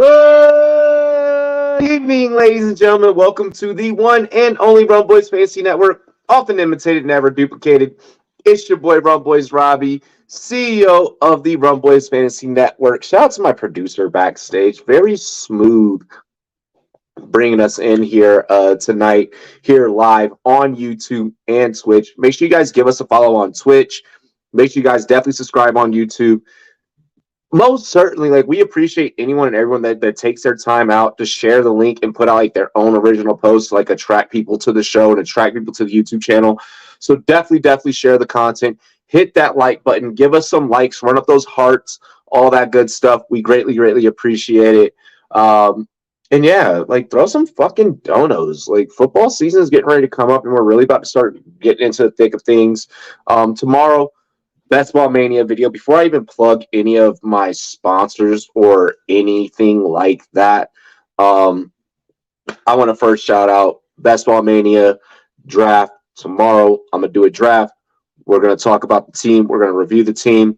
Good evening, ladies and gentlemen. Welcome to the one and only Rumboyz Fantasy Network, often imitated, never duplicated. It's your boy Rumboyz Robbie, CEO of the Rumboyz Fantasy Network. Shout out to my producer backstage, very smooth, bringing us in here tonight, here live on YouTube and Twitch. Make sure you guys give us a follow on Twitch. Make sure you guys definitely subscribe on YouTube. Most certainly, like, we appreciate anyone and everyone that takes their time out to share the link and put out like their own original posts, like attract people to the show and attract people to the YouTube channel. So definitely share the content. Hit that like button, give us some likes, run up those hearts, all that good stuff. We greatly appreciate it. And yeah, like, throw some fucking donos. Like, football season is getting ready to come up, and we're really about to start getting into the thick of things. Tomorrow, Best Ball Mania video. Before I even plug any of my sponsors or anything like that, I want to first shout out Best Ball Mania draft. Tomorrow, I'm going to do a draft. We're going to talk about the team. We're going to review the team.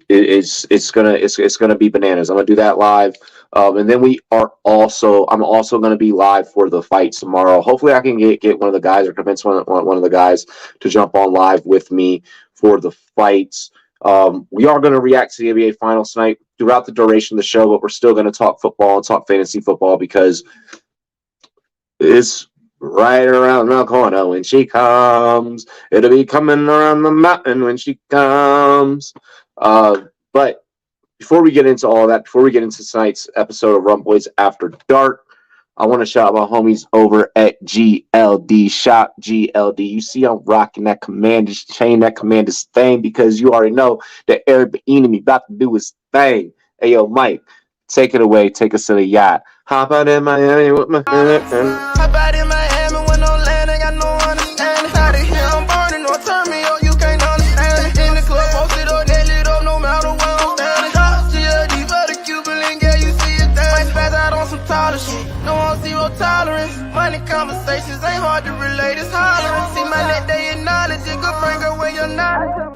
It's gonna be bananas. I'm gonna do that live, and then I'm also gonna be live for the fight tomorrow. Hopefully, I can get one of the guys or convince one of the guys to jump on live with me for the fights. We are gonna react to the NBA Finals tonight throughout the duration of the show, but we're still gonna talk football and talk fantasy football because it's right around the corner when she comes. It'll be coming around the mountain when she comes. But before we get into all that, before we get into tonight's episode of Rumboyz After Dark, I want to shout out my homies over at GLD Shop. GLD, you see I'm rocking that Commander's chain, that Commander's thing, because you already know that Eric Enemy about to do his thing. Hey, yo, Mike, take it away. Take us to the yacht. Hop out in Miami with my... Hop out in Miami with no land, ain't got no understanding. Out of here, I'm burning, no turn me on, you can't understand. In the club, posted up, they lit up, no matter where I'm standing. Drop GLD for the Cuban link, yeah, you see it there. Might spaz out on some taller shit, no on zero tolerance. Money conversations ain't hard to relate, it's hollering. See my net, they acknowledge it, good friend, girl, where you're not.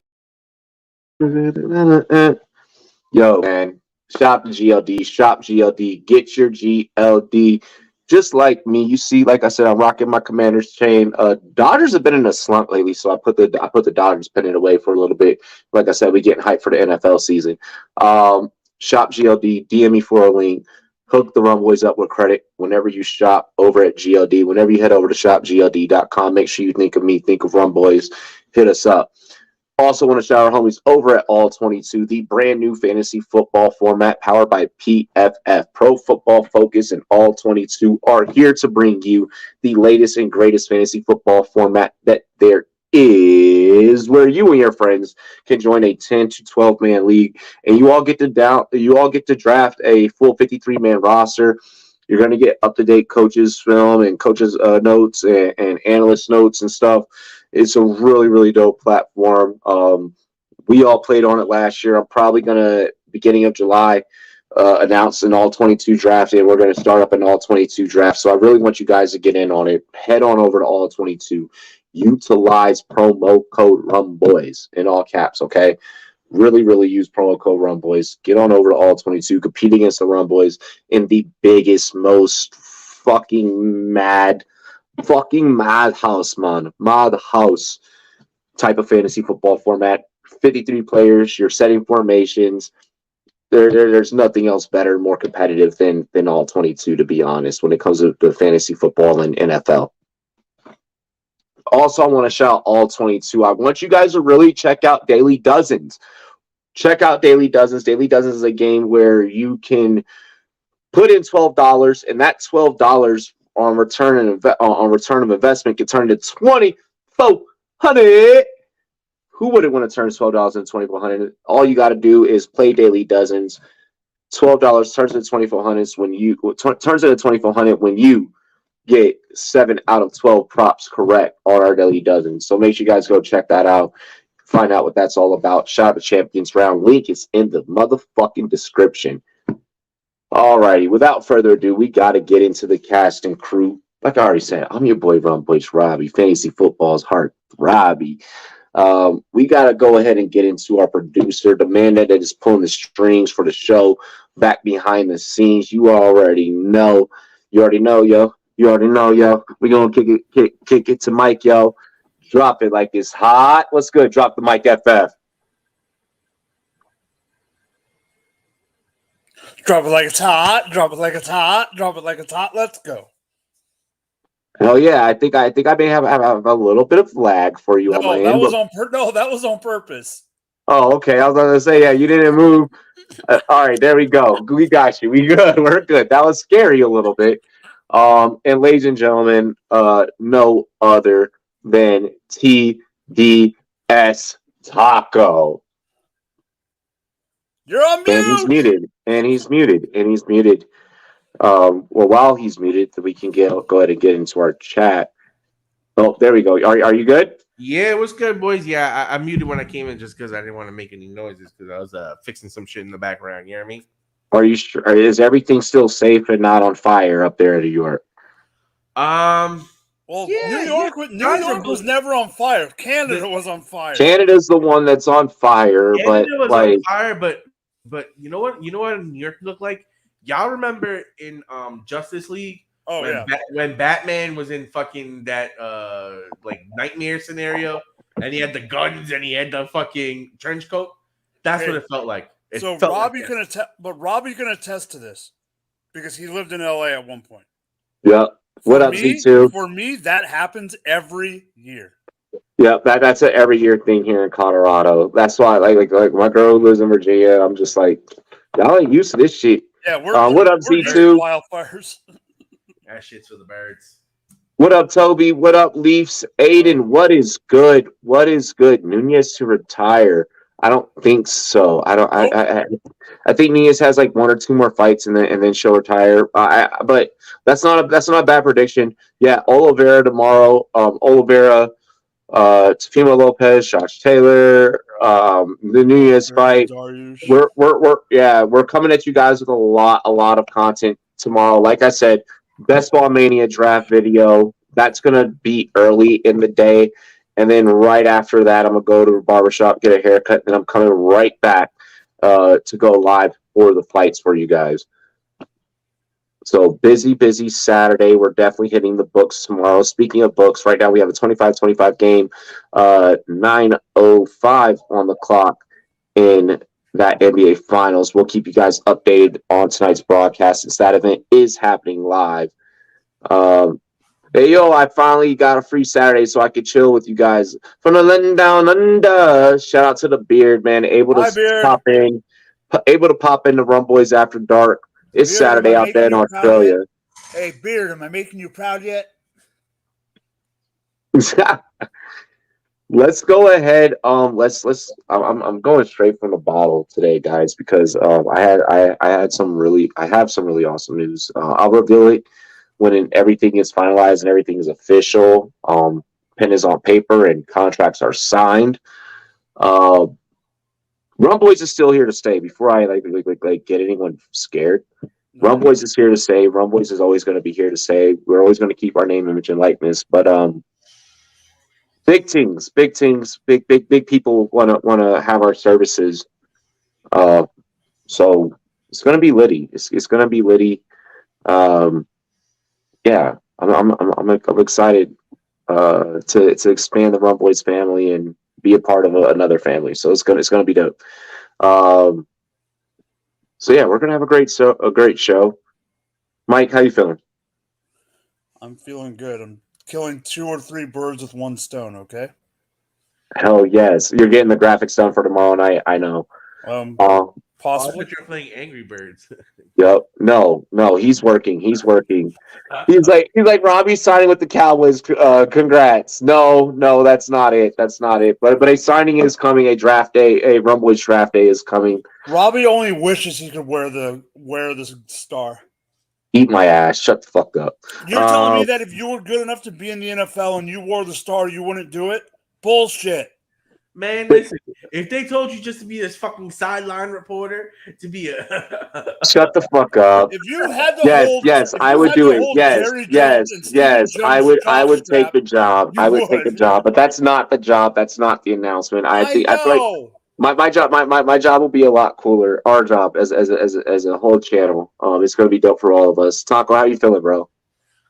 Yo, man, shop GLD, shop GLD, get your GLD. Just like me, you see, like I said, I'm rocking my Commander's chain. Dodgers have been in a slump lately, so I put the Dodgers pennant away for a little bit. Like I said, we getting hyped for the NFL season. Shop GLD, DM me for a link. Hook the Rumboyz up with credit whenever you shop over at GLD. Whenever you head over to shopgld.com, make sure you think of me, think of Rumboyz. Hit us up. Also want to shout out our homies over at All 22, the brand new fantasy football format powered by PFF. Pro Football Focus and All 22 are here to bring you the latest and greatest fantasy football format that there is, where you and your friends can join a 10 to 12 man league, and you all get to draft a full 53-man roster. You're going to get up-to-date coaches' film and coaches' notes and analyst notes and stuff. It's a really dope platform. We all played on it last year. I'm probably going to, beginning of July, announce an all-22 draft, and we're going to start up an all-22 draft. So I really want you guys to get in on it. Head on over to all-22. Utilize promo code Rumboyz in all caps, okay? Really use promo code Rumboyz. Get on over to all-22. Compete against the Rumboyz in the biggest, most fucking mad house, man. Mad house type of fantasy football format. 53 players, you're setting formations. There's nothing else better, more competitive than all 22, to be honest, when it comes to fantasy football and NFL. Also, I want to shout all 22. I want you guys to really check out Daily Dozens. Check out Daily Dozens. Daily Dozens is a game where you can put in $12, and that $12 on return of investment can turn into $2,400. Who wouldn't want to turn $12 into $2,400? All you got to do is play Daily Dozens. $12 turns into $2,400 when you get 7 out of 12 props correct on our Daily Dozens. So make sure you guys go check that out. Find out what that's all about. Shout out to Champions Round. Link is in the motherfucking description. Alrighty, without further ado, we got to get into the cast and crew. Like I already said, I'm your boy Rumboyz Robbie, fantasy football's heart Robbie. We got to go ahead and get into our producer, the man that is pulling the strings for the show, back behind the scenes. You already know. You already know, yo. You already know, yo. We gonna kick it to Mike, yo. Drop it like it's hot. What's good? Drop the mic, FF. Drop it like it's hot. Drop it like it's hot. Drop it like it's hot. Let's go. Hell yeah! I think I may have a little bit of lag for you on my No, that end. was But, that was on purpose. oh, okay. I was gonna say, yeah, you didn't move. All right, there we go. We got you. We good. We're good. That was scary a little bit. And ladies and gentlemen, no other than TDS Taco. You're on And he's mute. muted. And he's muted. And he's muted. Well, while he's muted, we can go ahead and get into our chat. Oh, there we go. Are you good? Yeah, what's good, boys? Yeah, I muted when I came in just because I didn't want to make any noises because I was fixing some shit in the background. You know what I mean? Are you sure? Is everything still safe and not on fire up there in New York? Well, yeah, New York was never on fire. Canada was on fire. Canada's the one that's on fire, Canada but was like on fire, but you know what? You know what New York looked like? Y'all remember in Justice League? Oh yeah, when Batman was in fucking that like nightmare scenario, and he had the guns and he had the fucking trench coat. That's what it felt like. Robbie can attest to this because he lived in LA at one point. yeah. What up, Z2? For me, that happens every year. Yeah, that's an every year thing here in Colorado. That's why, like my girl who lives in Virginia. I'm just like, y'all ain't used to this shit. Yeah, what up, Z2? Wildfires. That shit's for the birds. What up, Toby? What up, Leafs? Aiden, what is good? What is good? Nunez to retire? I don't think so. I don't. I think Nunez has like one or two more fights and then she'll retire. But that's not a bad prediction. Yeah, Oliveira tomorrow. Oliveira, Teofimo Lopez, Josh Taylor, the Nunez fight. We're coming at you guys with a lot of content tomorrow. Like I said, Best Ball Mania draft video. That's gonna be early in the day. And then right after that, I'm going to go to a barbershop, get a haircut, and I'm coming right back to go live for the fights for you guys. So busy Saturday. We're definitely hitting the books tomorrow. Speaking of books, right now we have a 25-25 game, 9:05 on the clock in that NBA Finals. We'll keep you guys updated on tonight's broadcast since that event is happening live. Hey, yo, I finally got a free Saturday so I could chill with you guys from the London down under. Shout out to the Beard, man. Able to pop in the Rumboyz After Dark. It's Beard, Saturday out there in Australia. Hey, Beard, am I making you proud yet? Let's go ahead. I'm going straight from the bottle today, guys, because I have some really awesome news. I'll reveal it when everything is finalized and everything is official. Pen is on paper and contracts are signed. Rumboyz is still here to stay. Before I get anyone scared, Rumboyz is here to stay. Rumboyz is always going to be here to stay. We're always going to keep our name, image, and likeness. But big things, big people want to have our services. So it's going to be litty. It's going to be litty. Yeah, I'm excited to expand the Rumboyz family and be a part of another family. So it's gonna be dope. So yeah, we're gonna have a great show. Mike, how you feeling? I'm feeling good. I'm killing 2 or 3 birds with one stone. Okay. Hell yes, you're getting the graphics done for tomorrow night. I know. Possibly. You're playing Angry Birds. Yep. No, he's working. He's like Robbie's signing with the Cowboys. Congrats. No, that's not it. But a signing is coming. A draft day, a Rumboyz draft day is coming. Robbie only wishes he could wear this star. Eat my ass. Shut the fuck up. You're telling me that if you were good enough to be in the NFL and you wore the star, you wouldn't do it? Bullshit. Man, listen. If they told you just to be this fucking sideline reporter, to be a Shut the fuck up. If you had to Yes, hold, yes, if I you would had do to it. hold Yes, Jerry Jones yes, and Stephen yes. I Jones' would. I would take jockstrap, the job. you I would take the would. job. But that's not the job. That's not the announcement. I I think. I feel like know. my job. My job will be a lot cooler. Our job as a whole channel. It's gonna be dope for all of us. Taco, how you feeling, bro?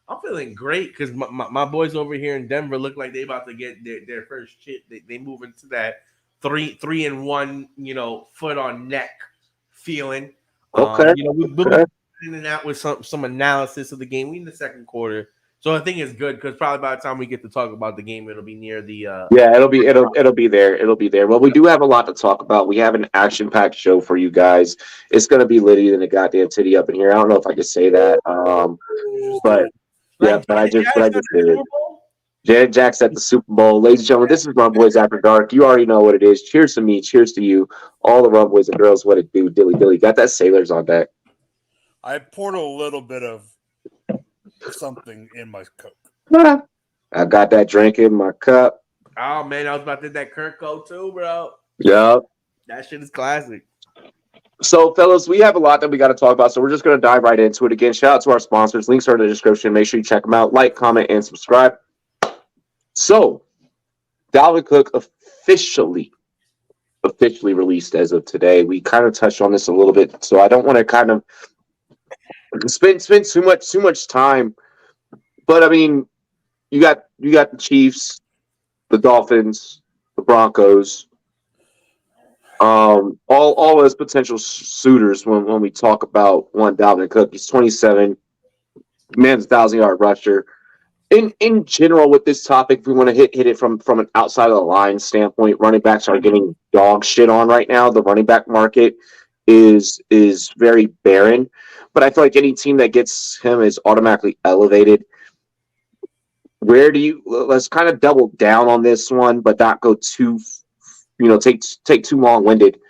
I'm feeling great because my boys over here in Denver look like they about to get their first shit. They move into that 3-1, foot on neck feeling. Okay. We'll be Okay. in and out with some analysis of the game. We in the second quarter, so I think it's good because probably by the time we get to talk about the game, it'll be near the. Yeah, it'll be there. It'll be there. Well, we do have a lot to talk about. We have an action-packed show for you guys. It's gonna be litty than a goddamn titty up in here. I don't know if I could say that. You just But did. yeah, Like but I just Jack's at the did it. Super Bowl? Janet Jack's at the Super Bowl. Ladies and gentlemen, this is Rumboyz After Dark. You already know what it is. Cheers to me. Cheers to you. All the Rumboys and girls, what it do. Dilly Dilly. Got that Sailors on deck. I poured a little bit of something in my Coke. I got that drink in my cup. Oh man, I was about to hit that Kirko too, bro. Yep. That shit is classic. So, fellas, we have a lot that we got to talk about, so we're just going to dive right into it. Again, shout out to our sponsors. Links are in the description. Make sure you check them out. Like, comment, and subscribe. So, Dalvin Cook officially released as of today. We kind of touched on this a little bit, so I don't want to kind of spend too much time. But I mean, you got the Chiefs, the Dolphins, the Broncos, all as potential suitors when we talk about one Dalvin Cook. He's 27, man's 1,000-yard rusher. In general, with this topic, if we want to hit it from an outside of the line standpoint, running backs are getting dog shit on right now. The running back market is very barren, but I feel like any team that gets him is automatically elevated. Let's kind of double down on this one, but not go too, take too long-winded.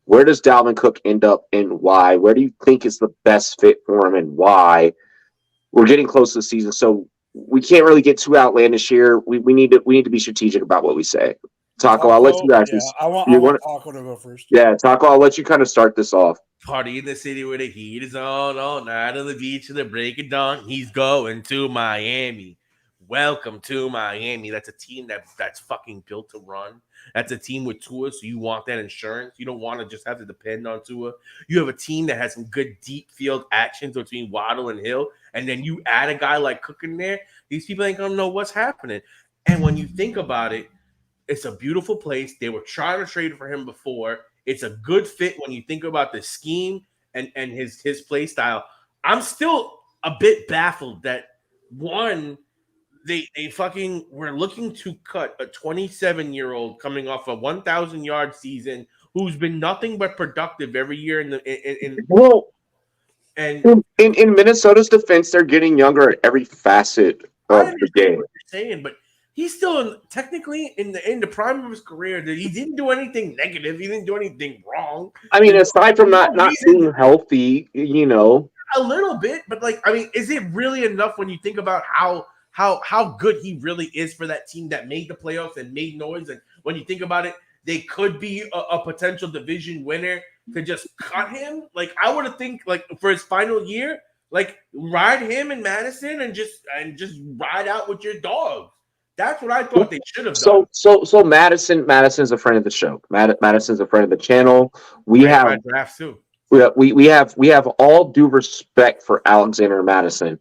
Where does Dalvin Cook end up and why? Where do you think is the best fit for him and why? We're getting close to the season, so we can't really get too outlandish here. We need to be strategic about what we say. Taco, I'll let you guys. Yeah, I want Taco to go first. Yeah, Taco, I'll let you kind of start this off. Party in the city where the heat is on all night on the beach in the break of dawn. He's going to Miami. Welcome to Miami. That's a team that's fucking built to run. That's a team with Tua, so you want that insurance. You don't want to just have to depend on Tua. You have a team that has some good deep field actions between Waddle and Hill, and then you add a guy like Cook in there. These people ain't gonna know what's happening. And when you think about it, it's a beautiful place. They were trying to trade for him before. It's a good fit when you think about the scheme and his play style. I'm still a bit baffled that one. They fucking were looking to cut a 27-year-old coming off a 1,000-yard season who's been nothing but productive every year in Minnesota's defense, they're getting younger at every facet of the game. What you're saying, but he's still technically in the prime of his career. That he didn't do anything negative. He didn't do anything wrong. I mean, aside from not being healthy, a little bit, but is it really enough when you think about how good he really is for that team that made the playoffs and made noise? And when you think about it, they could be a potential division winner to just cut him. I would have think for his final year, ride him in Madison and just ride out with your dogs. That's what I thought they should have done. So Madison's a friend of the show. Madison's a friend of the channel. We have drafts too. We have all due respect for Alexander Madison.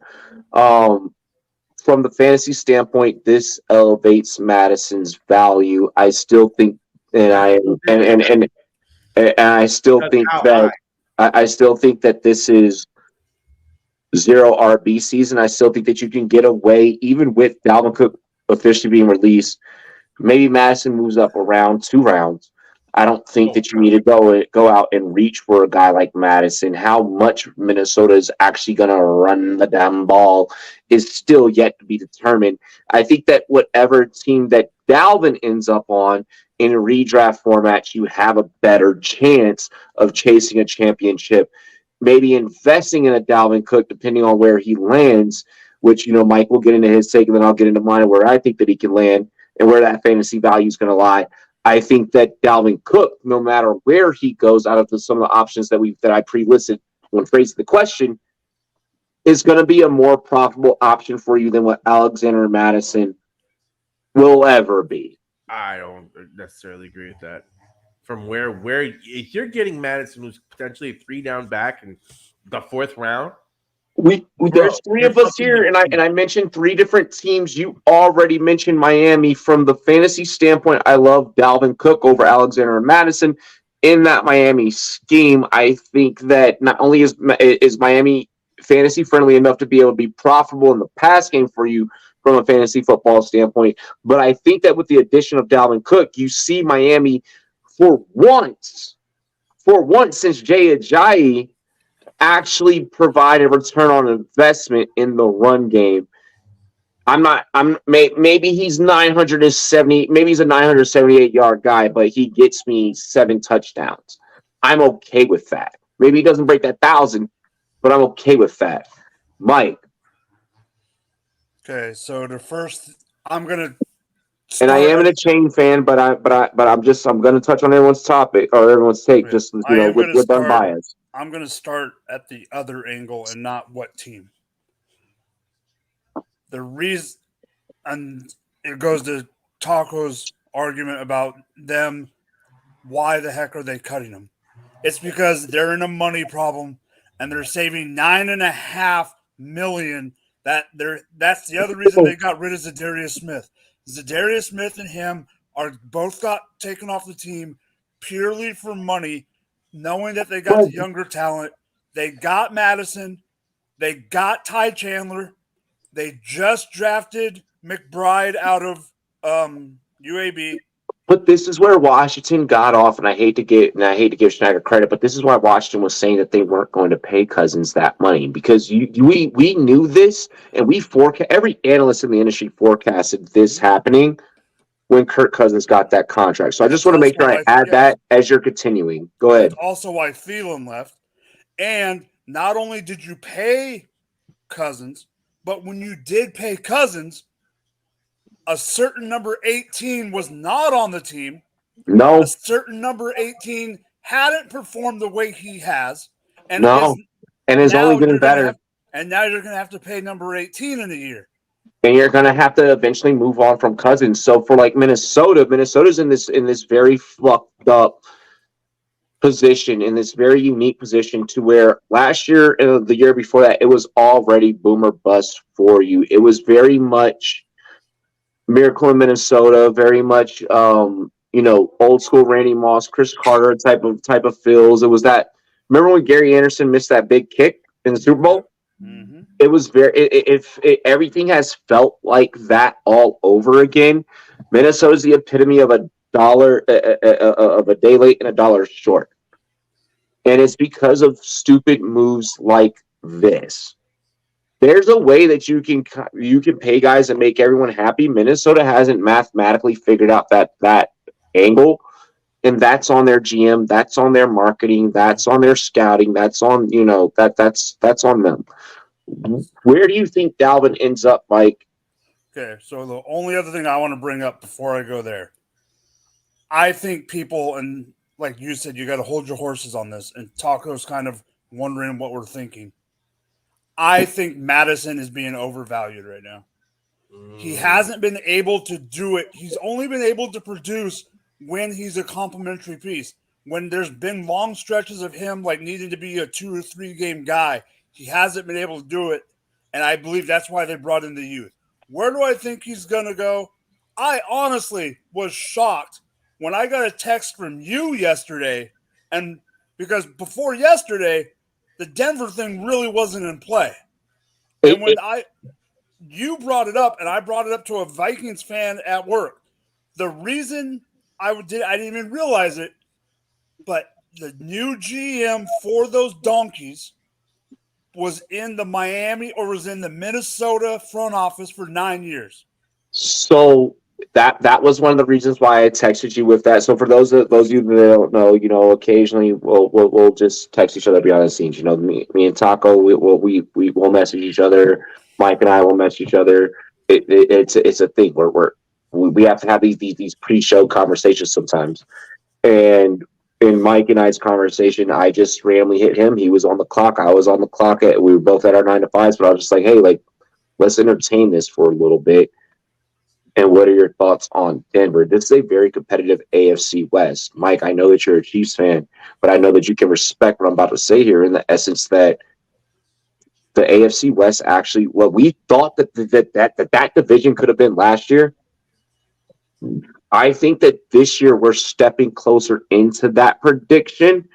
From the fantasy standpoint, this elevates Madison's value. I still think, I still think that this is zero RB season. I still think that you can get away, even with Dalvin Cook officially being released. Maybe Madison moves up around 2 rounds. I don't think that you need to go out and reach for a guy like Madison. How much Minnesota is actually going to run the damn ball is still yet to be determined. I think that whatever team that Dalvin ends up on in a redraft format, you have a better chance of chasing a championship. Maybe investing in a Dalvin Cook, depending on where he lands, which, Mike will get into his take, and then I'll get into mine where I think that he can land and where that fantasy value is going to lie. I think that Dalvin Cook, no matter where he goes, out of some of the options that I pre-listed when phrasing the question, is going to be a more profitable option for you than what Alexander Madison will ever be. I don't necessarily agree with that. From where if you're getting Madison, who's potentially a 3-down back in the 4th round, There's 3 of us here, and I mentioned 3 different teams. You already mentioned Miami. From the fantasy standpoint, I love Dalvin Cook over Alexander Madison. In that Miami scheme, I think that not only is Miami fantasy friendly enough to be able to be profitable in the pass game for you from a fantasy football standpoint, but I think that with the addition of Dalvin Cook, you see Miami for once since Jay Ajayi actually provide a return on investment in the run game. Maybe he's 970, maybe he's a 978-yard guy, but he gets me 7 touchdowns. I'm okay with that. Maybe he doesn't break that 1,000, but I'm okay with that. Mike. Okay, so the first, I'm gonna. And I am a chain fan, but I'm gonna touch on everyone's topic or everyone's take, just with unbiased. I'm gonna start at the other angle and not what team. The reason, and it goes to Taco's argument about them. Why the heck are they cutting them? It's because they're in a money problem and they're saving $9.5 million. That's the other reason they got rid of Zadarius Smith. Zadarius Smith and him both got taken off the team purely for money, knowing that they got the younger talent. They got Madison. They got Ty Chandler. They just drafted McBride out of UAB. But this is where Washington got off, and I hate to give Schneider credit, but this is why Washington was saying that they weren't going to pay Cousins that money, because we knew this, and every analyst in the industry forecasted this happening when Kirk Cousins got that contract. So I just want to make sure I add that as you're continuing. Go ahead. That's also why Thielen left. And not only did you pay Cousins, but when you did pay Cousins, a certain number 18 was not on the team. No. A certain number 18 hadn't performed the way he has. And is only getting better. And now you're going to have to pay number 18 in a year. And you're going to have to eventually move on from Cousins. So for like Minnesota's in this very fucked up position, in this very unique position, to where last year and the year before that, it was already boomer bust for you. It was very much Miracle in Minnesota, very much old school Randy Moss, Chris Carter type of feels. It was that. Remember when Gary Anderson missed that big kick in the Super Bowl? Mm-hmm. It was everything has felt like that all over again. Minnesota's the epitome of a day late and a dollar short, and it's because of stupid moves like this. There's a way that you can pay guys and make everyone happy. Minnesota hasn't mathematically figured out that angle, and that's on their GM, that's on their marketing, that's on their scouting, that's on that's on them. Where do you think Dalvin ends up, Mike? Okay, so the only other thing I want to bring up before I go there, I think people, and like you said, you got to hold your horses on this, and Taco's kind of wondering what we're thinking. I think Madison is being overvalued right now. He hasn't been able to do it. He's only been able to produce when he's a complimentary piece. When there's been long stretches of him like needing to be a 2 or 3 game guy, he hasn't been able to do it. And I believe that's why they brought in the youth. Where do I think he's going to go? I honestly was shocked when I got a text from you yesterday. And because before yesterday, the Denver thing really wasn't in play. And when you brought it up, and I brought it up to a Vikings fan at work, the reason I didn't even realize it, but the new GM for those donkeys was in the Miami or was in the Minnesota front office for 9 years. So that was one of the reasons why I texted you with that. So for those of you that don't know, occasionally we'll just text each other behind the scenes. Me and Taco, we will message each other. Mike and I will message each other. It's a thing. We're we have to have these pre-show conversations sometimes. And in Mike and I's conversation, I just randomly hit him. He was on the clock. I was on the clock. We were both at our 9 to 5s, but I was just like, hey, like, let's entertain this for a little bit. And what are your thoughts on Denver? This is a very competitive AFC West. Mike, I know that you're a Chiefs fan, but I know that you can respect what I'm about to say here in the essence that the AFC West actually, what we thought that division could have been last year, I think that this year we're stepping closer into that prediction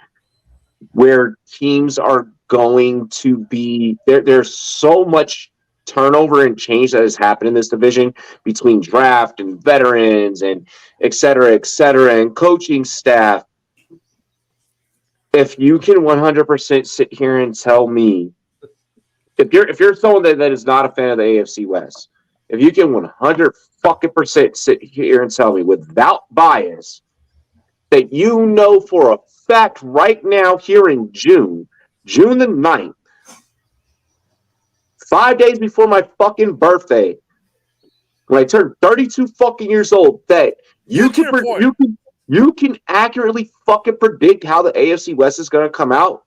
where teams are going to be there's so much turnover and change that has happened in this division between draft and veterans and et cetera, and coaching staff. If you can 100% sit here and tell me, if you're someone that is not a fan of the AFC West, if you can 100% sit here and tell me without bias that you know for a fact right now here in June the 9th, 5 days before my fucking birthday, when I turned 32 fucking years old, that you can accurately fucking predict how the AFC West is going to come out,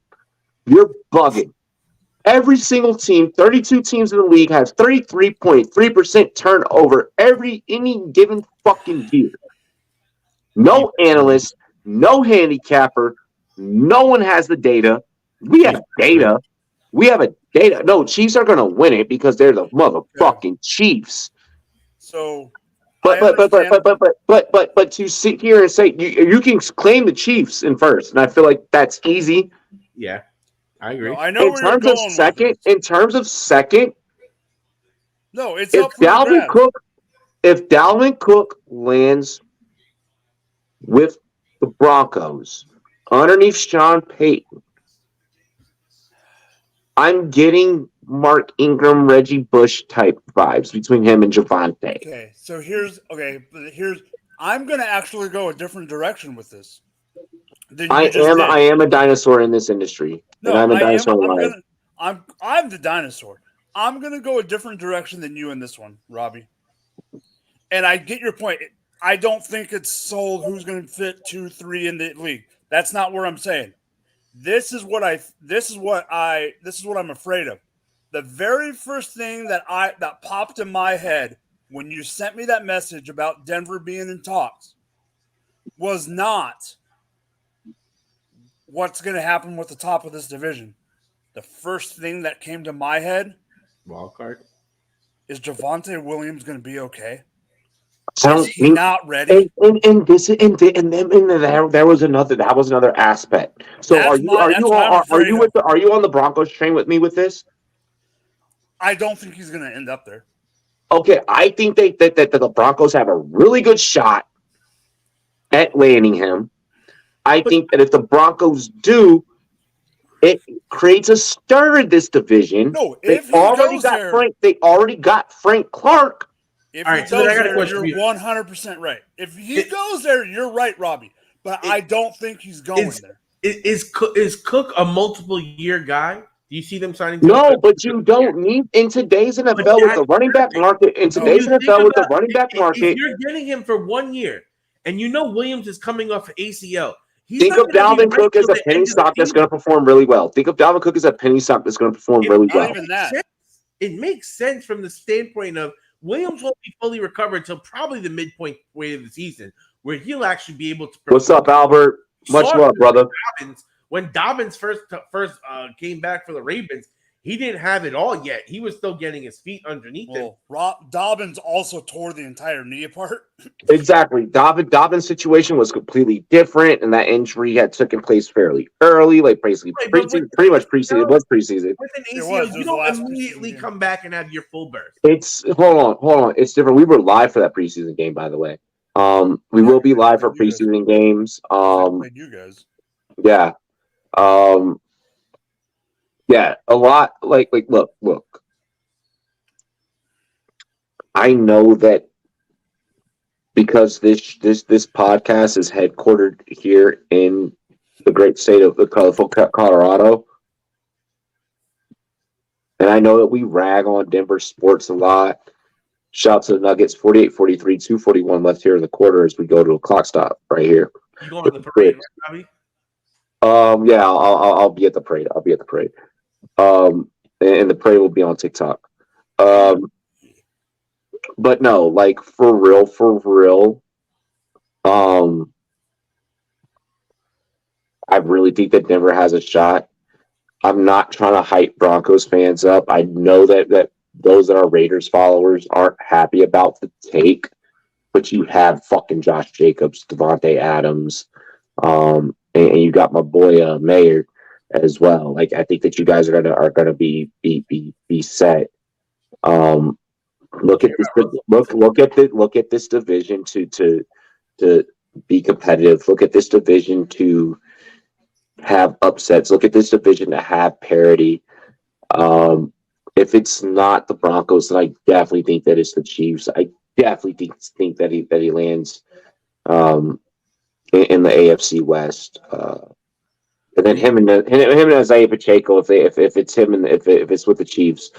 you're bugging. Every single team, 32 teams in the league, has 33.3% turnover any given fucking year. No analyst, no handicapper, no one has the data. We have data. No, Chiefs are going to win it because they're the motherfucking Chiefs. So, but to sit here and say you can claim the Chiefs in first, and I feel like that's easy. Yeah, I agree. No, I know where you're going with this. In terms of second, no, it's up for the grabs. If Dalvin Cook lands with the Broncos underneath Sean Payton, I'm getting Mark Ingram, Reggie Bush type vibes between him and Javonte. Okay, so here's I'm gonna actually go a different direction with this. I am a dinosaur in this industry. No, and I'm a dinosaur. I'm the dinosaur. I'm gonna go a different direction than you in this one, Robbie. And I get your point. I don't think it's sold who's going to fit 2-3 in the league. That's not what I'm saying. This is what I'm afraid of. The very first thing that popped in my head when you sent me that message about Denver being in talks was not what's going to happen with the top of this division. The first thing that came to my head, wild card, is Javonte Williams going to be okay? Is he not ready? And there was another aspect. So are you on the Broncos train with me with this? I don't think he's going to end up there. Okay, I think that the Broncos have a really good shot at landing him. I think that if the Broncos do, it creates a stir in this division. No, they already got Frank Clark. If he goes there, you're 100% right. If he goes there, you're right, Robbie. But I don't think he's going there. Is Cook a multiple-year guy? Do you see them signing? No, but you don't need in today's NFL with the running back market. If you're getting him for 1 year, and you know Williams is coming off ACL. Think of Dalvin Cook as a penny stock that's going to perform really well. Think of Dalvin Cook as a penny stock that's going to perform really well. Even that. It makes sense from the standpoint of Williams won't be fully recovered until probably the midpoint way of the season, where he'll actually be able to. What's up, Albert? Much love, brother. When Dobbins first came back for the Ravens, he didn't have it all yet. He was still getting his feet underneath him. Dobbins also tore the entire knee apart. Exactly. Dobbins' situation was completely different, and that injury had taken place fairly early, like basically pretty much preseason. It was preseason. With an ACL, you don't immediately come back and have your full burst. Hold on. It's different. We were live for that preseason game, by the way. We will be live for preseason games. You guys. Yeah. Yeah, a lot like look. I know that because this podcast is headquartered here in the great state of Colorado, and I know that we rag on Denver sports a lot. Shout out to the Nuggets, 48-43, 2:41 left here in the quarter as we go to a clock stop right here. You going to the parade, Robbie? Yeah, I'll be at the parade. I'll be at the parade. And the parade will be on TikTok. But no, like for real. I really think that Denver has a shot. I'm not trying to hype Broncos fans up. I know that those that are Raiders followers aren't happy about the take, but you have fucking Josh Jacobs, Devontae Adams, and you got my boy Mayer as well. Like I think that you guys are gonna be set. Look at this division to be competitive. Look at this division to have upsets. Look at this division to have parity. If it's not the Broncos, then I definitely think that it's the Chiefs. I definitely think that he lands in the AFC West. And then him and Isaiah Pacheco, if it's him and if it's with the Chiefs,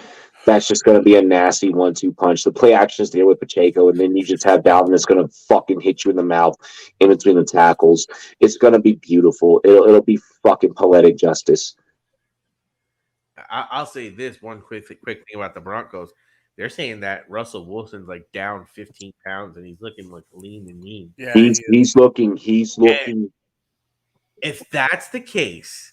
that's just going to be a nasty 1-2 punch. The play action is there with Pacheco, and then you just have Dalvin that's going to fucking hit you in the mouth in between the tackles. It's going to be beautiful. It'll be fucking poetic justice. I'll say this one quick thing about the Broncos. They're saying that Russell Wilson's like down 15 pounds and he's looking like lean and mean. Yeah, he's looking. If that's the case,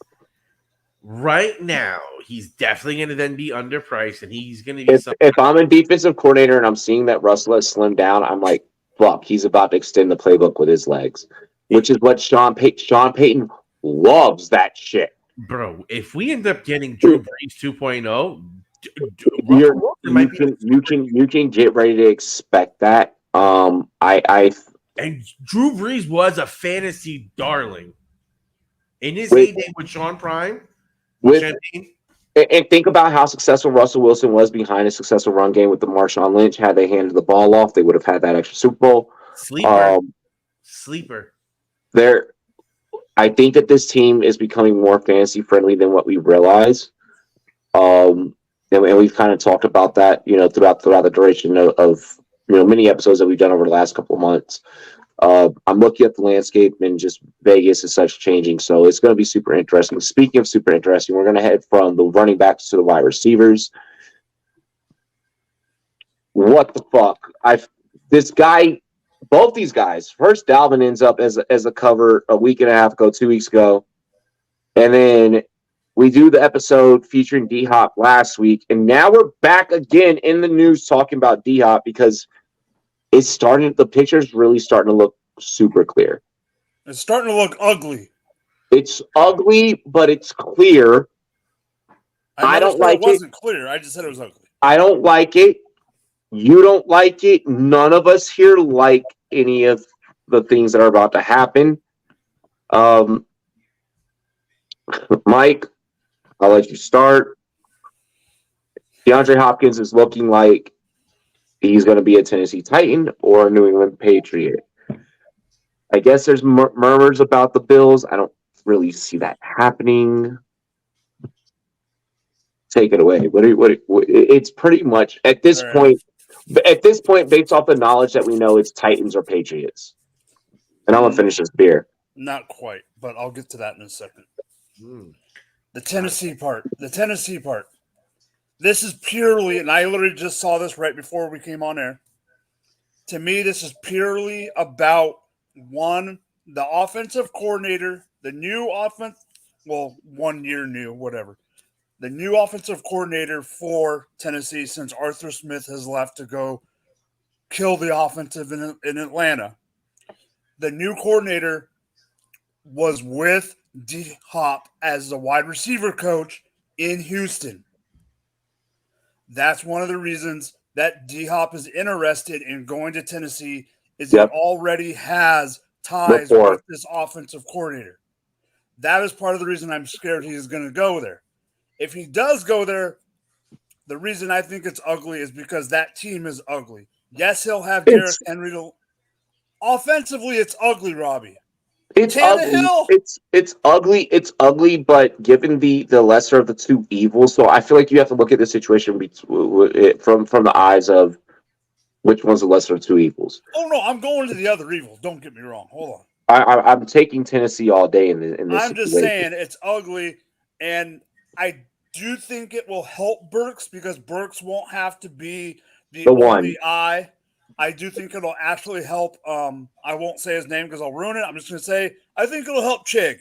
right now he's definitely going to then be underpriced, and he's going to be. If I'm a defensive coordinator and I'm seeing that Russell has slimmed down, I'm like, fuck, he's about to extend the playbook with his legs, which is what Sean Payton loves that shit. Bro, if we end up getting Drew Brees 2.0, you can get ready to expect that. And Drew Brees was a fantasy darling in his heyday with Sean Prime. And think about how successful Russell Wilson was behind a successful run game with the Marshawn Lynch. Had they handed the ball off, they would have had that extra Super Bowl. Sleeper. I think that this team is becoming more fantasy friendly than what we realize. And we've kind of talked about that, throughout the duration of many episodes that we've done over the last couple of months. I'm looking at the landscape and just Vegas is such changing. So it's going to be super interesting. Speaking of super interesting, we're going to head from the running backs to the wide receivers. What the fuck? Both these guys. First, Dalvin ends up as a cover a week and a half ago, 2 weeks ago. And then we do the episode featuring D-Hop last week. And now we're back again in the news talking about D-Hop because the picture's really starting to look super clear. It's starting to look ugly. It's ugly, but it's clear. I don't like it. It wasn't clear. I just said it was ugly. I don't like it. You don't like it. None of us here like any of the things that are about to happen. Mike, I'll let you start. DeAndre Hopkins is looking like he's going to be a Tennessee Titan or a New England Patriot. I guess there's murmurs about the Bills. I don't really see that happening. Take it away. It's pretty much at this point, based off the knowledge that we know, it's Titans or Patriots. And I'm going to finish this beer. Not quite, but I'll get to that in a second. The Tennessee part. This is purely, and I literally just saw this right before we came on air. To me, this is purely about, one, the offensive coordinator, the new offense, 1 year new, whatever. The new offensive coordinator for Tennessee since Arthur Smith has left to go kill the offensive in Atlanta. The new coordinator was with D-Hop as the wide receiver coach in Houston. That's one of the reasons that D-Hop is interested in going to Tennessee is he already has ties with this offensive coordinator. That is part of the reason I'm scared he's going to go there. If he does go there, the reason I think it's ugly is because that team is ugly. Yes, he'll have Derrick Henry. Offensively, it's ugly, Robbie. It's Tannehill. Ugly. It's ugly. It's ugly, but given the lesser of the two evils, so I feel like you have to look at the situation from the eyes of Which one's the lesser of two evils? Oh no, I'm going to the other evils. Don't get me wrong. Hold on. I'm taking Tennessee all day in this I'm just saying it's ugly, and I do think it will help Burks because Burks won't have to be the only eye. I do think it'll actually help. I won't say his name because I'll ruin it. I'm just going to say I think it'll help Chig.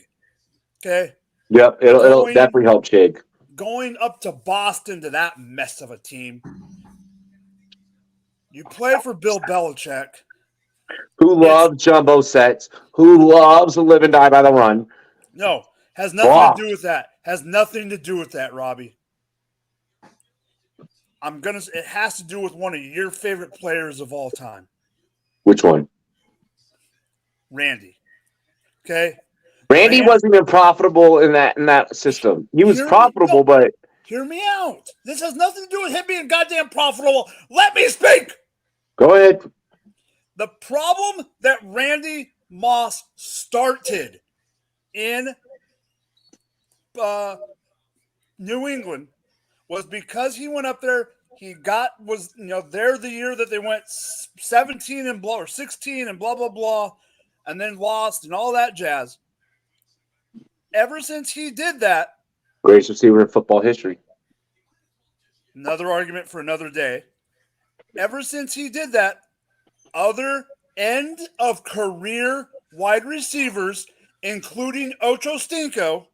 Okay. Yep, it'll definitely help Chig. Going up to Boston to that mess of a team. You play for Bill Belichick, who loves jumbo sets, who loves to live and die by the run. No, has nothing to do with that. Has nothing to do with that, Robbie. It has to do with one of your favorite players of all time. Which one? Randy. Okay. Randy wasn't even profitable in that system. He was profitable, but hear me out. This has nothing to do with him being goddamn profitable. Let me speak. Go ahead. The problem that Randy Moss started in New England was because he went up there. He was there the year that they went 17 and blah or 16 and blah blah blah, and then lost and all that jazz. Ever since he did that, greatest receiver in football history. Another argument for another day. Ever since he did that, other end of career wide receivers, including Ocho Stinko,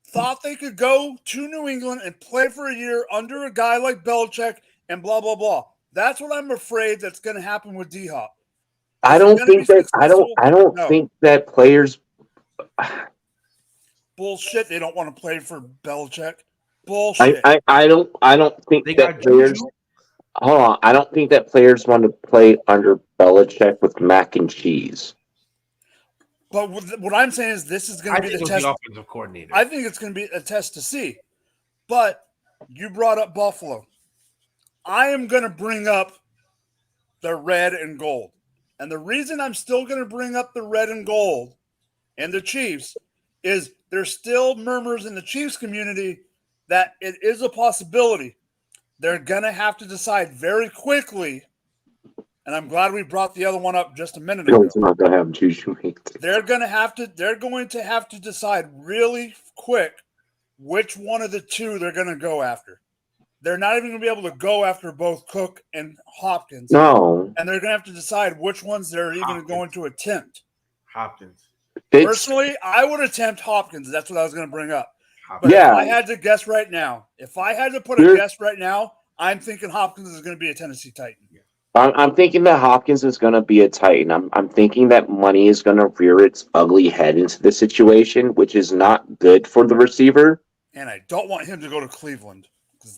thought they could go to New England and play for a year under a guy like Belichick and blah, blah, blah. That's what I'm afraid that's going to happen with D-Hop. I don't think that players bullshit. They don't want to play for Belichick. Bullshit. I don't think that players. Hold on. I don't think that players want to play under Belichick with mac and cheese. But what I'm saying is this is going to be the test. The offensive coordinator. I think it's going to be a test to see. But you brought up Buffalo. I am going to bring up the red and gold. And the reason I'm still going to bring up the red and gold and the Chiefs is there's still murmurs in the Chiefs community that it is a possibility. They're going to have to decide very quickly, and I'm glad we brought the other one up just a minute ago. They're going to have to decide really quick which one of the two they're going to go after. They're not even going to be able to go after both Cook and Hopkins. No. And they're going to have to decide which ones they're even going to attempt. Hopkins. Personally, I would attempt Hopkins. That's what I was going to bring up. But if I had to guess right now, I'm thinking Hopkins is going to be a Tennessee Titan. I'm thinking that Hopkins is going to be a Titan. I'm thinking that money is going to rear its ugly head into the situation, which is not good for the receiver. And I don't want him to go to Cleveland.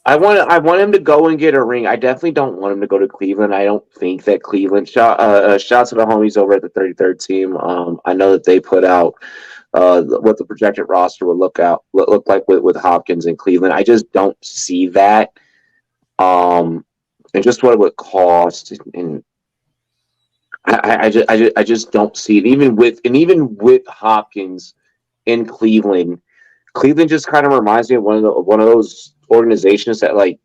I want him to go and get a ring. I definitely don't want him to go to Cleveland. I don't think that Cleveland shouts to the homies over at the 33rd team. I know that they put out what the projected roster would look like with Hopkins in Cleveland. I just don't see that. And just what it would cost, and I just don't see it. Even with Hopkins in Cleveland just kind of reminds me of one of those organizations that like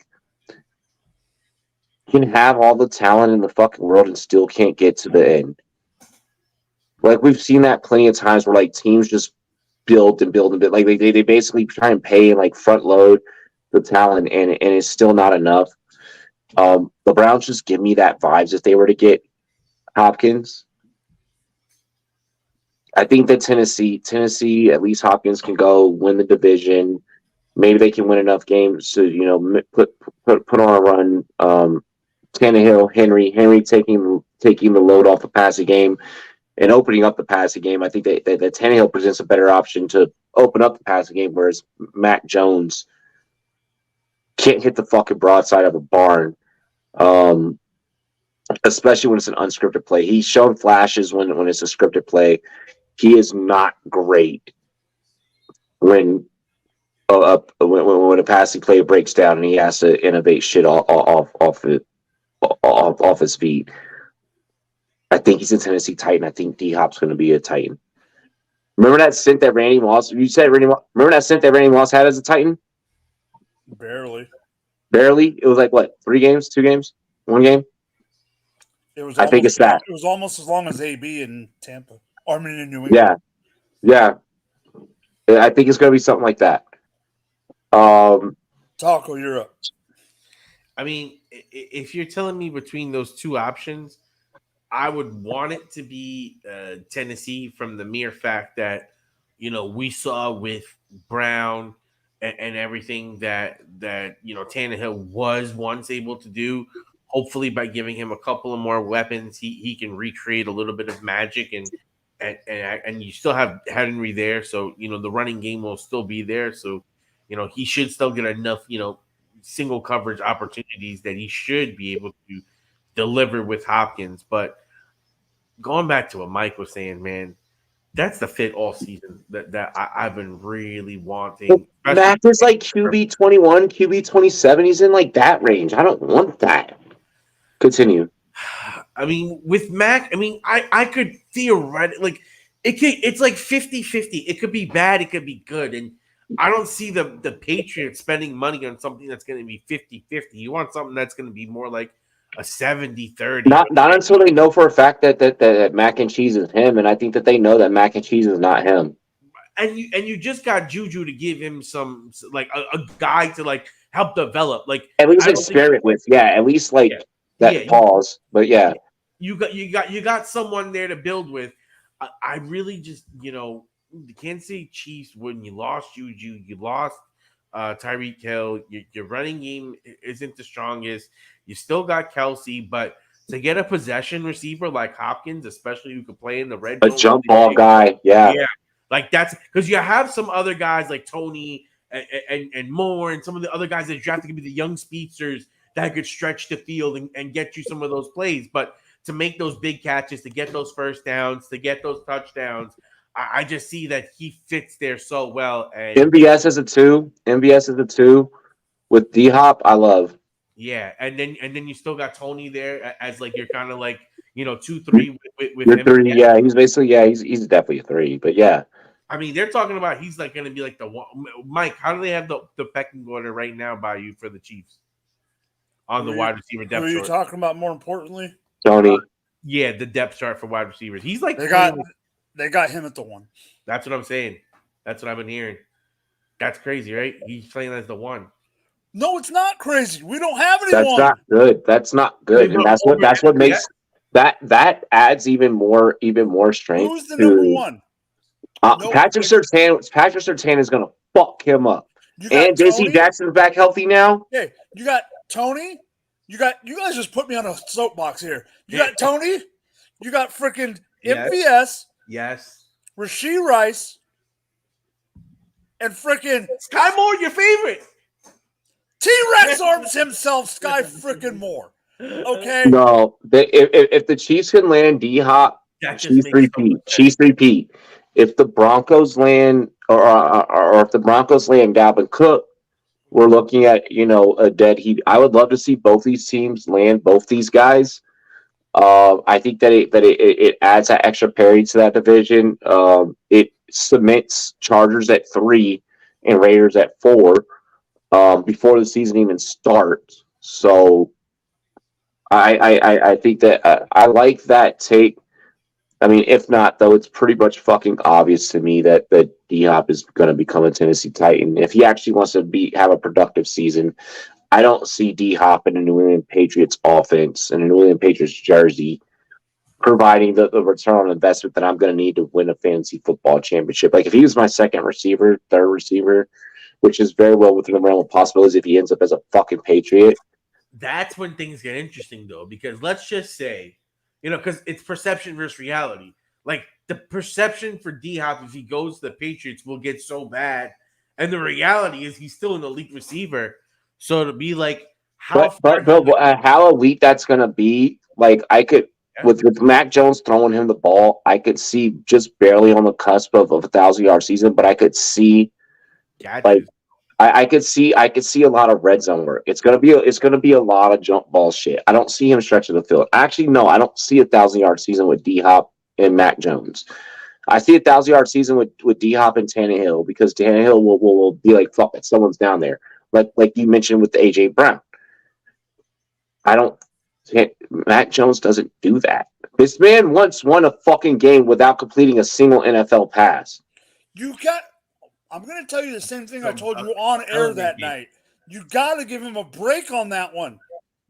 can have all the talent in the fucking world and still can't get to the end. Like we've seen that plenty of times where like teams just build and build and build. Like they basically try and pay and like front load the talent and it's still not enough. The Browns just give me that vibes if they were to get Hopkins. I think that Tennessee, at least Hopkins can go win the division. Maybe they can win enough games to put on a run. Tannehill, Henry taking the load off the passing game and opening up the passing game. I think that Tannehill presents a better option to open up the passing game, whereas Mac Jones can't hit the fucking broadside of a barn. Especially when it's an unscripted play. He's shown flashes when it's a scripted play. He is not great when a passing play breaks down and he has to innovate shit off his feet. I think he's a Tennessee Titan. I think D-Hop's going to be a Titan. Remember that stint that Randy Moss? You said remember that stint that Randy Moss had as a Titan? Barely. It was like what? 3 games? 2 games? 1 game? It was I think almost it's that. it was almost as long as AB in Tampa. Or I mean in New England. Yeah, yeah. I think it's going to be something like that. Taco, you're up. I mean, if you're telling me between those two options, I would want it to be Tennessee from the mere fact that we saw with Brown and everything that Tannehill was once able to do. Hopefully, by giving him a couple of more weapons, he can recreate a little bit of magic and you still have Henry there, so the running game will still be there. So he should still get enough single coverage opportunities that he should be able to deliver with Hopkins. But going back to what Mike was saying, man, that's the fit all season that I've been really wanting. Mac is like QB 21, QB 27. He's in like that range. I don't want that. Continue. I mean, with Mac, I could theoretically it's like 50-50. It could be bad, it could be good. And I don't see the Patriots spending money on something that's going to be 50-50. You want something that's going to be more like a 70-30. Not until they know for a fact that mac and cheese is him, and I think that they know that mac and cheese is not him. And you just got Juju to give him some like a guy to like help develop, like at least experiment with, at least like that pause. But you got someone there to build with. I really just the Kansas City Chiefs, when you lost Juju, you lost Tyreek Hill, your running game isn't the strongest. You still got Kelsey, but to get a possession receiver like Hopkins, especially who could play in the red zone, a jump ball guy, like that's because you have some other guys like Tony and Moore and some of the other guys that drafted could be the young speedsters that could stretch the field and get you some of those plays. But to make those big catches, to get those first downs, to get those touchdowns, I just see that he fits there so well. And MVS is a 2 with D-Hop. I love. Yeah, and then you still got Tony there as like you're kind of like 2-3 with You're him. 3, he's basically he's definitely a 3, but I mean, they're talking about he's like going to be like the one. Mike, how do they have the pecking order right now by you for the Chiefs on the wide receiver depth chart? Who are you talking about more importantly? Tony. Yeah, the depth chart for wide receivers. He's like they got him at the 1. That's what I'm saying. That's what I've been hearing. That's crazy, right? He's playing as the 1. No, it's not crazy. We don't have anyone. That's not good. That's not good, and that's what makes that adds even more strength. Who's the number 1? Patrick Surtain is going to fuck him up. And J.C. Jackson's back healthy now. Hey, you got Tony. You guys just put me on a soapbox here. You got Tony. You got freaking MVS. Yes. Rashee Rice. And freaking Sky Moore, your favorite. T-Rex arms himself, Sky freaking Moore. Okay. No, if the Chiefs can land D-Hop, Chiefs repeat. If the Broncos land, or if the Broncos land Dalvin Cook, we're looking at a dead heat. I would love to see both these teams land both these guys. I think that it adds that extra parity to that division. It cements Chargers at 3 and Raiders at 4 before the season even starts. So I think that I like that take. I mean, if not, though, it's pretty much fucking obvious to me that D-Hop is going to become a Tennessee Titan. If he actually wants to have a productive season, I don't see D-Hop in a New England Patriots offense and a New England Patriots jersey providing the return on investment that I'm going to need to win a fantasy football championship. Like, if he was my second receiver, third receiver, which is very well within the realm of possibilities if he ends up as a fucking Patriot. That's when things get interesting, though, because let's just say, because it's perception versus reality. Like, the perception for D-Hop, if he goes to the Patriots, will get so bad. And the reality is he's still an elite receiver. So to be like, how elite that's going to be, like, I could, with Mac Jones throwing him the ball, I could see just barely on the cusp of a 1,000-yard season, but I could see, I could see a lot of red zone work. It's gonna be a lot of jump ball shit. I don't see him stretching the field. Actually, no, I don't see a 1,000-yard season with D-Hop and Mac Jones. I see a 1,000-yard season with D-Hop and Tannehill, because Tannehill will be like, fuck it, someone's down there. Like you mentioned with the AJ Brown. Mac Jones doesn't do that. This man once won a fucking game without completing a single NFL pass. I'm going to tell you the same thing I told you on air that night. You got to give him a break on that one.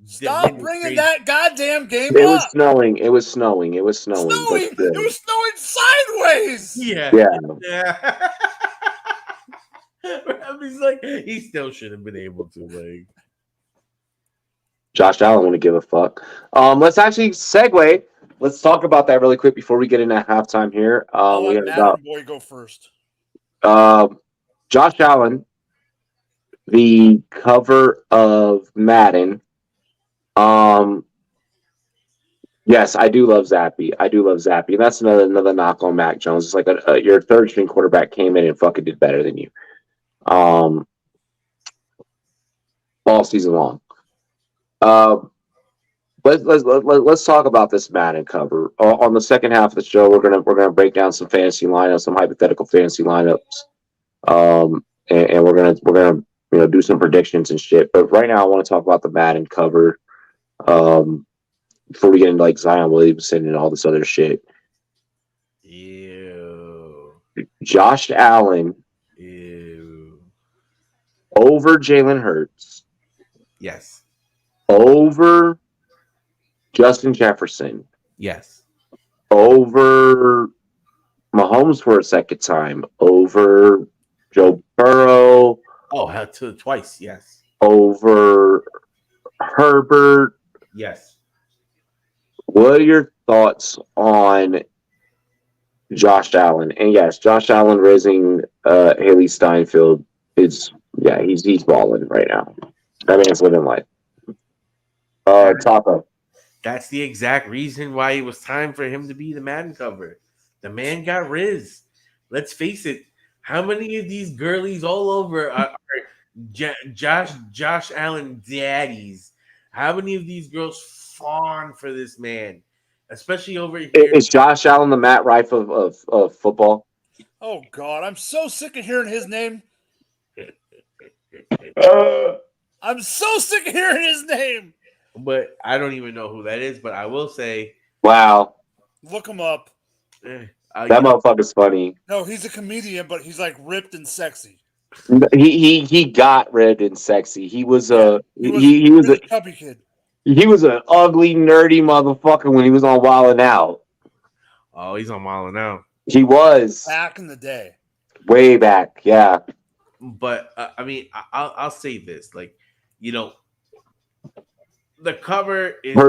Stop bringing that goddamn game It up. was snowing. It was snowing. It was snowing. It was snowing sideways. Yeah. He's like, he still should have been able to. Like, Josh Allen wouldn't give a fuck. Let's actually segue. Let's talk about that really quick before we get into halftime here. I'll We let have Madden boy go first. Josh Allen, the cover of Madden. Yes, I do love Zappy. And that's another knock on Mac Jones. It's like your third string quarterback came in and fucking did better than you. All season long. Let's talk about this Madden cover. On the second half of the show, we're gonna break down some fantasy lineups, some hypothetical fantasy lineups. And we're gonna do some predictions and shit. But right now, I want to talk about the Madden cover. Before we get into like Zion Williamson and all this other shit. Ew. Josh Allen. Ew. Over Jalen Hurts. Yes. Over Justin Jefferson. Yes. Over Mahomes for a second time. Over Joe Burrow. Oh, twice. Yes. Over Herbert. Yes. What are your thoughts on Josh Allen? And yes, Josh Allen raising Haley Steinfeld he's balling right now. That man's living life. Taco. That's the exact reason why it was time for him to be the Madden cover. The man got Riz. Let's face it. How many of these girlies all over are Josh Allen daddies? How many of these girls fawn for this man? Especially over here. Is Josh Allen the Matt Rife of football? Oh, God. I'm so sick of hearing his name. I'm so sick of hearing his name. But I don't even know who that is. But I will say, wow. Look him up. That motherfucker's funny. No, he's a comedian, but he's like ripped and sexy. He got ripped and sexy. He was a chubby kid. He was an ugly, nerdy motherfucker when he was on Wildin' Out. Oh, he's on Wildin' Out. He was back in the day, way back, yeah. But I mean, I'll say this, like, the cover is fine.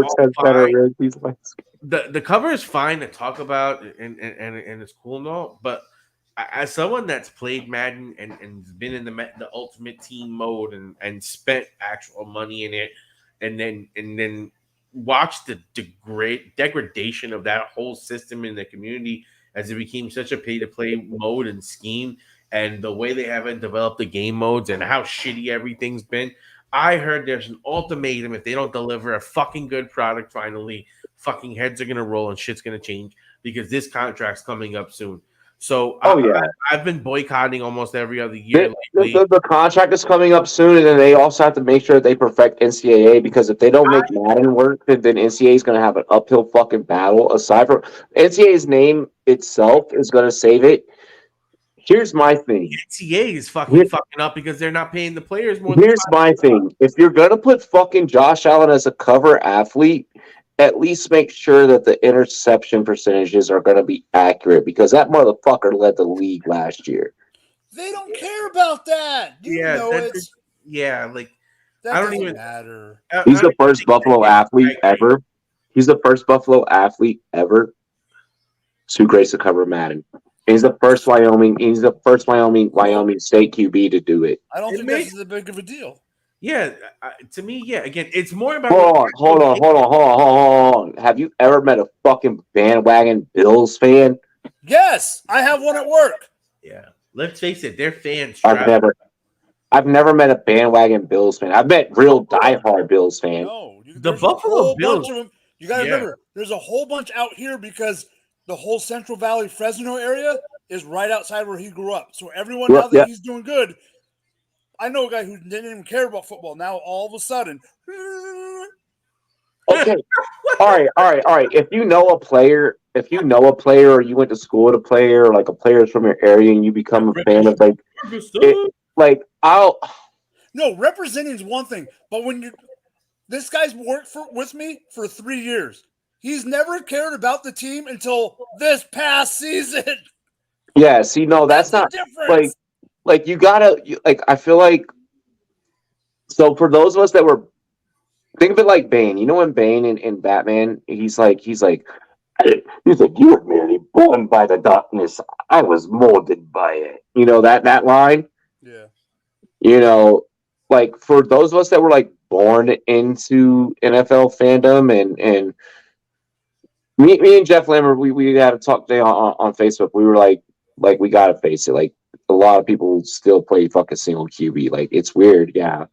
The cover is fine to talk about, and it's cool and all. But as someone that's played Madden and been in the Ultimate Team mode and spent actual money in it, and then watched the degradation of that whole system in the community as it became such a pay-to-play mode and scheme, and the way they haven't developed the game modes and how shitty everything's been. I heard there's an ultimatum. If they don't deliver a fucking good product finally, fucking heads are going to roll and shit's going to change because this contract's coming up soon. So I've been boycotting almost every other year. The contract is coming up soon, and then they also have to make sure they perfect NCAA, because if they don't make Madden work, then NCAA is going to have an uphill fucking battle. Aside from NCAA's name itself is going to save it. Here's my thing. NCAA is fucking up because they're not paying the players more. Here's my thing. If you're going to put fucking Josh Allen as a cover athlete, at least make sure that the interception percentages are going to be accurate, because that motherfucker led the league last year. They don't care about that. I don't even matter. He's the first Buffalo athlete ever. He's the first Buffalo athlete ever to grace a cover Madden. He's the first Wyoming State QB to do it. I don't think this is a big of a deal. Yeah, to me, yeah. Again, it's more about. Hold on. Have you ever met a fucking bandwagon Bills fan? Yes, I have one at work. Yeah, let's face it, they're fans. I've never met a bandwagon Bills fan. I've met real diehard Bills fans. No, the Buffalo Bills. You got to remember, there's a whole bunch out here because the whole Central Valley Fresno area is right outside where he grew up. So everyone now that he's doing good. I know a guy who didn't even care about football. Now all of a sudden, Okay. All right. If you know a player, or you went to school with a player, or like a player is from your area, and you become a fan of like it, like I'll No, representing is one thing, but when you this guy's worked with me for 3 years. He's never cared about the team until this past season. yeah. See, no, That's that's the not difference. like you gotta like. I feel like so for those of us that were think of it like Bane. You know when Bane in Batman, he's like, you were merely born by the darkness. I was molded by it. You know that line. Yeah. You know, like for those of us that were like born into NFL fandom, and me and Jeff Lambert, we had a talk today on Facebook. We were like we gotta face it. Like a lot of people still play fucking single QB. Like it's weird, yeah.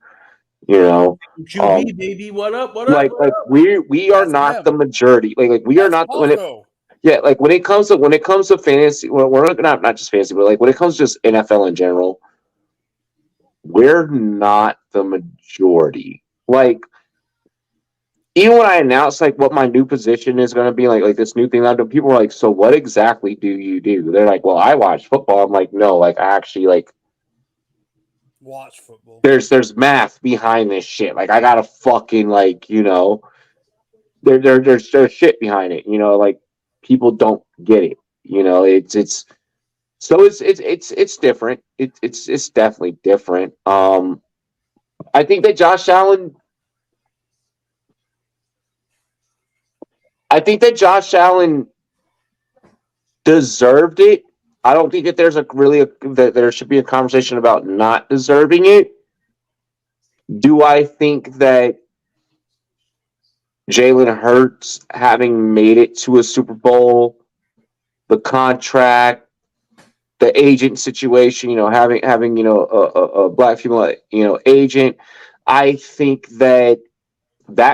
You know, QB baby, what up? What up? like What up? we are That's not the him. majority. Like we are That's not when it Paco. yeah. Like when it comes to fantasy, well, we're not just fantasy, but like when it comes to just NFL in general, we're not the majority. Like even when I announced like what my new position is going to be, like this new thing I'm doing, people are like, "So what exactly do you do?" They're like, "Well, I watch football." I'm like, "No, like I actually like Watch football. there's math behind this shit. Like I gotta fucking like there's shit behind it. You know, like people don't get it. You know, it's so it's different. It's definitely different. I think that Josh Allen. I think that Josh Allen deserved it. I don't think that there's that there should be a conversation about not deserving it. Do I think that Jalen Hurts having made it to a Super Bowl, the contract, the agent situation, having a black female agent, I think that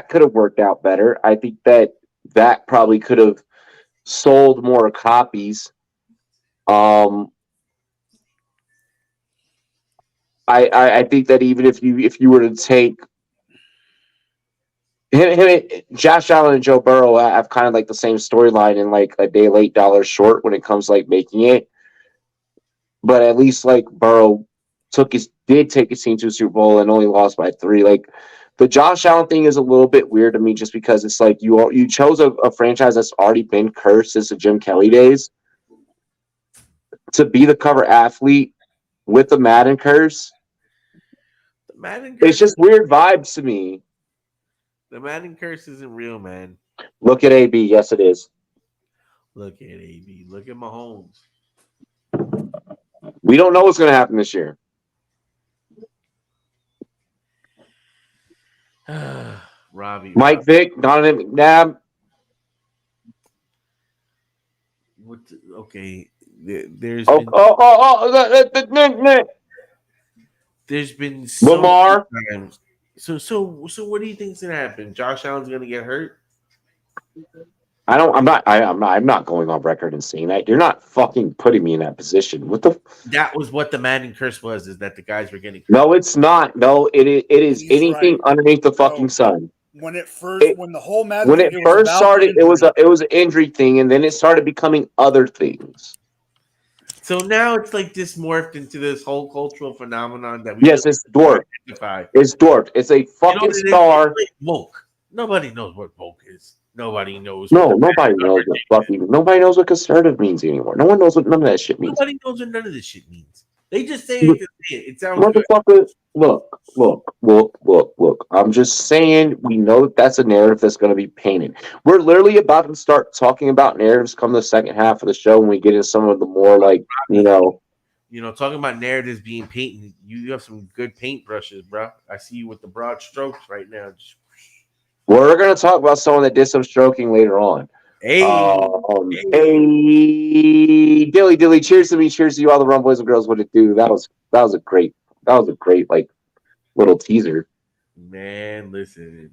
could have worked out better. I think that probably could have sold more copies. Um, I think that even if you were to take Josh Allen and Joe Burrow have kind of like the same storyline and like a day late, dollar short when it comes to like making it. But at least like Burrow did take his team to a Super Bowl and only lost by 3. Like the Josh Allen thing is a little bit weird to me just because it's like you chose a franchise that's already been cursed since the Jim Kelly days to be the cover athlete with the Madden curse. The Madden It's curse. just weird vibes to me. The Madden curse isn't real, man. Look at AB. Yes, it is. Look at AB. Look at Mahomes. We don't know what's going to happen this year. Robbie. Mike Vick, Donovan McNabb. Okay. There's Oh, been oh, oh, oh, there's been so Lamar. many times. So what do you think's gonna happen? Josh Allen's gonna get hurt? I'm not going on record and saying that. You're not fucking putting me in that position. What the? That was what the Madden curse was, is that the guys were getting hurt. No, it's not. No, it is He's anything right. underneath the fucking sun. When the whole Madden When thing, it first started, it was an injury thing, and then it started becoming other things. So now it's like this morphed into this whole cultural phenomenon that we Yes, it's dwarfed. It's dwarfed. It's a fucking star. It's like woke. Nobody knows what woke is. Nobody knows. No, nobody knows nobody knows what conservative means anymore. No one knows what none of that shit means. Nobody knows what none of this shit means. They just say it to say it. It sounds good. Motherfucker, look. I'm just saying we know that's a narrative that's going to be painted. We're literally about to start talking about narratives come the second half of the show when we get into some of the more like, talking about narratives being painted. You have some good paintbrushes, bro. I see you with the broad strokes right now. We're going to talk about someone that did some stroking later on. Hey, Dilly, cheers to me, cheers to you, all the Rumboyz and girls. What it do? That was a great like little teaser. Man, listen,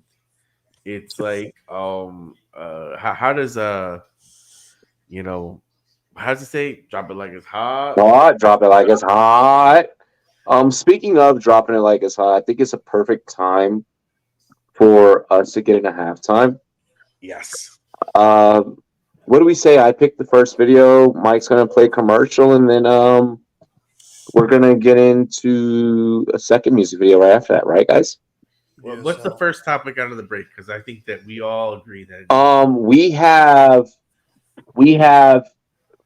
it's like how does how does it say? Drop it like it's hot. Drop it like it's hot. Speaking of dropping it like it's hot, I think it's a perfect time for us to get into halftime. Yes. What do we say? I picked the first video. Mike's gonna play commercial, and then we're gonna get into a second music video right after that, right, guys? Well, Yeah, what's the so- first topic out of the break? Because I think that we all agree that We have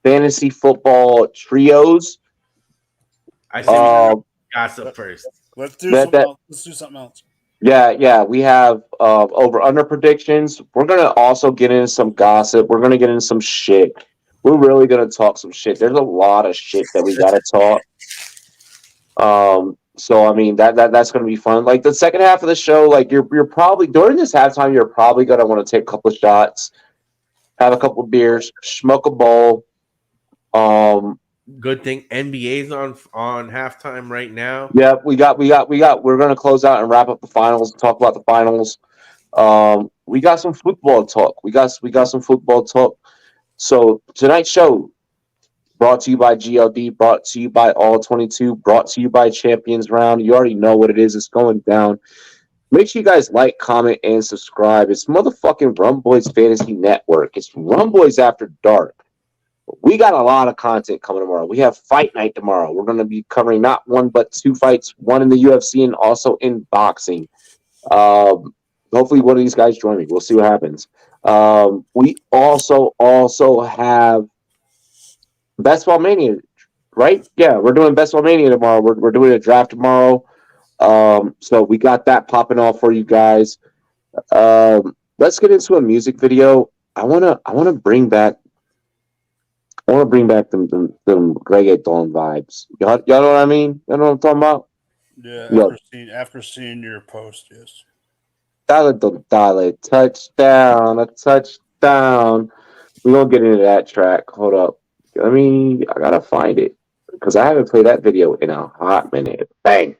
fantasy football trios. I say we Uh, gossip first. Let's do That- something that- else. Let's do something else. Yeah, we have over under predictions. We're gonna also get into some gossip. We're gonna get into some shit. We're really gonna talk some shit. There's a lot of shit that we gotta talk. So I mean that's gonna be fun. Like the second half of the show, like you're probably during this halftime, you're probably gonna want to take a couple of shots, have a couple of beers, smoke a bowl. Good thing NBA's on halftime right now. Yeah, we got. We're gonna close out and wrap up the finals. Talk about the finals. We got some football talk. We got some football talk. So tonight's show brought to you by GLD, brought to you by All 22, brought to you by Champions Round. You already know what it is. It's going down. Make sure you guys like, comment, and subscribe. It's motherfucking Rumboyz Fantasy Network. It's Rumboyz After Dark. We got a lot of content coming tomorrow. We have fight night tomorrow. We're going to be covering not one but two fights, one in the UFC and also in boxing. Hopefully one of these guys join me. We'll see what happens. We also have Best Ball Mania, right? Yeah, we're doing Best Ball Mania tomorrow. We're doing a draft tomorrow. So we got that popping off for you guys. Let's get into a music video. I wanna bring back them reggaeton vibes. Y'all know what I mean? Y'all know what I'm talking about? Yeah, Yeah. after seeing your post, yes. Dale, touchdown, a touchdown. We're gonna get into that track. Hold up. I gotta find it. Because I haven't played that video in a hot minute. Bang.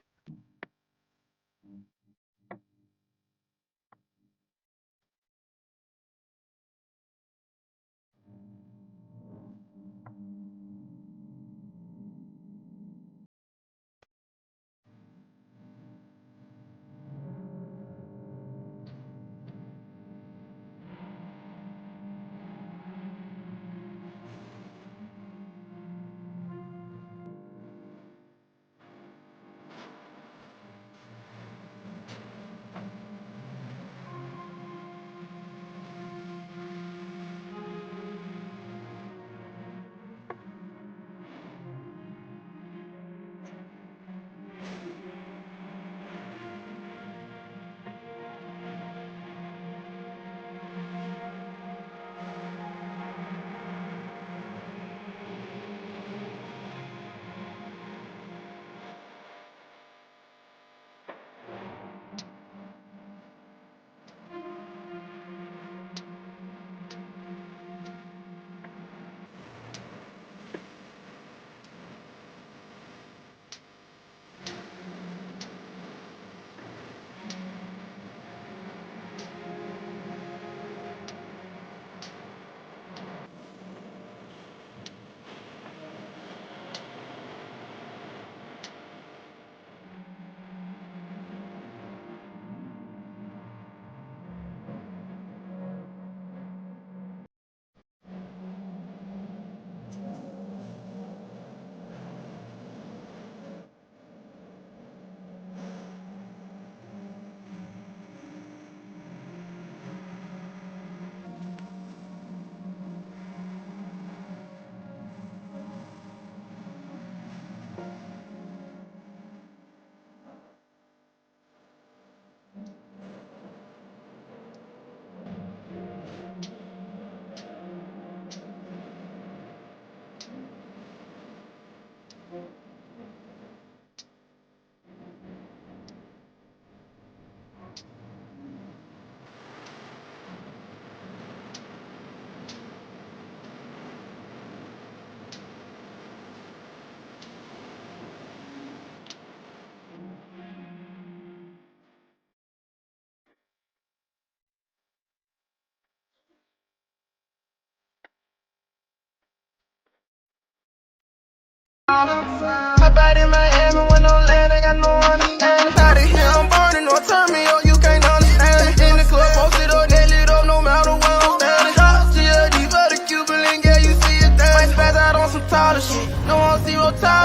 Hop out in Miami when no land, ain't got no understanding. Out of here, I'm burning, don't turn me up, you can't understand me.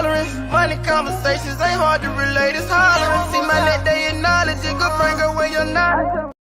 hollering. Money conversations ain't hard to relate, it's hollering. See my net, they acknowledge it. Good friend, go where you're not.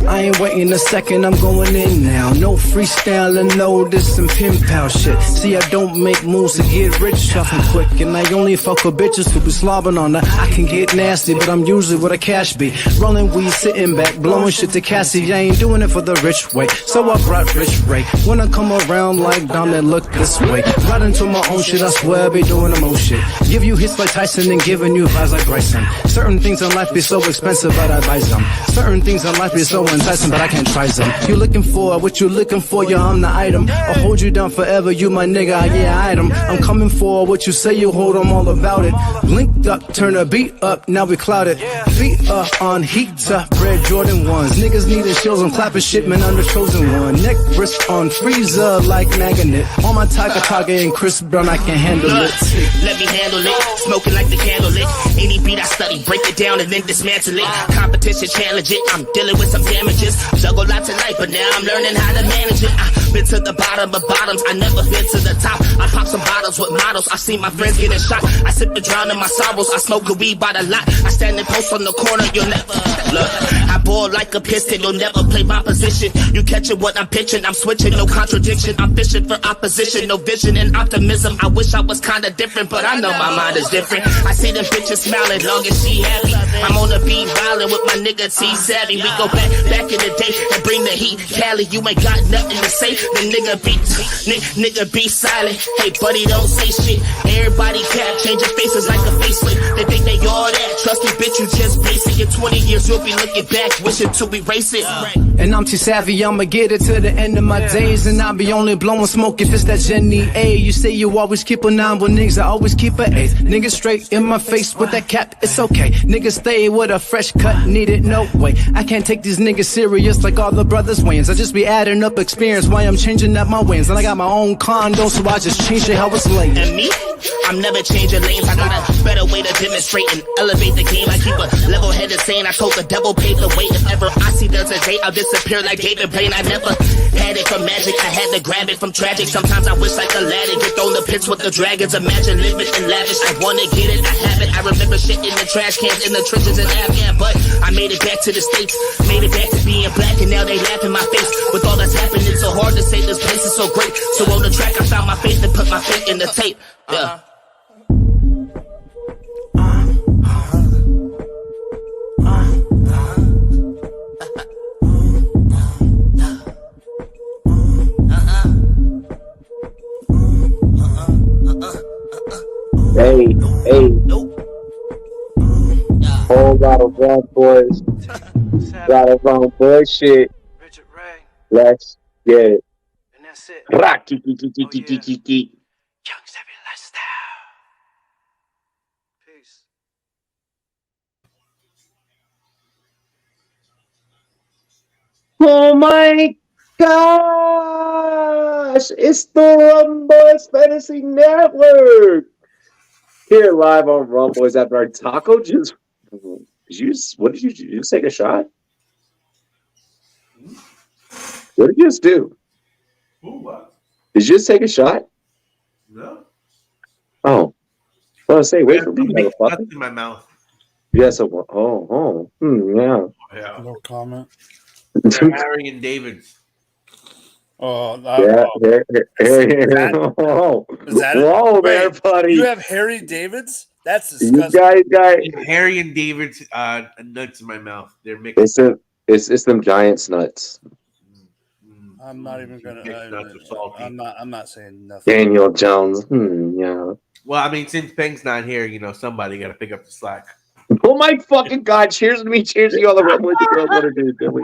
I ain't waiting a second, I'm going in now. No freestyling, no this and pin pal shit. See, I don't make moves to get rich tough and quick. And I only fuck with bitches who be slobbing on that. I can get nasty, but I'm usually with a cash be. Rolling weed, sitting back, blowing shit to Cassie. I ain't doing it for the rich way, so I brought Rich Ray. When I come around like Dominic, look this way. Right into my own shit, I swear I be doing the most shit. Give you hits like Tyson and giving you vibes like Bryson. Certain things in life be so expensive, but I buy some. Certain things in life be so enticing, but I can't try some. You looking for what you looking for, yeah, I'm the item. I'll hold you down forever, you my nigga, yeah, item. I'm coming for what you say you hold, I'm all about it. Blinked up, turn the beat up, now we clouded. Feet up on heat up, red Jordan ones. Niggas needing shills, I'm clapping shit, man, I'm the chosen one. Neck wrist on freezer like magnet. On my Taka and Chris Brown, I can handle it. Let me handle it, smoking like the candle lit. Any beat I study, break it down and then dismantle it. Competition challenge it, I'm dealing with some damages. Juggle lots of life, but now I'm learning how to manage it. I've been to the bottom of bottoms, I never been to the top. I pop some bottles with models, I see my friends getting shot. I sip and drown in my sorrows, I smoke a weed by the lot. I stand and post on the corner, you'll never look. I ball like a piston, you'll never play my position. You catching what I'm pitching, I'm switching, no contradiction. I'm fishing for opposition, no vision and optimism. I wish I was kinda different, but I know my mind is different. I see them bitches smiling, long as she happy. I'm on the beat violin with my nigga T Savvy. We go back in the day and bring the heat. Cali, you ain't got nothing to say. The nigga be silent. Hey buddy, don't say shit. Everybody cap, changing faces like a facelift. They think they all that. Trust me, bitch, you just basic. In 20 years, you'll be looking back, wishing to erase it. And I'm too savvy, I'ma get it to the end of my days. And I'll be only blowing smoke if it's that Jenny A. You say you always keep a 9, but niggas, I always keep an 8. Niggas straight in my face with that cap, it's okay. Niggas stay with a fresh cut, need it, no way. I can't take these niggas serious like all the brothers Wayans. I just be adding up experience while I'm changing up my wins. And I got my own condo, so I just change it how it's laid. And me, I'm never changing lanes. I got a better way to demonstrate and elevate the game. I keep a level-headed saying I told the devil pave the way. If ever I see there's a day, I'll disappear like David Blaine. I never had it from magic, I had to grab it from tragic. Sometimes I wish like Aladdin, get thrown the pits with the dragons. Imagine living in lavish, I wanna get it, I have it. I remember shit in the trash cans, in the trenches in Afghan. But I made it back to the States, made it back to being black, and now they laugh in my face. With all that's happened, it's so hard to say this place is so great. So on the track, I found my faith and put my faith in the tape. Yeah. Hey, whole lot of Rumboyz. Got of Rumboyz shit. Let's get it. And that's it. Rock. Young Savvy Lifestyle. Peace. Oh my gosh! It's the Rumboyz Fantasy Network. Here live on Rumboyz After Dark. Taco just what did you do? You just take a shot? What did you just do? What? Did you just take a shot? No. Oh. I was say, wait for me, motherfucker. Nothing in my mouth. Yes, yeah, yeah. Yeah. No comment. They're Harry and David's. Oh, Yeah, whoa, is that whoa, it? there, Wait, buddy. You have Harry David's? That's You disgusting. guys, Harry and David's nuts in my mouth. They're mixed. it's them Giants nuts. I'm not even gonna. Nuts are salty. I'm not saying nothing. Daniel Jones. Yeah. Well, I mean, since Peng's not here, somebody got to pick up the slack. Oh my fucking God! Cheers to me. Cheers to you all the Rumboyz the girls want to do. Dilly.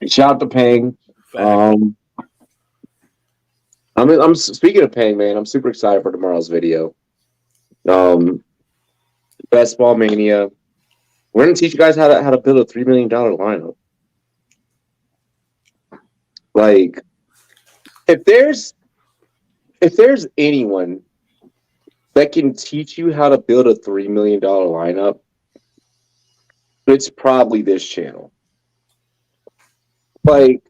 Shout out to Peng. I'm speaking of Peng, man. I'm super excited for tomorrow's video. Best Ball Mania. We're gonna teach you guys how to build a $3 million lineup. Like, if there's anyone that can teach you how to build a $3 million lineup, it's probably this channel. Like,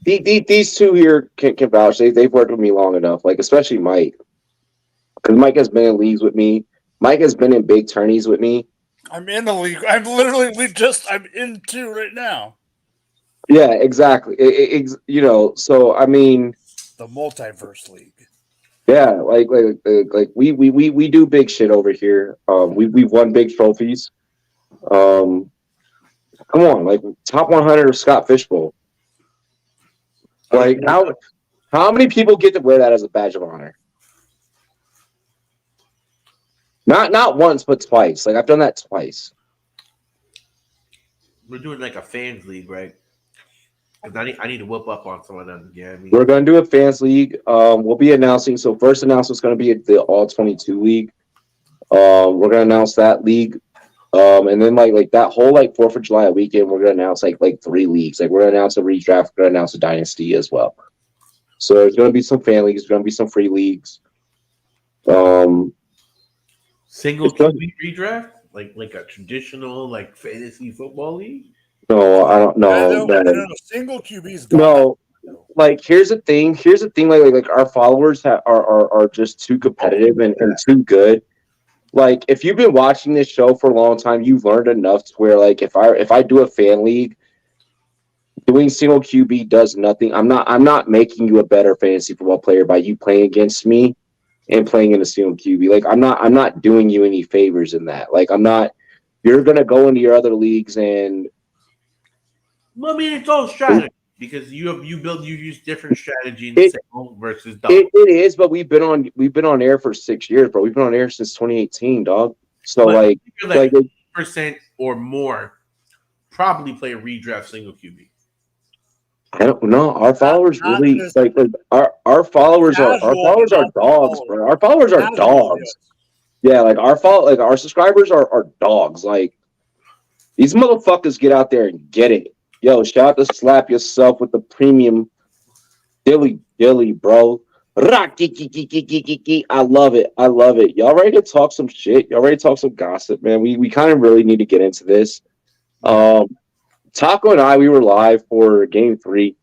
these two here can vouch. They've worked with me long enough. Like, especially Mike, because Mike has been in leagues with me. Mike has been in big tourneys with me. I'm in the league. I'm in two right now. Yeah, exactly. So I mean, The multiverse league. yeah, like we do big shit over here. We've won big trophies. Come on, like top 100 of Scott Fishbowl. Like how many people get to wear that as a badge of honor? Not once, but twice. Like I've done that twice. We're doing like a fans league, right? Because I need to whoop up on some of them. Yeah, We're gonna do a fans league. We'll be announcing. So first announcement's gonna be the All 22 league. We're gonna announce that league. And then like that whole like 4th of July weekend, we're gonna announce like 3 leagues. Like we're gonna announce a redraft, we're gonna announce a dynasty as well. So there's gonna be some fan leagues, there's gonna be some free leagues. Single QB redraft, like a traditional like fantasy football league. No, I don't know. No, single QB's gone. No, like here's the thing. Like our followers are just too competitive and too good. Like if you've been watching this show for a long time, you've learned enough to where like if I do a fan league, doing single QB does nothing. I'm not making you a better fantasy football player by you playing against me and playing in a single QB. Like I'm not doing you any favors in that. Like I'm not. You're gonna go into your other leagues and. Well, I mean, it's all strategy because you use different strategy in single versus double. It is, but we've been on air for 6 years, bro. We've been on air since 2018, dog. So but like 50% or more probably play a redraft single QB. I don't know. Our followers really like our followers are dogs, bro. Our followers are dogs. Yeah, like our subscribers are dogs. Like these motherfuckers get out there and get it. Yo, shout out to Slap Yourself with the premium dilly, bro. I love it. Y'all ready to talk some shit? Y'all ready to talk some gossip, man? We kind of really need to get into this. Taco and I, we were live for Game 3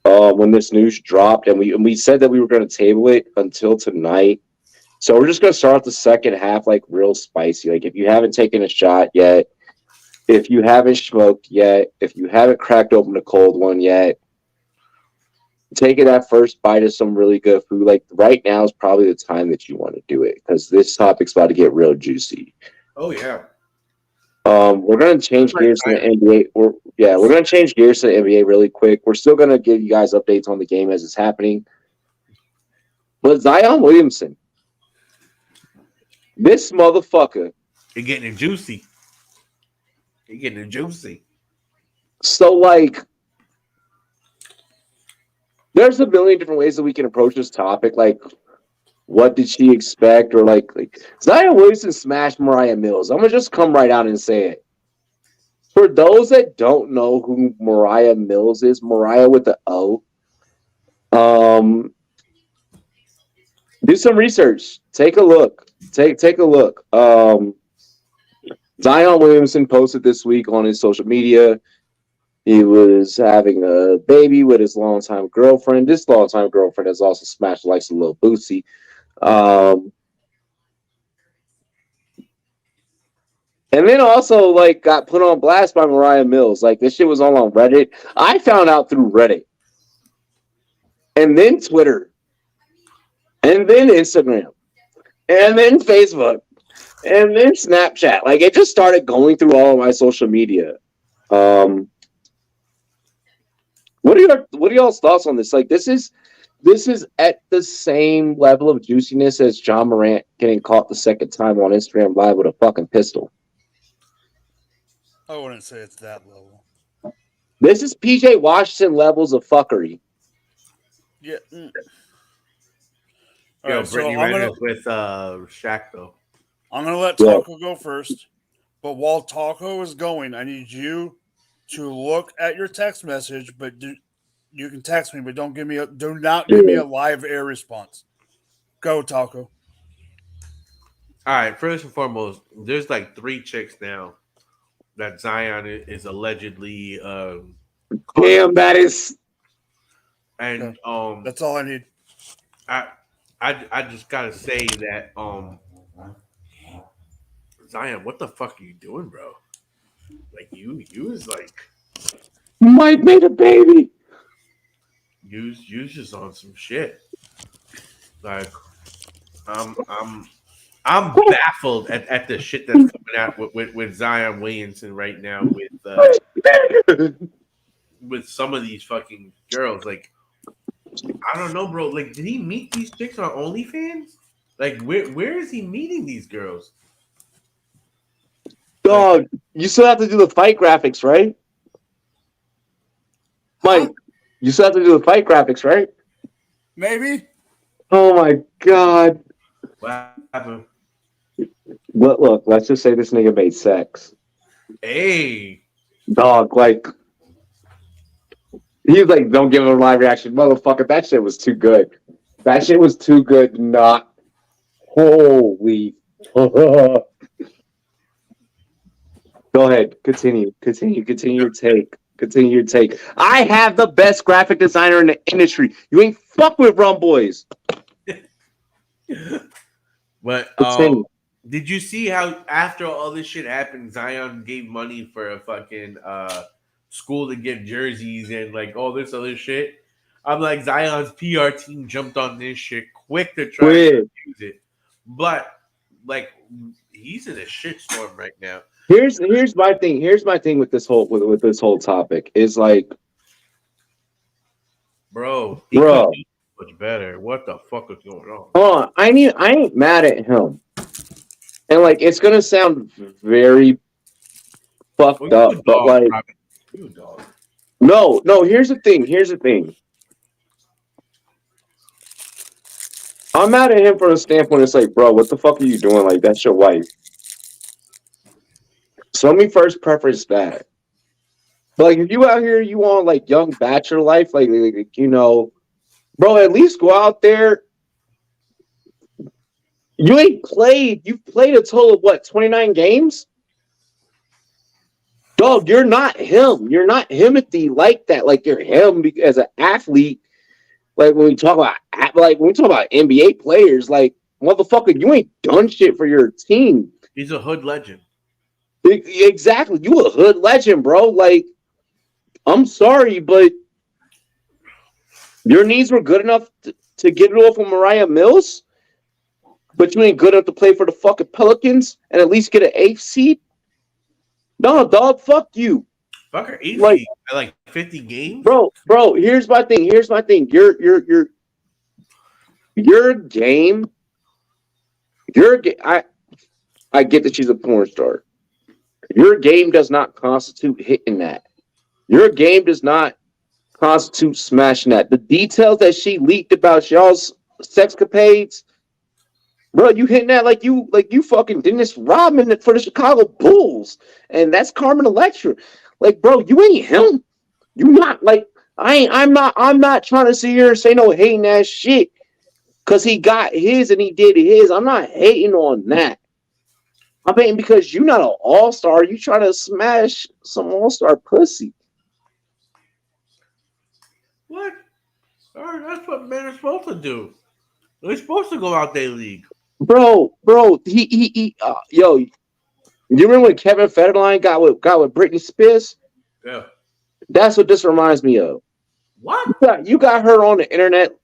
when this news dropped, and we said that we were going to table it until tonight. So we're just going to start the second half like real spicy. Like if you haven't taken a shot yet, if you haven't smoked yet, if you haven't cracked open a cold one yet, taking that first bite of some really good food, like right now is probably the time that you want to do it because this topic's about to get real juicy. Oh, yeah. We're going to change gears to the NBA. We're going to change gears to the NBA really quick. We're still going to give you guys updates on the game as it's happening. But Zion Williamson, this motherfucker. You're getting it juicy. So, like, there's a million different ways that we can approach this topic. Like, what did she expect? Or, like Zion Williamson smashed Mariah Mills. I'm going to just come right out and say it. For those that don't know who Mariah Mills is, Mariah with the O, do some research. Take a look. Take a look. Zion Williamson posted this week on his social media. He was having a baby with his longtime girlfriend. This longtime girlfriend has also smashed likes a little Boosie. And then also like got put on blast by Mariah Mills. Like this shit was all on Reddit. I found out through Reddit. And then Twitter. And then Instagram. And then Facebook. And then Snapchat. Like it just started going through all of my social media. What are y'all's thoughts on this? Like this is at the same level of juiciness as John Morant getting caught the second time on Instagram Live with a fucking pistol. I wouldn't say it's that level. This is PJ Washington levels of fuckery. Yeah. Yo, right, Brittany ran with Shaq though. I'm gonna let Taco go first, but while Taco is going, I need you to look at your text message, but You can text me, but do not give me a live air response. Go, Taco. All right, first and foremost, there's like 3 chicks now that Zion is allegedly Damn, that is. and That's all I need. I just gotta say that Zion, what the fuck are you doing, bro? Like you was like Mike made a baby. you just on some shit. Like I'm baffled at the shit that's coming out with Zion Williamson right now with some of these fucking girls. Like, I don't know, bro. Like, did he meet these chicks on OnlyFans? Like, where is he meeting these girls? Dog, you still have to do the fight graphics, right? Mike, you still have to do the fight graphics, right? Maybe. Oh my god. What happened? But look, let's just say this nigga made sex. Hey. Dog, like, he's like, don't give him a live reaction. Motherfucker, that shit was too good. That shit was too good not. Holy. Go ahead. Continue your take. Continue your take. I have the best graphic designer in the industry. You ain't fuck with Rumboyz. But did you see how after all this shit happened, Zion gave money for a fucking school to get jerseys and like all this other shit? I'm like, Zion's PR team jumped on this shit quick to try to use it. But like, he's in a shitstorm right now. Here's my thing. Here's my thing with this whole this whole topic is like, bro, he could do much better. What the fuck is going on? I ain't mad at him, and like it's gonna sound very fucked up, but like, no. Here's the thing. I'm mad at him from the standpoint. It's like, bro, what the fuck are you doing? Like, that's your wife. So let me first preface that. But like, if you out here, you want like young bachelor life, like you know, bro, at least go out there. You ain't played. You've played a total of what, 29 games? Dog, you're not him. You're not Timothy like that. Like you're him as an athlete. Like when we talk about NBA players, like motherfucker, you ain't done shit for your team. He's a hood legend. Exactly. You a hood legend, bro. Like, I'm sorry, but your knees were good enough to get it off of Mariah Mills, but you ain't good enough to play for the fucking Pelicans and at least get an 8th seed? No, dog, fuck you. Fuck her 8th seed at like 50 games? Bro, here's my thing. Your game, I get that she's a porn star. Your game does not constitute hitting that. Your game does not constitute smashing that. The details that she leaked about y'all's sexcapades, bro, you hitting that like you fucking Dennis Rodman for the Chicago Bulls, and that's Carmen Electra. Like, bro, you ain't him. You not like I'm not trying to sit here and say no hating ass shit because he got his and he did his. I'm not hating on that. I'm hating because you're not an all-star. You trying to smash some all-star pussy. What? That's what men are supposed to do. They're supposed to go out their league. Bro, yo, you remember when Kevin Federline got with Britney Spears? Yeah. That's what this reminds me of. What? You got her on the internet,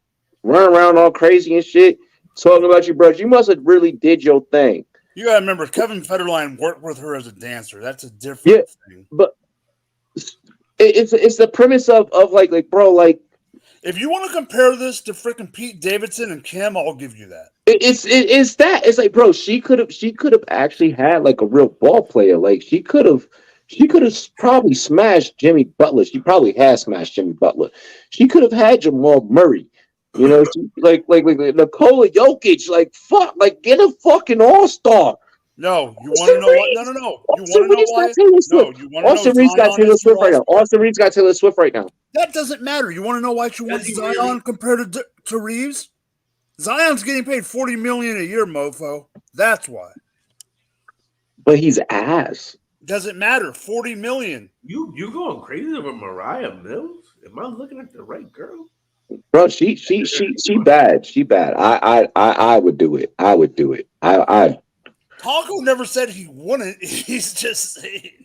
running around all crazy and shit, talking about you, bro. You must have really did your thing. You gotta remember, Kevin Federline worked with her as a dancer. That's a different thing. But it's the premise of like bro, like if you want to compare this to freaking Pete Davidson and Kim, I'll give you that. It's that. It's like, bro, she could have actually had like a real ball player. Like she could have probably smashed Jimmy Butler. She probably has smashed Jimmy Butler. She could have had Jamal Murray. You know, like Nikola Jokic, like fuck, like get a fucking all-star. No, you want to know what? No. You want to know why? No, you want to Austin know Reed's got Zion Taylor is your Swift right now. all-star? Austin Reed's got Taylor Swift right now. That doesn't matter. You want to know why she wants he Zion really? compared to Reeves? Zion's getting paid $40 million a year, mofo. That's why. But he's ass. Doesn't matter. $40 million. You going crazy over Mariah Mills? Am I looking at the right girl? Bro, she bad. She bad. I would do it. I would do it. Taco never said he wouldn't. He's just saying.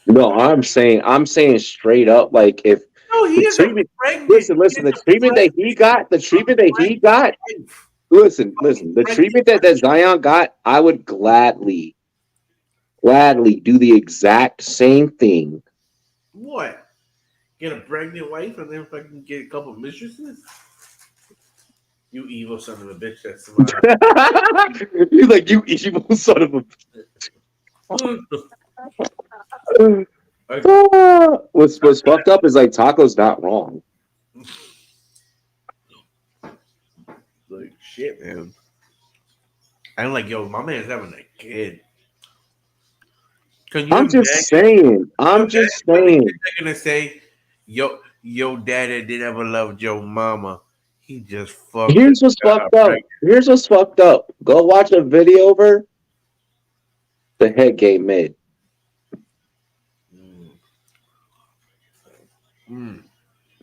No, I'm saying straight up, like if No, he the is treatment, pregnant. listen, the treatment that he got, the treatment that Zion got, I would gladly do the exact same thing. What? Get a pregnant wife and then fucking get a couple mistresses? You evil son of a bitch. That's my. He's like, you evil son of a. What's fucked up is like Taco's not wrong. Like shit, man. I'm like, yo, my man's having a kid. I'm just saying. They're gonna say, yo, daddy didn't ever love your mama. He just fucked. Here's what's fucked up. Go watch a video of her. The head game made.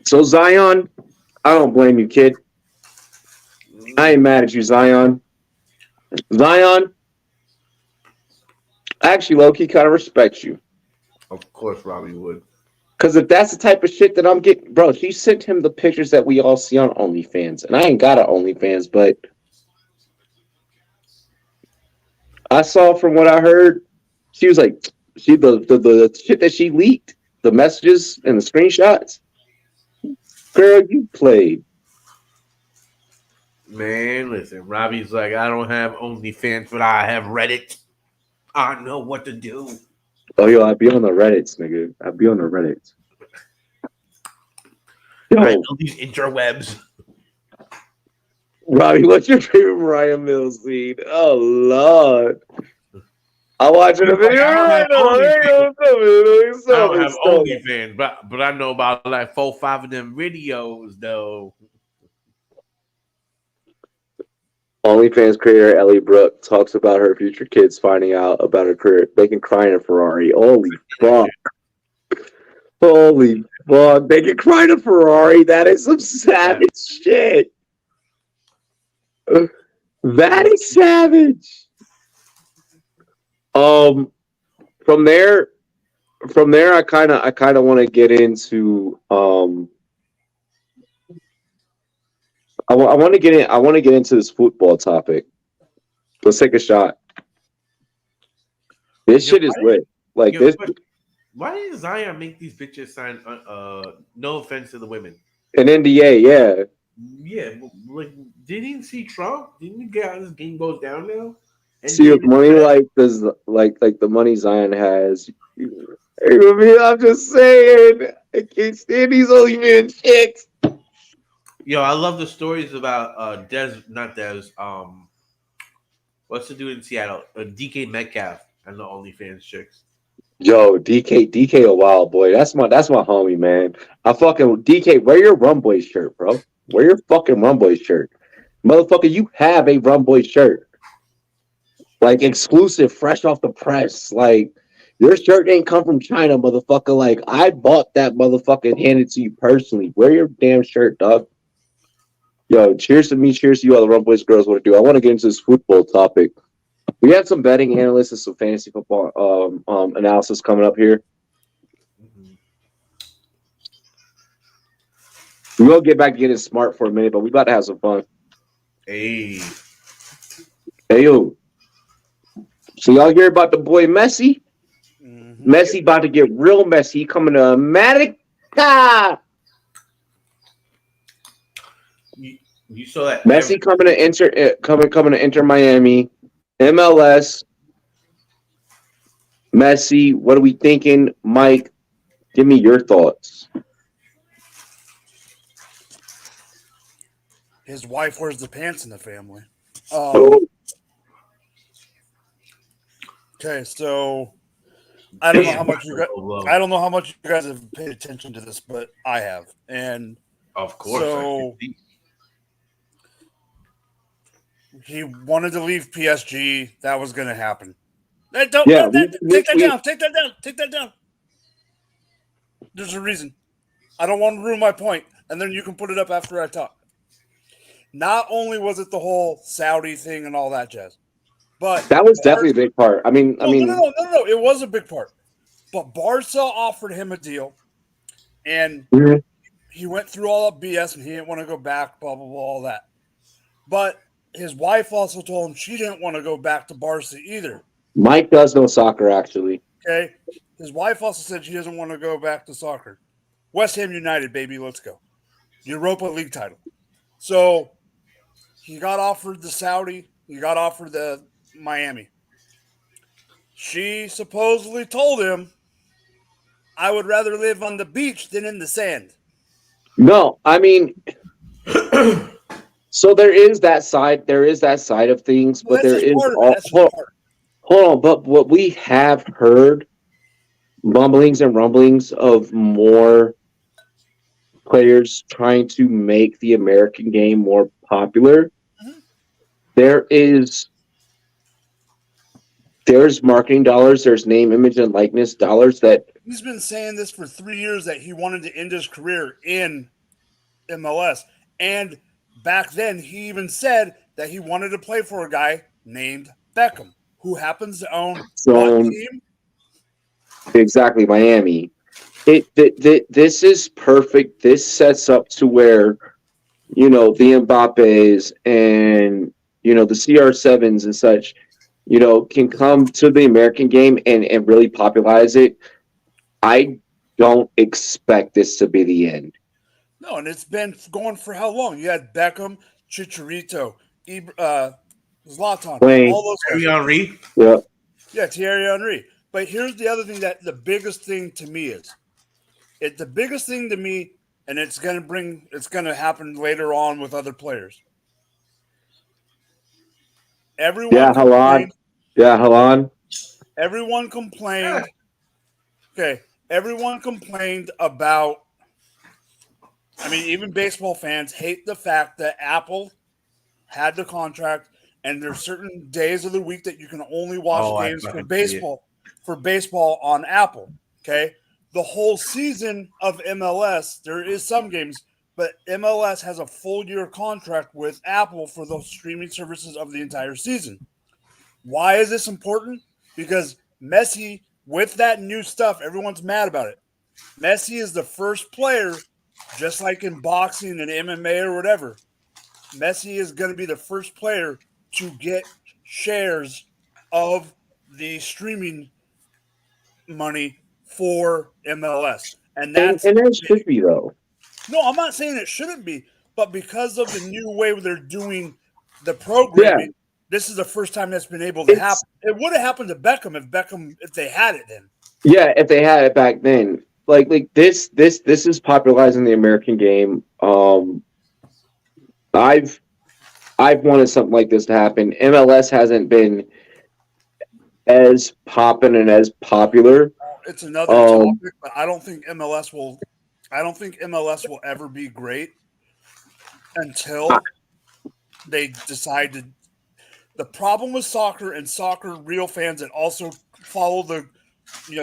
So Zion, I don't blame you, kid. I ain't mad at you, Zion. Zion, I actually low-key kind of respect you. Of course, Robbie would. Because if that's the type of shit that I'm getting, bro, she sent him the pictures that we all see on OnlyFans. And I ain't got an OnlyFans, but I saw from what I heard, she was like, the shit that she leaked, the messages and the screenshots. Girl, you played. Man, listen, Robbie's like, I don't have OnlyFans, but I have Reddit. I know what to do. Oh, yo, I'd be on the Reddits, nigga. I'd be on the Reddits. Yo, I know these interwebs. Robbie, what's your favorite Mariah Mills scene? Oh, Lord. I'm watching the video right now. I don't have OnlyFans, but I know about like 4-5 of them videos, though. OnlyFans creator Ellie Brooke talks about her future kids finding out about her career. They can cry in a Ferrari. Holy fuck. Holy fuck. They can cry in a Ferrari. That is some savage shit. That is savage. From there, I kind of want to get into I want to get into this football topic. Let's take a shot. This shit is lit. Like this. Why did Zion make these bitches sign? No offense to the women. An NDA, yeah. Yeah, like didn't he see Trump? Didn't you get how this game goes down now? And see if money like does like the money Zion has. I'm just saying, I can't stand these OnlyFans chicks. Yo, I love the stories about what's the dude in Seattle? DK Metcalf and the OnlyFans chicks. Yo, DK a wild boy. That's my homie, man. I fucking DK, wear your Rumboyz shirt, bro. Wear your fucking Rumboyz shirt. Motherfucker, you have a Rumboyz shirt. Like exclusive, fresh off the press. Like your shirt ain't come from China, motherfucker. Like I bought that motherfucker and handed to you personally. Wear your damn shirt, dog. Yo, cheers to me, cheers to you all the Rumboyz girls want to do. I want to get into this football topic. We have some betting analysts and some fantasy football analysis coming up here. We're going to get back to getting smart for a minute, but we about to have some fun. Hey, yo. So y'all hear about the boy Messi? Mm-hmm. Messi about to get real messy. He coming to America. You saw that Messi coming to enter Miami, MLS. Messi, what are we thinking, Mike? Give me your thoughts. His wife wears the pants in the family. Okay, so I don't know how much I don't know how much you guys have paid attention to this, but I have, and Of course. so he wanted to leave PSG. That was going to happen. Hey, take that down. Take that down. Take that down. There's a reason. I don't want to ruin my point, and then you can put it up after I talk. Not only was it the whole Saudi thing and all that jazz, but that was definitely a big part. I mean, no, it was a big part. But Barca offered him a deal, and he went through all that BS, and he didn't want to go back. Blah blah blah, all that. But his wife also told him she didn't want to go back to Barca either. Mike does know soccer, actually. Okay, his wife also said she doesn't want to go back to soccer. West Ham United, baby, let's go. Europa League title. So he got offered the Saudi. He got offered the Miami. She supposedly told him, I would rather live on the beach than in the sand. No, I mean, so there is that side. There is that side of things, but there is hold on. But what we have heard, mumblings and rumblings of more players trying to make the American game more popular. There's marketing dollars, there's name, image, and likeness dollars that he's been saying this for 3 years that he wanted to end his career in MLS. And back then he even said that he wanted to play for a guy named Beckham, who happens to own what team? Exactly, Miami. This is perfect. This sets up to where, the Mbappes and, the CR7s and such, can come to the American game and really popularize it. I don't expect this to be the end. No, and it's been going for how long? You had Beckham, Chicharito, Zlatan, all those guys. Thierry Henry. Yeah. Yeah, Thierry Henry. But here's the other thing that the biggest thing to me is. The biggest thing to me, and it's gonna happen later on with other players. Everyone complained. Okay, everyone complained about. I mean, even baseball fans hate the fact that Apple had the contract, and there's certain days of the week that you can only watch games for baseball on Apple. Okay. The whole season of MLS, there is some games, but MLS has a full year contract with Apple for those streaming services of the entire season. Why is this important? Because Messi, with that new stuff, everyone's mad about it. Messi is the first player, just like in boxing and MMA or whatever. Messi is going to be the first player to get shares of the streaming money for MLS, and it should be though. No, I'm not saying it shouldn't be, but because of the new way they're doing the programming, this is the first time that's been able to happen. It would have happened to Beckham if they had it then. Yeah, if they had it back then. Like this is popularizing the American game. I've wanted something like this to happen. MLS hasn't been as poppin' and as popular. It's another topic, but I don't think MLS will ever be great until they decide to. The problem with soccer and soccer real fans that also follow the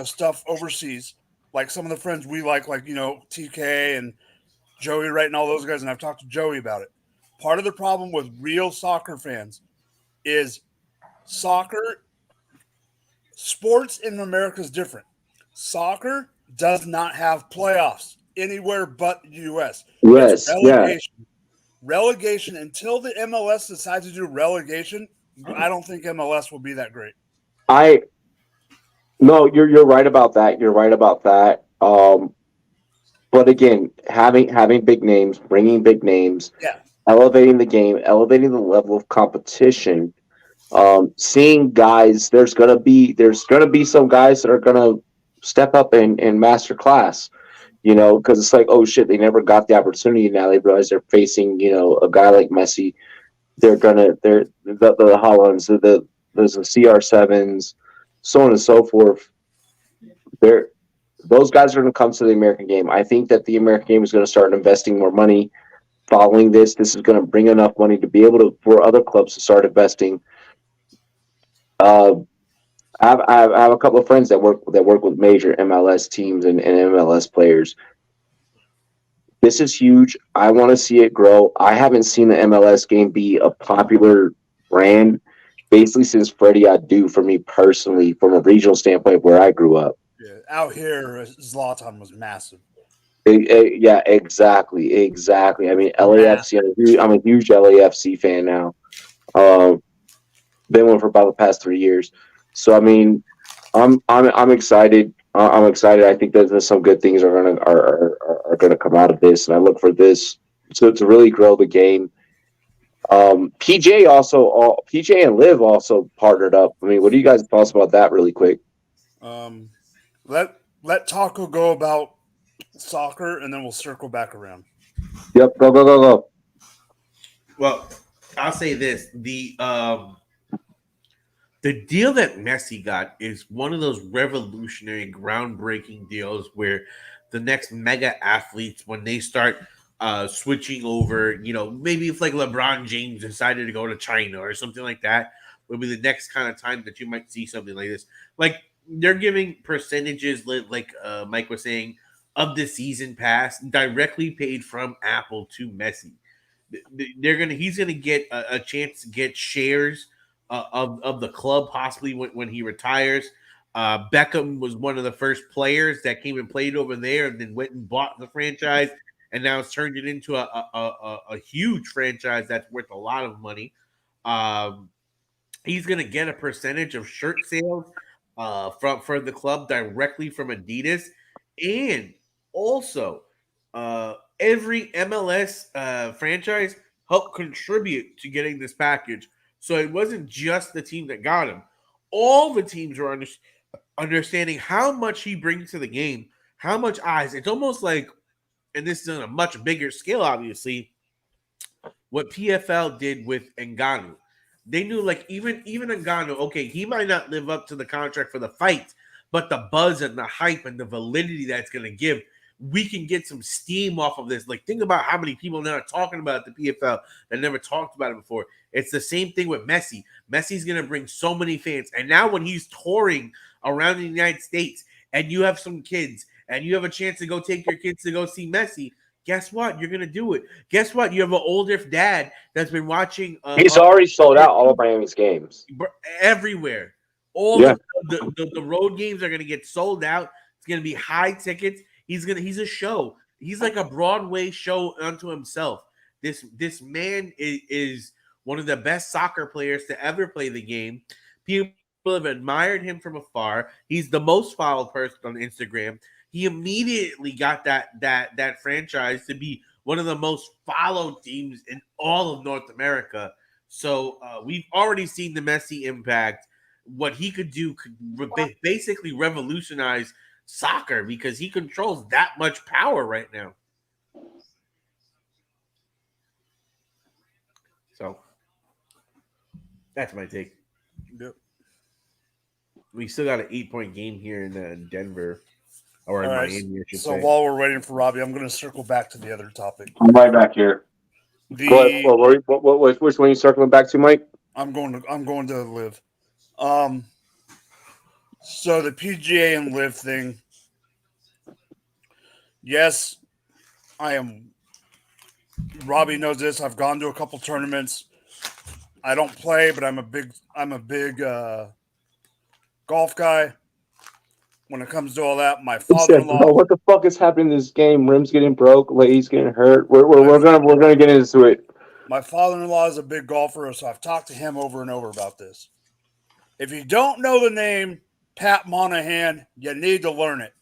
stuff overseas, like some of the friends we like TK and Joey Wright and all those guys, and I've talked to Joey about it. Part of the problem with real soccer fans is sports in America is different. Soccer does not have playoffs anywhere but the U.S. Yes, relegation until the MLS decides to do relegation. I don't think MLS will be that great. No, you're right about that. You're right about that. But again, having big names, bringing big names, elevating the game, elevating the level of competition. Seeing guys, there's gonna be some guys that are gonna step up and master class, because it's like, oh shit, they never got the opportunity. Now they realize they're facing, a guy like Messi. They're the Hollands, there's the CR7s. so on and so forth. Those guys are going to come to the American game. I think that the American game is going to start investing more money following this. This is going to bring enough money to be able to for other clubs to start investing. I have a couple of friends that work with major MLS teams and MLS players. This is huge. I want to see it grow. I haven't seen the MLS game be a popular brand basically since Freddie Adu for me personally, from a regional standpoint where I grew up. Yeah, out here, Zlatan was massive. Yeah, exactly. I mean, LAFC. I'm a huge LAFC fan now. Been one for about the past 3 years. So I mean, I'm excited. I'm excited. I think that there's some good things are gonna come out of this, and I look for this to really grow the game. PJ and Liv also partnered up. I mean, what do you guys thoughts about that, really quick? Let Taco go about soccer, and then we'll circle back around. Yep, go. Well, I'll say this: the deal that Messi got is one of those revolutionary, groundbreaking deals where the next mega athletes, when they start switching over, maybe if like LeBron James decided to go to China or something like that, will be the next kind of time that you might see something like this. Like they're giving percentages, like Mike was saying, of the season pass directly paid from Apple to Messi. He's gonna get a chance to get shares of the club possibly when he retires. Beckham was one of the first players that came and played over there, and then went and bought the franchise, and now it's turned it into a huge franchise that's worth a lot of money. He's gonna get a percentage of shirt sales for the club directly from Adidas, and also every MLS franchise helped contribute to getting this package. So it wasn't just the team that got him. All the teams were understanding how much he brings to the game, how much eyes. It's almost like, and this is on a much bigger scale, obviously, what PFL did with Ngannou. They knew, like, even Ngannou, okay, he might not live up to the contract for the fight, but the buzz and the hype and the validity that's going to give, we can get some steam off of this. Like, think about how many people now are talking about the PFL that never talked about it before. It's the same thing with Messi. Messi's going to bring so many fans. And now when he's touring around the United States and you have some kids and you have a chance to go take your kids to go see Messi, guess what? You're going to do it. Guess what? You have an older dad that's been watching. He's already sold out all of Miami's games. Everywhere. The road games are going to get sold out. It's going to be high tickets. He's a show. He's like a Broadway show unto himself. This man is one of the best soccer players to ever play the game. People have admired him from afar. He's the most followed person on Instagram. He immediately got that franchise to be one of the most followed teams in all of North America. So we've already seen the Messi impact. What he could do could basically revolutionize soccer because he controls that much power right now. So that's my take. Yep. We still got an 8-point game here in Denver or in Miami, I should say. While we're waiting for Robbie, I'm going to circle back to the other topic. I'm right back here. Which one are you circling back to, Mike? I'm going to Liv. So the PGA and Liv thing. Yes, I am. Robbie knows this. I've gone to a couple tournaments. I don't play, but I'm a big golf guy. When it comes to all that, my father-in-law. What the fuck is happening in this game? Rim's getting broke. Lady's getting hurt. We're gonna get into it. My father-in-law is a big golfer, so I've talked to him over and over about this. If you don't know the name Pat Monahan, you need to learn it.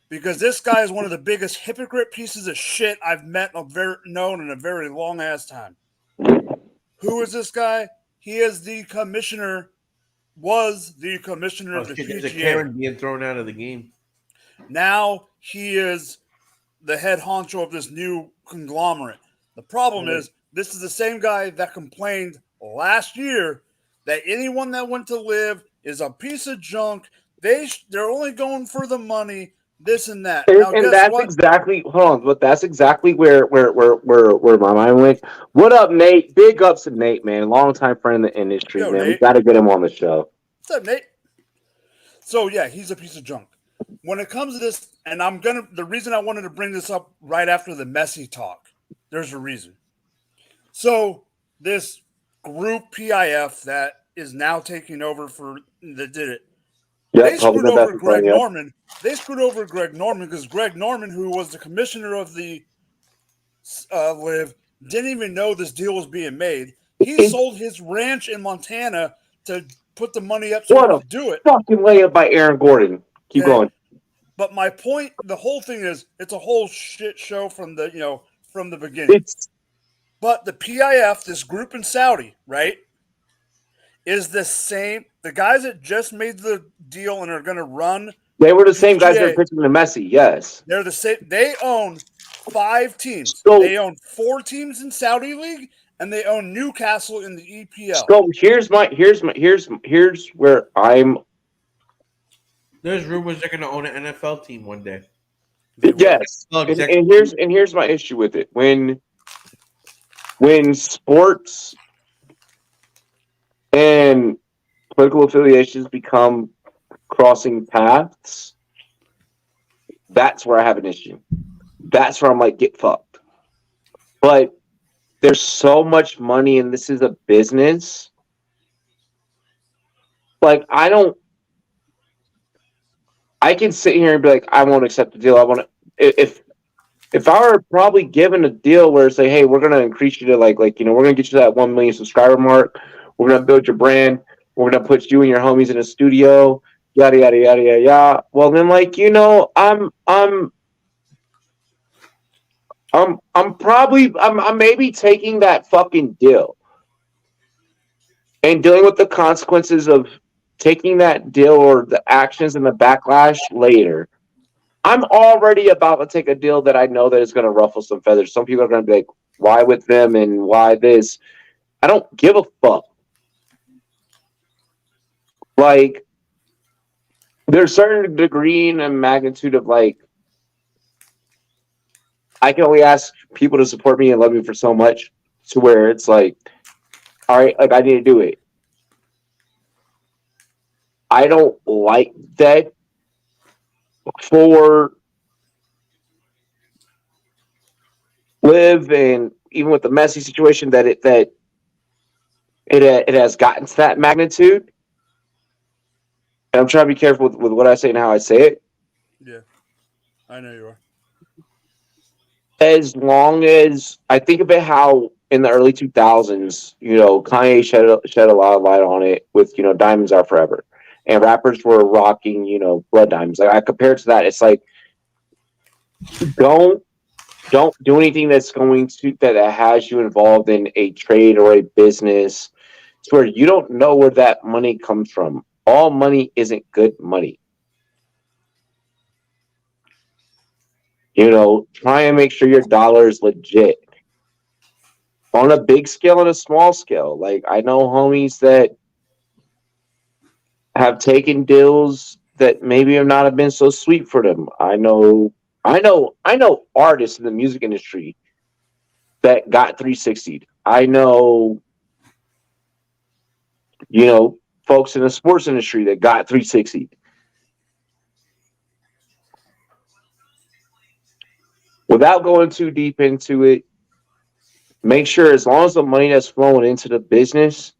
Because this guy is one of the biggest hypocrite pieces of shit I've known in a very long ass time. Who is this guy? He is the commissioner, was the commissioner of the PGA. There's a Karen being thrown out of the game. Now he is the head honcho of this new conglomerate. The problem is, this is the same guy that complained last year that anyone that went to Live, is a piece of junk. They're only going for the money, this and that. And, Now, and guess that's what? exactly hold on, but that's exactly where my mind went. What up, Nate? Big ups to Nate, man. Longtime friend in the industry, Yo, man. We Nate. gotta get him on the show. What's up, Nate? So yeah, he's a piece of junk. When it comes to this, and the reason I wanted to bring this up right after the messy talk, there's a reason. So this group PIF that is now taking over that did it. Yeah, They screwed over Greg yeah. Norman. They screwed over Greg Norman because Greg Norman, who was the commissioner of the Live, didn't even know this deal was being made. He sold his ranch in Montana to put the money up so he could do it. Fucking layup by Aaron Gordon. Keep going. But my point, the whole thing is, it's a whole shit show from the beginning. But the PIF, this group in Saudi, right, is the same. The guys that just made the deal and are going to run. They were the same guys that were pitching to Messi, yes. They're the same. They own 5 teams. So, they own 4 teams in Saudi League, and they own Newcastle in the EPL. So here's where I'm. There's rumors they're going to own an NFL team one day. Yes, and here's my issue with it. When sports and political affiliations become crossing paths, that's where I have an issue. That's where I'm like, get fucked. But there's so much money, and this is a business. Like, I can sit here and be like, I won't accept the deal. I want to, if I were probably given a deal where it's like, hey, we're gonna increase you to we're gonna get you to that 1 million subscriber mark. We're gonna build your brand. We're gonna put you and your homies in a studio. Yada yada yada yada yada. Well, then I'm maybe taking that fucking deal and dealing with the consequences of taking that deal or the actions and the backlash later. I'm already about to take a deal that I know that is going to ruffle some feathers. Some people are going to be like, why with them and why this? I don't give a fuck. Like, there's a certain degree and magnitude of I can only ask people to support me and love me for so much to where it's like, all right, I need to do it. I don't like that for Live, and even with the Messi situation that it has gotten to that magnitude. And I'm trying to be careful with what I say and how I say it. Yeah, I know you are. As long as I think about how in the early 2000s, Kanye shed a lot of light on it with, Diamonds Are Forever. And rappers were rocking, blood diamonds. Like, I compare it to that. It's like, don't do anything that's going to that has you involved in a trade or a business to where you don't know where that money comes from. All money isn't good money. Try and make sure your dollar is legit. On a big scale and a small scale. Like, I know homies that have taken deals that maybe have not been so sweet for them. I know artists in the music industry that got 360'd. I know, folks in the sports industry that got 360'd. Without going too deep into it, make sure as long as the money that's flowing into the business,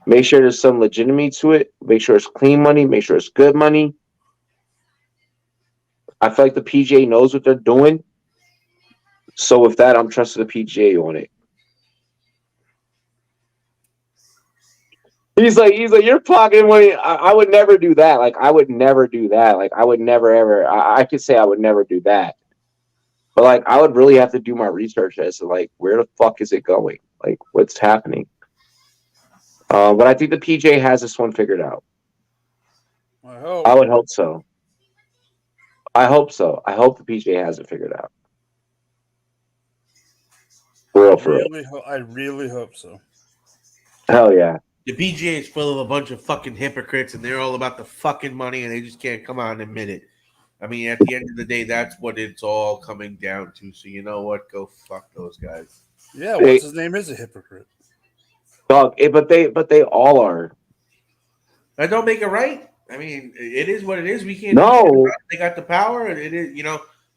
make sure there's some legitimacy to it. Make sure it's clean money. Make sure it's good money. I feel like the PGA knows what they're doing. So with that, I'm trusting the PGA on it. He's like, you're pocketing money. I would never do that. Like, I would never do that. Like, I would never, ever. I could say I would never do that. But, like, I would really have to do my research as to, like, where the fuck is it going? Like, what's happening? But I think the PGA has this one figured out. I would hope so. I hope so. I hope the PGA has it figured out. For real. I really hope so. Hell yeah. The PGA is full of a bunch of fucking hypocrites, and they're all about the fucking money, and they just can't come out and admit it. I mean, at the end of the day, that's what it's all coming down to. So you know what? Go fuck those guys. Yeah, what's his name is a hypocrite. Dog, but they all are. That don't make it right. I mean, it is what it is. We can't. No. They got the power, and it is,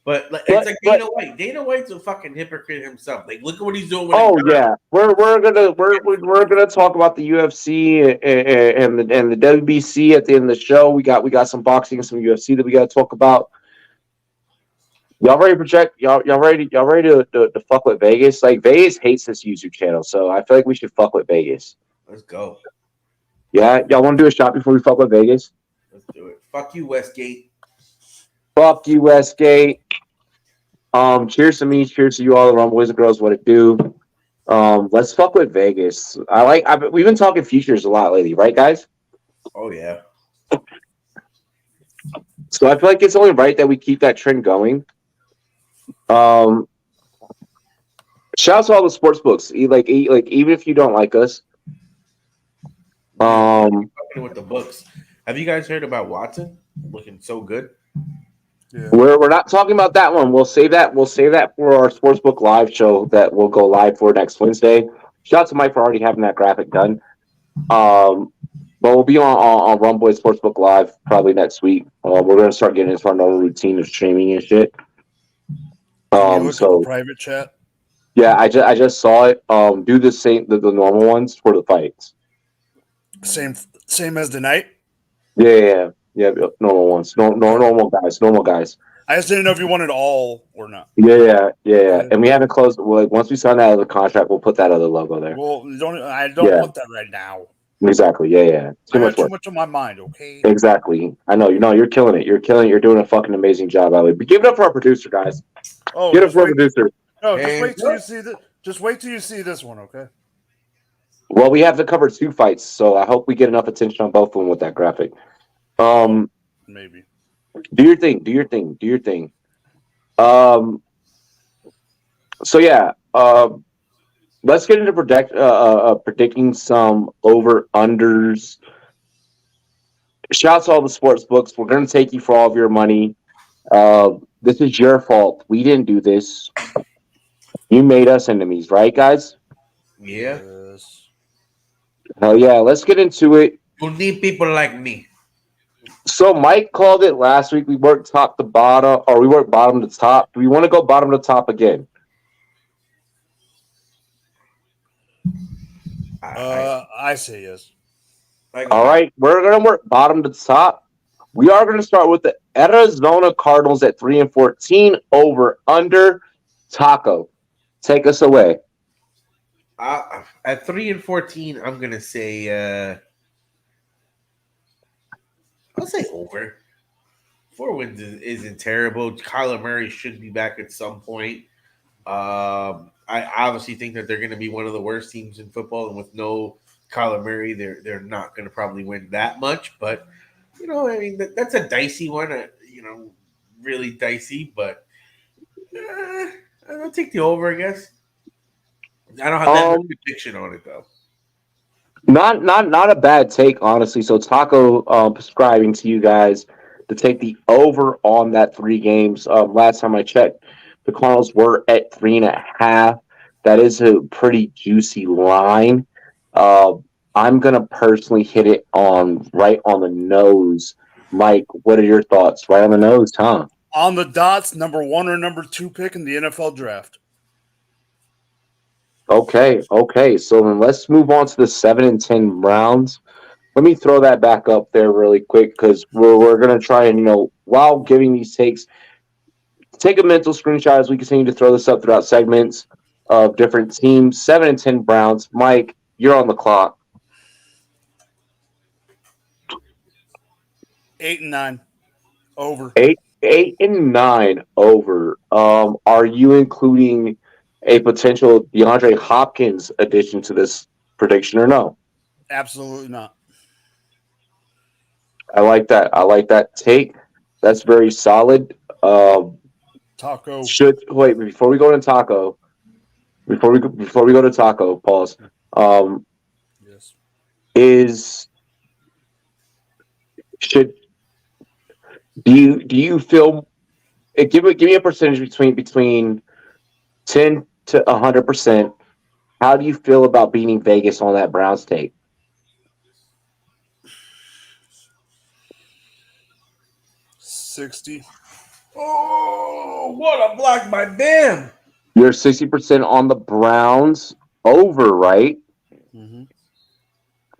But it's But- like Dana White. Dana White's a fucking hypocrite himself. Like, look at what he's doing. Yeah, we're gonna talk about the UFC and the WBC at the end of the show. We got some boxing and some UFC that we got to talk about. Y'all ready to project? Y'all ready to fuck with Vegas? Like, Vegas hates this YouTube channel, so I feel like we should fuck with Vegas. Let's go. Yeah, y'all want to do a shot before we fuck with Vegas? Let's do it. Fuck you, Westgate. Fuck you, Westgate. Cheers to me. Cheers to you all, the Rumboyz and girls. What it do? Let's fuck with Vegas. We've been talking futures a lot lately, right, guys? Oh yeah. So I feel like it's only right that we keep that trend going. Shout out to all the sports books. Like even if you don't like us. With the books. Have you guys heard about Watson looking so good? Yeah. We're not talking about that one. We'll save that for our sportsbook live show that we'll go live for next Wednesday. Shout out to Mike for already having that graphic done. But we'll be on Rumboyz Sportsbook Live probably next week. We're gonna start getting into our normal routine of streaming and shit. So private chat. Yeah, I just saw it. Do the normal ones for the fights. Same as the night. Yeah. Normal ones. Normal guys. I just didn't know if you wanted all or not. Yeah. And we haven't closed. Like, once we sign that other contract, we'll put that other logo there. Well, I don't want that right now. Exactly. Yeah. Too much on my mind. Okay. Exactly. I know. You're killing it. You're doing a fucking amazing job, Ali. But give it up for our producer, guys. Oh, give it up for our producer. No, just wait till you see this. Just wait till you see this one, okay? Well, we have to cover 2 fights, so I hope we get enough attention on both of them with that graphic. Maybe. Do your thing. So yeah. Let's get into predicting some over-unders. Shouts to all the sports books. We're going to take you for all of your money. This is your fault. We didn't do this. You made us enemies, right, guys? Yeah. Yes. Hell yeah. Let's get into it. You need people like me. So Mike called it last week. We worked top to bottom, or we worked bottom to top. Do we want to go bottom to top again? I say yes. All right, we're gonna work bottom to top. We are gonna start with the Arizona Cardinals at 3-14 over under. Taco, take us away. At 3-14, I'm gonna say I'll say over. 4 wins isn't terrible. Kyler Murray should be back at some point. I obviously think that they're going to be one of the worst teams in football, and with no Kyler Murray, they're not going to probably win that much. But I mean, that's a dicey one. Really dicey. But I'll take the over, I guess. I don't have that much conviction on it though. Not a bad take, honestly. So Taco prescribing to you guys to take the over on that 3 games. Last time I checked, the Cardinals were at 3.5. That is a pretty juicy line. I'm gonna personally hit it right on the nose. Mike, what are your thoughts? Right on the nose, huh? On the dots, number 1 or number 2 pick in the NFL draft. Okay. So then let's move on to the 7 and 10 rounds. Let me throw that back up there really quick because we're gonna try and while giving these takes, take a mental screenshot as we continue to throw this up throughout segments of different teams. 7 and 10 Browns. Mike, you're on the clock. 8 and 9 over. 8 and 9 over. Are you including a potential DeAndre Hopkins addition to this prediction or no? Absolutely not. I like that take. That's very solid. Taco. Wait before we go to Taco. Before we go to Taco, pause. Yes. is should do you feel give me a percentage between 10 to 100%. How do you feel about beating Vegas on that Browns tape? 60. Oh, what a block by Bam! You're 60% on the Browns over, right? Mm-hmm.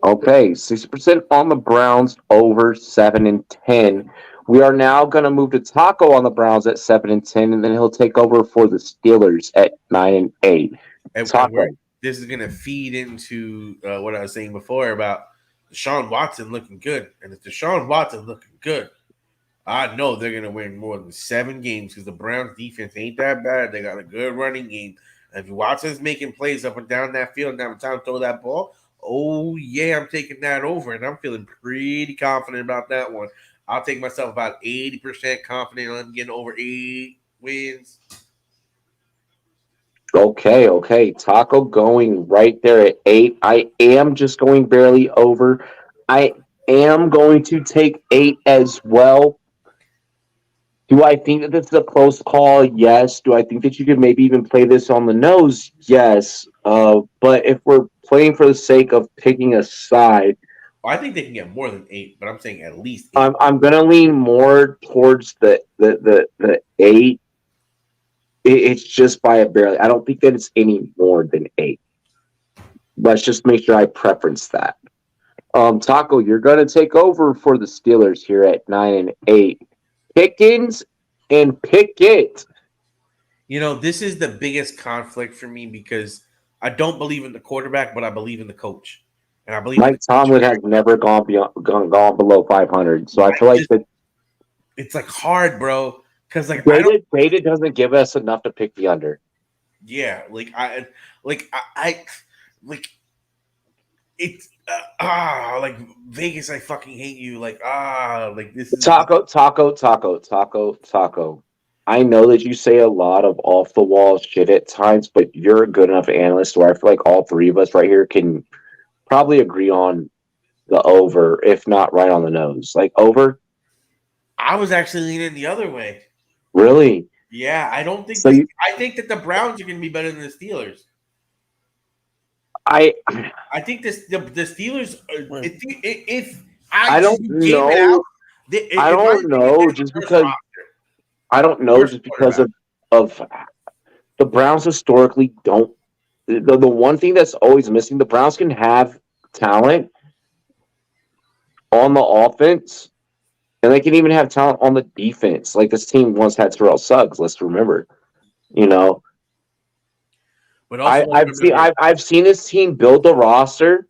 Okay, 60% on the Browns over 7-10. We are now going to move to Taco on the Browns at 7-10, and then he'll take over for the Steelers at 9-8. And Taco. this is going to feed into what I was saying before about Deshaun Watson looking good. And if Deshaun Watson looking good, I know they're going to win more than 7 games because the Browns defense ain't that bad. They got a good running game. And if Watson's making plays up and down that field and every time to throw that ball, oh, yeah, I'm taking that over. And I'm feeling pretty confident about that one. I'll take myself about 80% confident on getting over 8 wins. Okay. Taco going right there at 8. I am just going barely over. I am going to take 8 as well. Do I think that this is a close call? Yes. Do I think that you could maybe even play this on the nose? Yes. But if we're playing for the sake of picking a side, I think they can get more than 8, but I'm saying at least 8. I'm going to lean more towards the 8. It's just by a barely. I don't think that it's any more than 8. Let's just make sure I preference that. Taco, you're going to take over for the Steelers here at 9-8. Pickens and Pickett. You know, this is the biggest conflict for me because I don't believe in the quarterback, but I believe in the coach. And I believe Mike Tomlin has never gone below 500. So I feel like that it's like hard, bro. Because like Data doesn't give us enough to pick the under. Yeah, it's like Vegas. I fucking hate you. Like this is Taco. I know that you say a lot of off the wall shit at times, but you're a good enough analyst where I feel like all three of us right here can probably agree on the over, if not right on the nose. Like over. I was actually leaning the other way. Really? Yeah, I don't think. I think that the Browns are going to be better than the Steelers. I think the Steelers. I don't know. I don't know just because of the Browns historically don't. The one thing that's always missing, the Browns can have talent on the offense, and they can even have talent on the defense. Like this team once had Terrell Suggs. Let's remember, But I've seen this team build the roster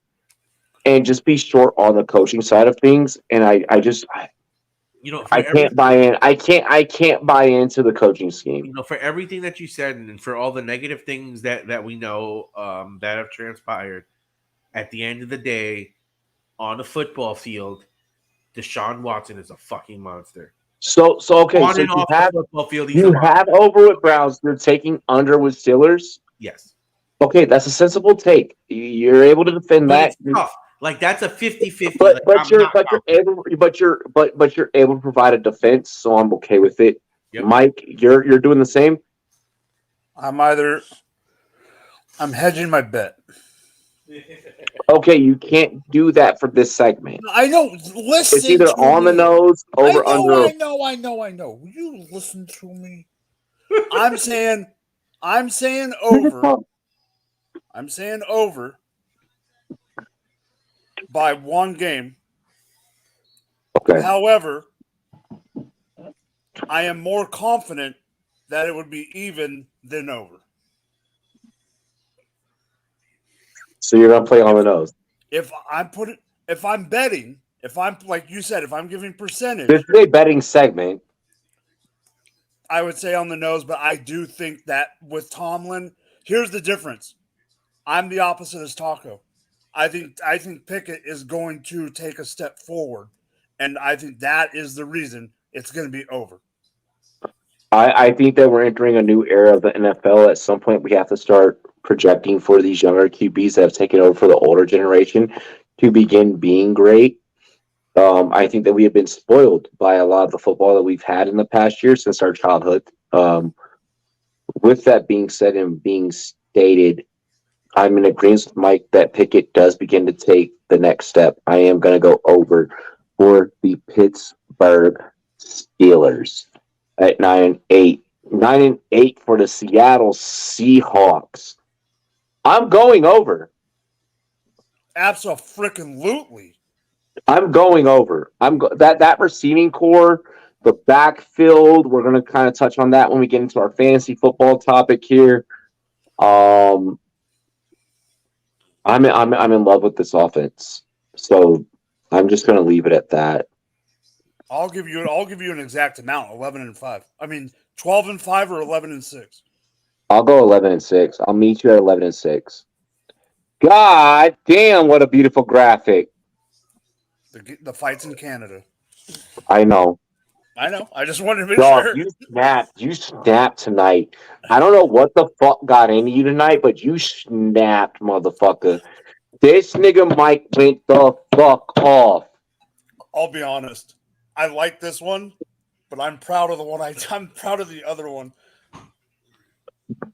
and just be short on the coaching side of things, and I can't buy in. I can't buy into the coaching scheme. For everything that you said and for all the negative things that we know that have transpired, at the end of the day, on the football field, Deshaun Watson is a fucking monster. So okay. So you have the football field. You have over with Browns. You're taking under with Steelers. Yes. Okay, that's a sensible take. You're able to defend that. It's tough. Like that's a 50-50. But you're able to provide a defense, so I'm okay with it. Yep. Mike, you're doing the same. I'm hedging my bet. Okay, you can't do that for this segment. I know. Listen. It's either on the nose, over, under. I know. Will you listen to me? I'm saying over. I'm saying over by 1 game. Okay. However, I am more confident that it would be even than over. So you're gonna play on the nose. If I'm betting, if I'm like you said, if I'm giving percentage, this is a betting segment. I would say on the nose, but I do think that with Tomlin, here's the difference. I'm the opposite as Taco. I think Pickett is going to take a step forward, and I think that is the reason it's going to be over. I think that we're entering a new era of the NFL. At some point, we have to start projecting for these younger QBs that have taken over for the older generation. to begin being great. I think that we have been spoiled by a lot of the football that we've had in the past year since our childhood. With that being said and being stated, I'm in agreement with Mike that Pickett does begin to take the next step. I am going to go over for the Pittsburgh Steelers at 9-8. 9-8 for the Seattle Seahawks. I'm going over. Absolutely. I'm going over. That receiving core, the backfield. We're going to kind of touch on that when we get into our fantasy football topic here. I'm in love with this offense, so I'm just going to leave it at that. I'll give you an exact amount: 11-5. I mean, 12-5 or 11-6. I'll go 11-6. I'll meet you at 11-6. God damn! What a beautiful graphic. The fights in Canada. I know. I just wanted to make Dog, sure. you snapped. You snapped tonight. I don't know what the fuck got into you tonight, but you snapped, motherfucker. This nigga Mike went the fuck off. I'll be honest. I like this one, but I'm proud of the one. I'm proud of the other one.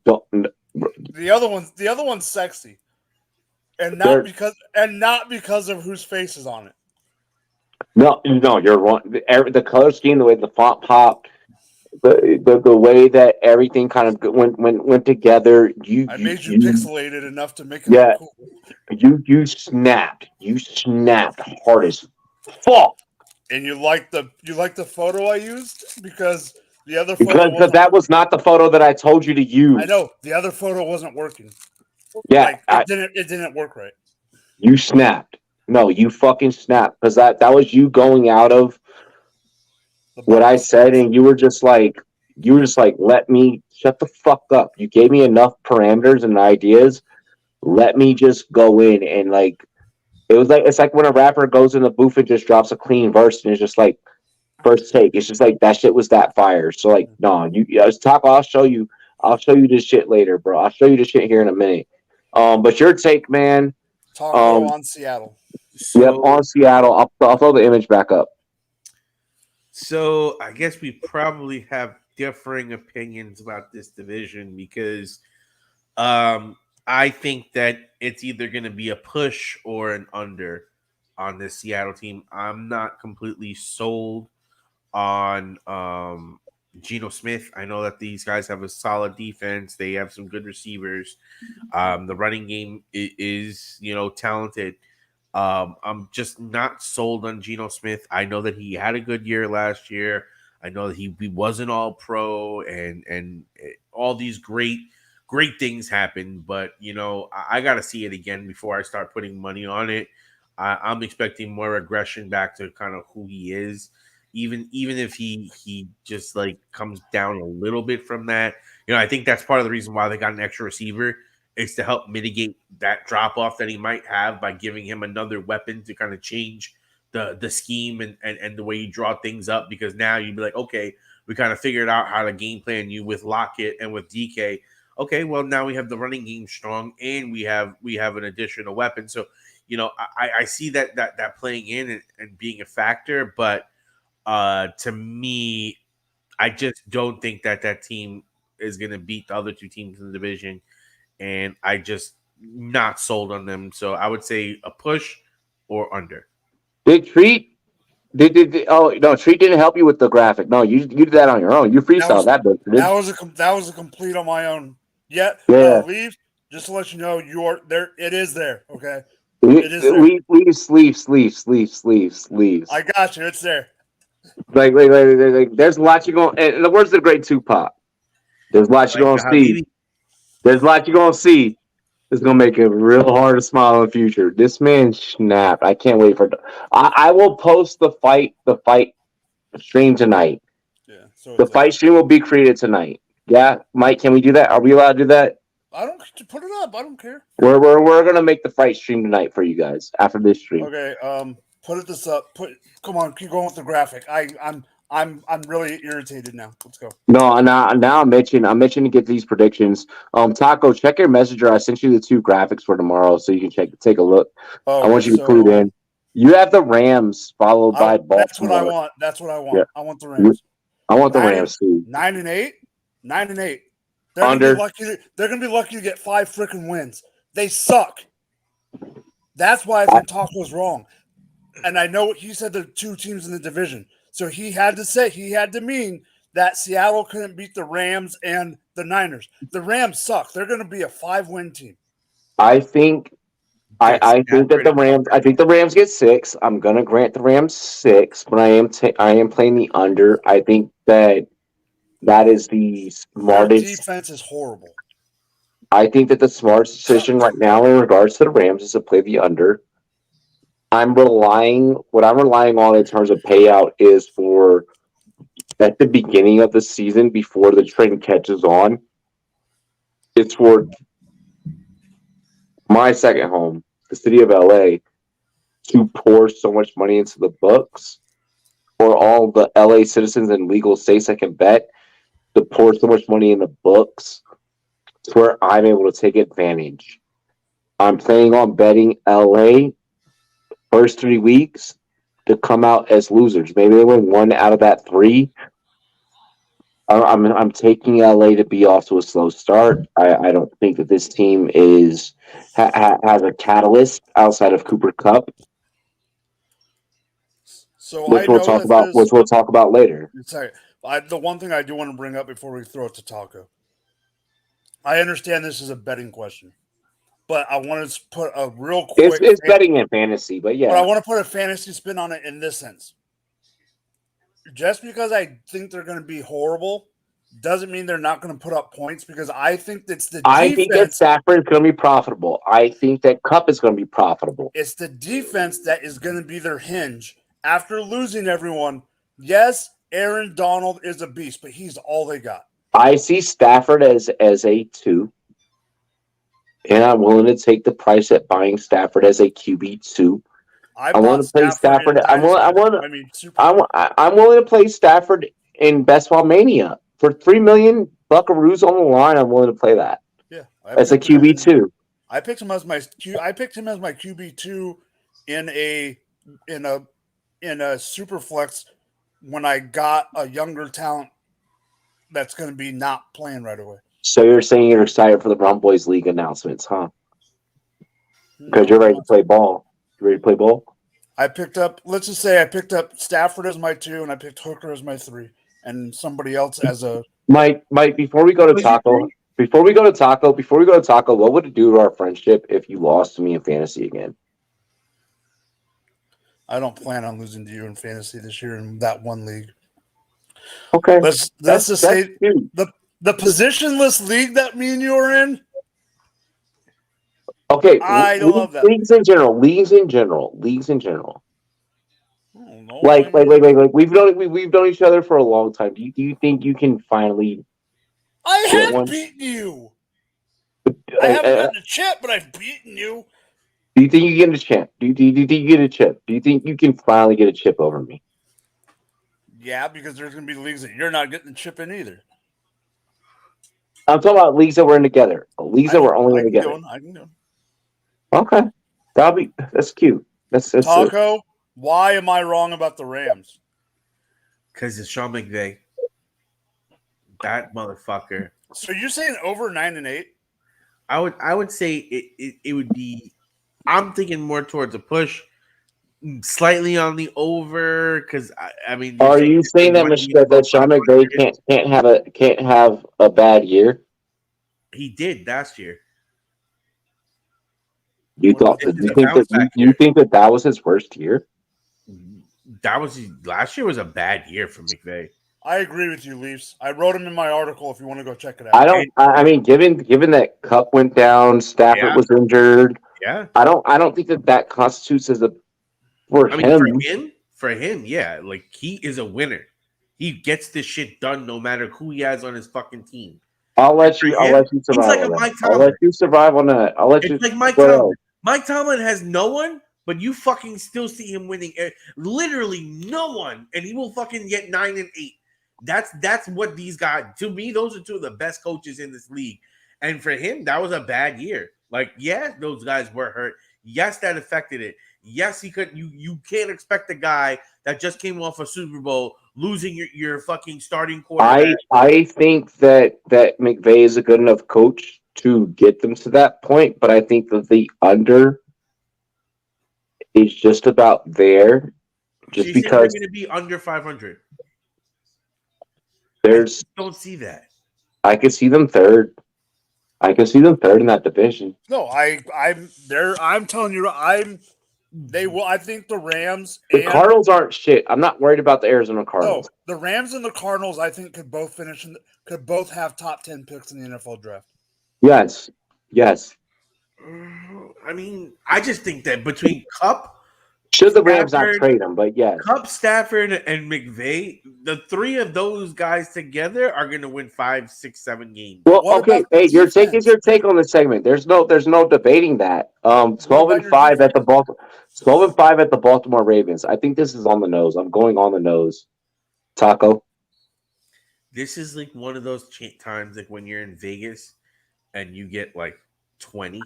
The other one's sexy, and not because of whose face is on it. No, you're wrong. The color scheme, the way the font popped, the way that everything kind of went together. I made you pixelated enough to make it look cool. You snapped. You snapped hard as fuck. And you like the photo I used because the other photo because that was not the photo that I told you to use. I know the other photo wasn't working. Yeah, it didn't work right. You snapped. No, you fucking snapped because that was you going out of what I said, and you were just like, let me shut the fuck up. You gave me enough parameters and ideas. Let me just go in and like, it's like when a rapper goes in the booth and just drops a clean verse and it's just like first take. It's just like that shit was that fire. So like, no, I'll show you this shit later, bro. I'll show you this shit here in a minute. But your take, man. On Seattle. Yep, on Seattle. I'll throw the image back up. So I guess we probably have differing opinions about this division because I think that it's either going to be a push or an under on this Seattle team. I'm not completely sold on Geno Smith. I know that these guys have a solid defense. They have some good receivers. The running game is talented. I'm just not sold on Geno Smith. I know that he had a good year last year. I know that he wasn't all pro and all these great things happened, but I got to see it again before I start putting money on it. I'm expecting more aggression back to kind of who he is, even if he just like comes down a little bit from that. I think that's part of the reason why they got an extra receiver. Is to help mitigate that drop off that he might have by giving him another weapon to kind of change the scheme and the way you draw things up, because now you'd be like, okay, we kind of figured out how to game plan you with Lockett and with DK. Okay, well now we have the running game strong and we have an additional weapon. So, I see that playing in and being a factor, but to me, I just don't think that team is going to beat the other two teams in the division. And I just not sold on them. So I would say a push or under. Treat didn't help you with the graphic. No, you did that on your own. You freestyled that bit. That was a complete on my own. Yeah. Leave. Just to let you know, you are there. It is there. Okay. It is there. Sleeves. I got you. It's there. Like there's a lot you're going. And the words of the great Tupac. There's a lot you're going to see. There's a lot you're going to see. It's going to make it real hard to smile in the future. This man snapped. I can't wait for it. I will post the fight stream tonight. Yeah. So the fight stream will be created tonight. Yeah, Mike, can we do that? Are we allowed to do that? I don't put it up. I don't care. We're going to make the fight stream tonight for you guys after this stream. Okay. Put this up. Come on. Keep going with the graphic. I'm I'm really irritated now. Let's go. No, now I'm itching. I'm itching to get these predictions. Taco, check your messenger. I sent you the 2 graphics for tomorrow, so you can take a look. I want you to clue it in. You have the Rams followed by Baltimore. That's what I want. That's what I want. Yeah. I want the Rams. I want the Rams too. 9-8. 9-8. They're Under. They're gonna be lucky to get 5 freaking wins. They suck. That's why I think Taco's wrong. And I know he said there are 2 teams in the division. So he had to mean that Seattle couldn't beat the Rams and the Niners. The Rams suck. They're going to be a 5-win team. I think think that the Rams get 6. I'm going to grant the Rams 6, but I am playing the under. I think that is the smartest. Their defense is horrible. I think that the smartest decision right now in regards to the Rams is to play the under. What I'm relying on in terms of payout is for at the beginning of the season before the trend catches on. It's for my second home, the city of LA, to pour so much money into the books, for all the LA citizens and legal states that can bet to pour so much money in the books to where I'm able to take advantage. I'm planning on betting LA first 3 weeks to come out as losers. Maybe they win 1 out of that 3. I'm taking LA to be off to a slow start. I don't think that this team has a catalyst outside of Cooper Kupp. So which we'll talk about later. Sorry, the one thing I do want to bring up before we throw it to Taco. I understand this is a betting question, but I want to put a real quick. It's betting in fantasy, but yeah. But I want to put a fantasy spin on it in this sense. Just because I think they're going to be horrible doesn't mean they're not going to put up points, because I think that's the defense. I think that Stafford is going to be profitable. I think that Kupp is going to be profitable. It's the defense that is going to be their hinge. After losing everyone, yes, Aaron Donald is a beast, but he's all they got. I see Stafford as a 2. And I'm willing to take the price at buying Stafford as a QB2. I want to play Stafford. I'm willing to play Stafford in Best Ball Mania for $3 million buckaroos on the line. I'm willing to play that. Yeah, as a QB2. I picked him as my QB2 in a super flex when I got a younger talent that's going to be not playing right away. So you're saying you're excited for the Rumboyz League announcements, huh? Because you're ready to play ball. You ready to play ball? Let's just say I picked up Stafford as my 2, and I picked Hooker as my 3, and somebody else as a. Mike, before we go to Taco, what would it do to our friendship if you lost to me in fantasy again? I don't plan on losing to you in fantasy this year in that one league. Okay. Let's just say the positionless league that me and you are in. Okay. I love that. Leagues in general. No, like we've known each other for a long time. Do you think you can finally? I have beaten you. I haven't gotten a chip, but I've beaten you. Do you think you get a chip? Do you think you get a chip? Do you think you can finally get a chip over me? Yeah, because there's going to be leagues that you're not getting the chip in either. I'm talking about leagues that we're in together. Leagues that we're only in together. I can do it. Okay, that's cute. That's Taco. Why am I wrong about the Rams? Because it's Sean McVay. That motherfucker. So you're saying over 9-8? I would say it would be. I'm thinking more towards a push, slightly on the over. Because I mean, are you saying that Sean McVay can't have a bad year? He did last year. You think that was his worst year? Last year was a bad year for McVay. I agree with you, Leafs. I wrote him in my article if you want to go check it out. I mean, given that Kupp went down, Stafford was injured. Yeah. I don't think that constitutes as a for him, yeah. Like, he is a winner. He gets this shit done no matter who he has on his fucking team. I'll let you survive. I'll let you survive on that. Like Mike Tomlin. Mike Tomlin has no one but you fucking still see him winning. Literally no one, and he will fucking get 9-8. That's what these guys. To me, those are two of the best coaches in this league. And for him, that was a bad year. Like, yes, those guys were hurt. Yes, that affected it. Yes, he could. You can't expect a guy that just came off a Super Bowl losing your fucking starting quarterback. I think that McVay is a good enough coach to get them to that point, but I think that the under is just about there. Just So because they're going to be under 500. there's, I don't see that. I could see them third. I can see them third in that division. No, I'm there. I'm telling you, they will. I think the Rams The Cardinals aren't shit. I'm not worried about the Arizona Cardinals. No, the Rams and the Cardinals, I think, could both finish could both have top 10 picks in the NFL draft. Yes. I mean, I just think that between Cup, Should the Rams not Stafford, trade him? But yes. Cup, Stafford, and McVay, the three of those guys together are going to win 5, 6, 7 games. Well, What okay. about the Hey, your take defense? is your take on the segment. There's no debating that. 12-5 at the Baltimore. 12-5 at the Baltimore Ravens. I think this is on the nose. I'm going on the nose. Taco. This is like one of those times, like when you're in Vegas and you get like 20,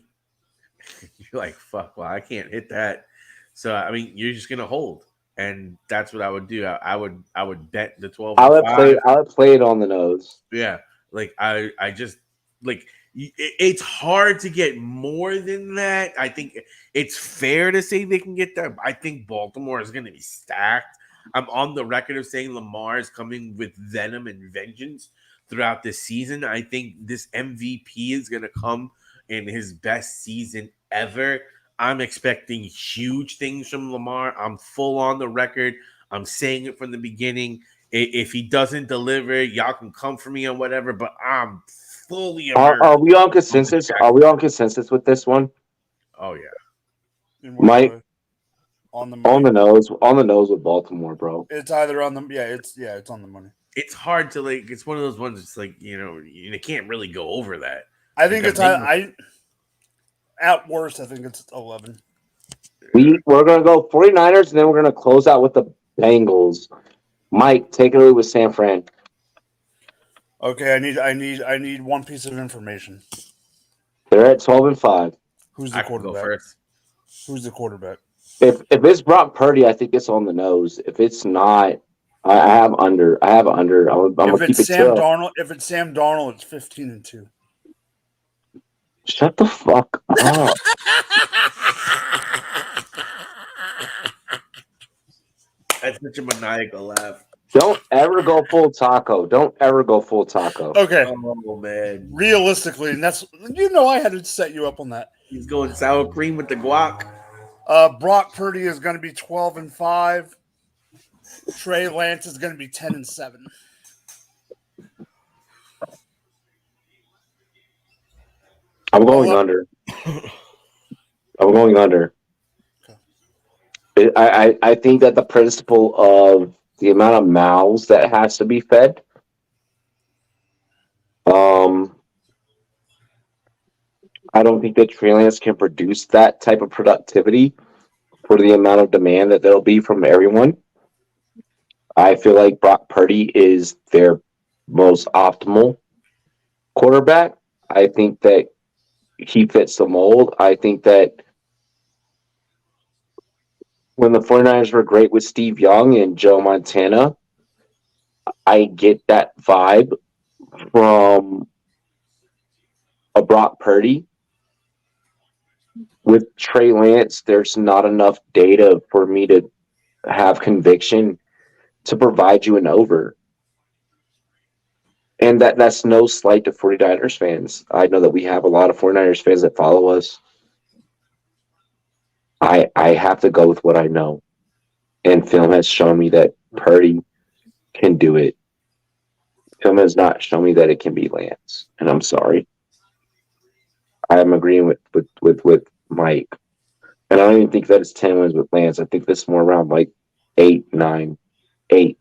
you're like, "Fuck! Well, I can't hit that." So I mean, you're just gonna hold, and that's what I would do. I would bet the 12. I would play it on the nose. Yeah, like I just like it's hard to get more than that. I think it's fair to say they can get that. I think Baltimore is going to be stacked. I'm on the record of saying Lamar is coming with venom and vengeance throughout this season. I think this MVP is going to come in his best season ever. I'm expecting huge things from Lamar. I'm full on the record. I'm saying it from the beginning. If he doesn't deliver, y'all can come for me on whatever, but I'm fully Are we on consensus? Are we on consensus with this one? Oh, yeah. Mike? On the nose with Baltimore, bro. It's either on the it's on the money. It's hard to like. It's one of those ones. It's like you can't really go over that. I think it's at worst. I think it's 11. We're gonna go 49ers, and then we're gonna close out with the Bengals. Mike, take it away with San Fran. Okay, I need one piece of information. They're at 12-5. Who's the quarterback? First. Who's the quarterback? If it's Brock Purdy, I think it's on the nose. If it's not, I have under. I'm gonna keep it chill. If it's Sam Darnold, it's 15-2. Shut the fuck up. That's such a maniacal laugh. Don't ever go full taco. Okay. Oh man. Realistically, and that's I had to set you up on that. He's going sour cream with the guac. Brock Purdy is going to be 12-5. Trey Lance is going to be 10-7. I'm going under. I think that the principle of the amount of mouths that has to be fed. I don't think that Trey Lance can produce that type of productivity for the amount of demand that there'll be from everyone. I feel like Brock Purdy is their most optimal quarterback. I think that he fits the mold. I think that when the 49ers were great with Steve Young and Joe Montana, I get that vibe from a Brock Purdy. With Trey Lance, there's not enough data for me to have conviction to provide you an over. And that's no slight to 49ers fans. I know that we have a lot of 49ers fans that follow us. I have to go with what I know. And film has shown me that Purdy can do it. Film has not shown me that it can be Lance. And I'm sorry. I am agreeing with Mike. And I don't even think that it's 10 wins with Lance. I think this is more around like 8, 9, 8.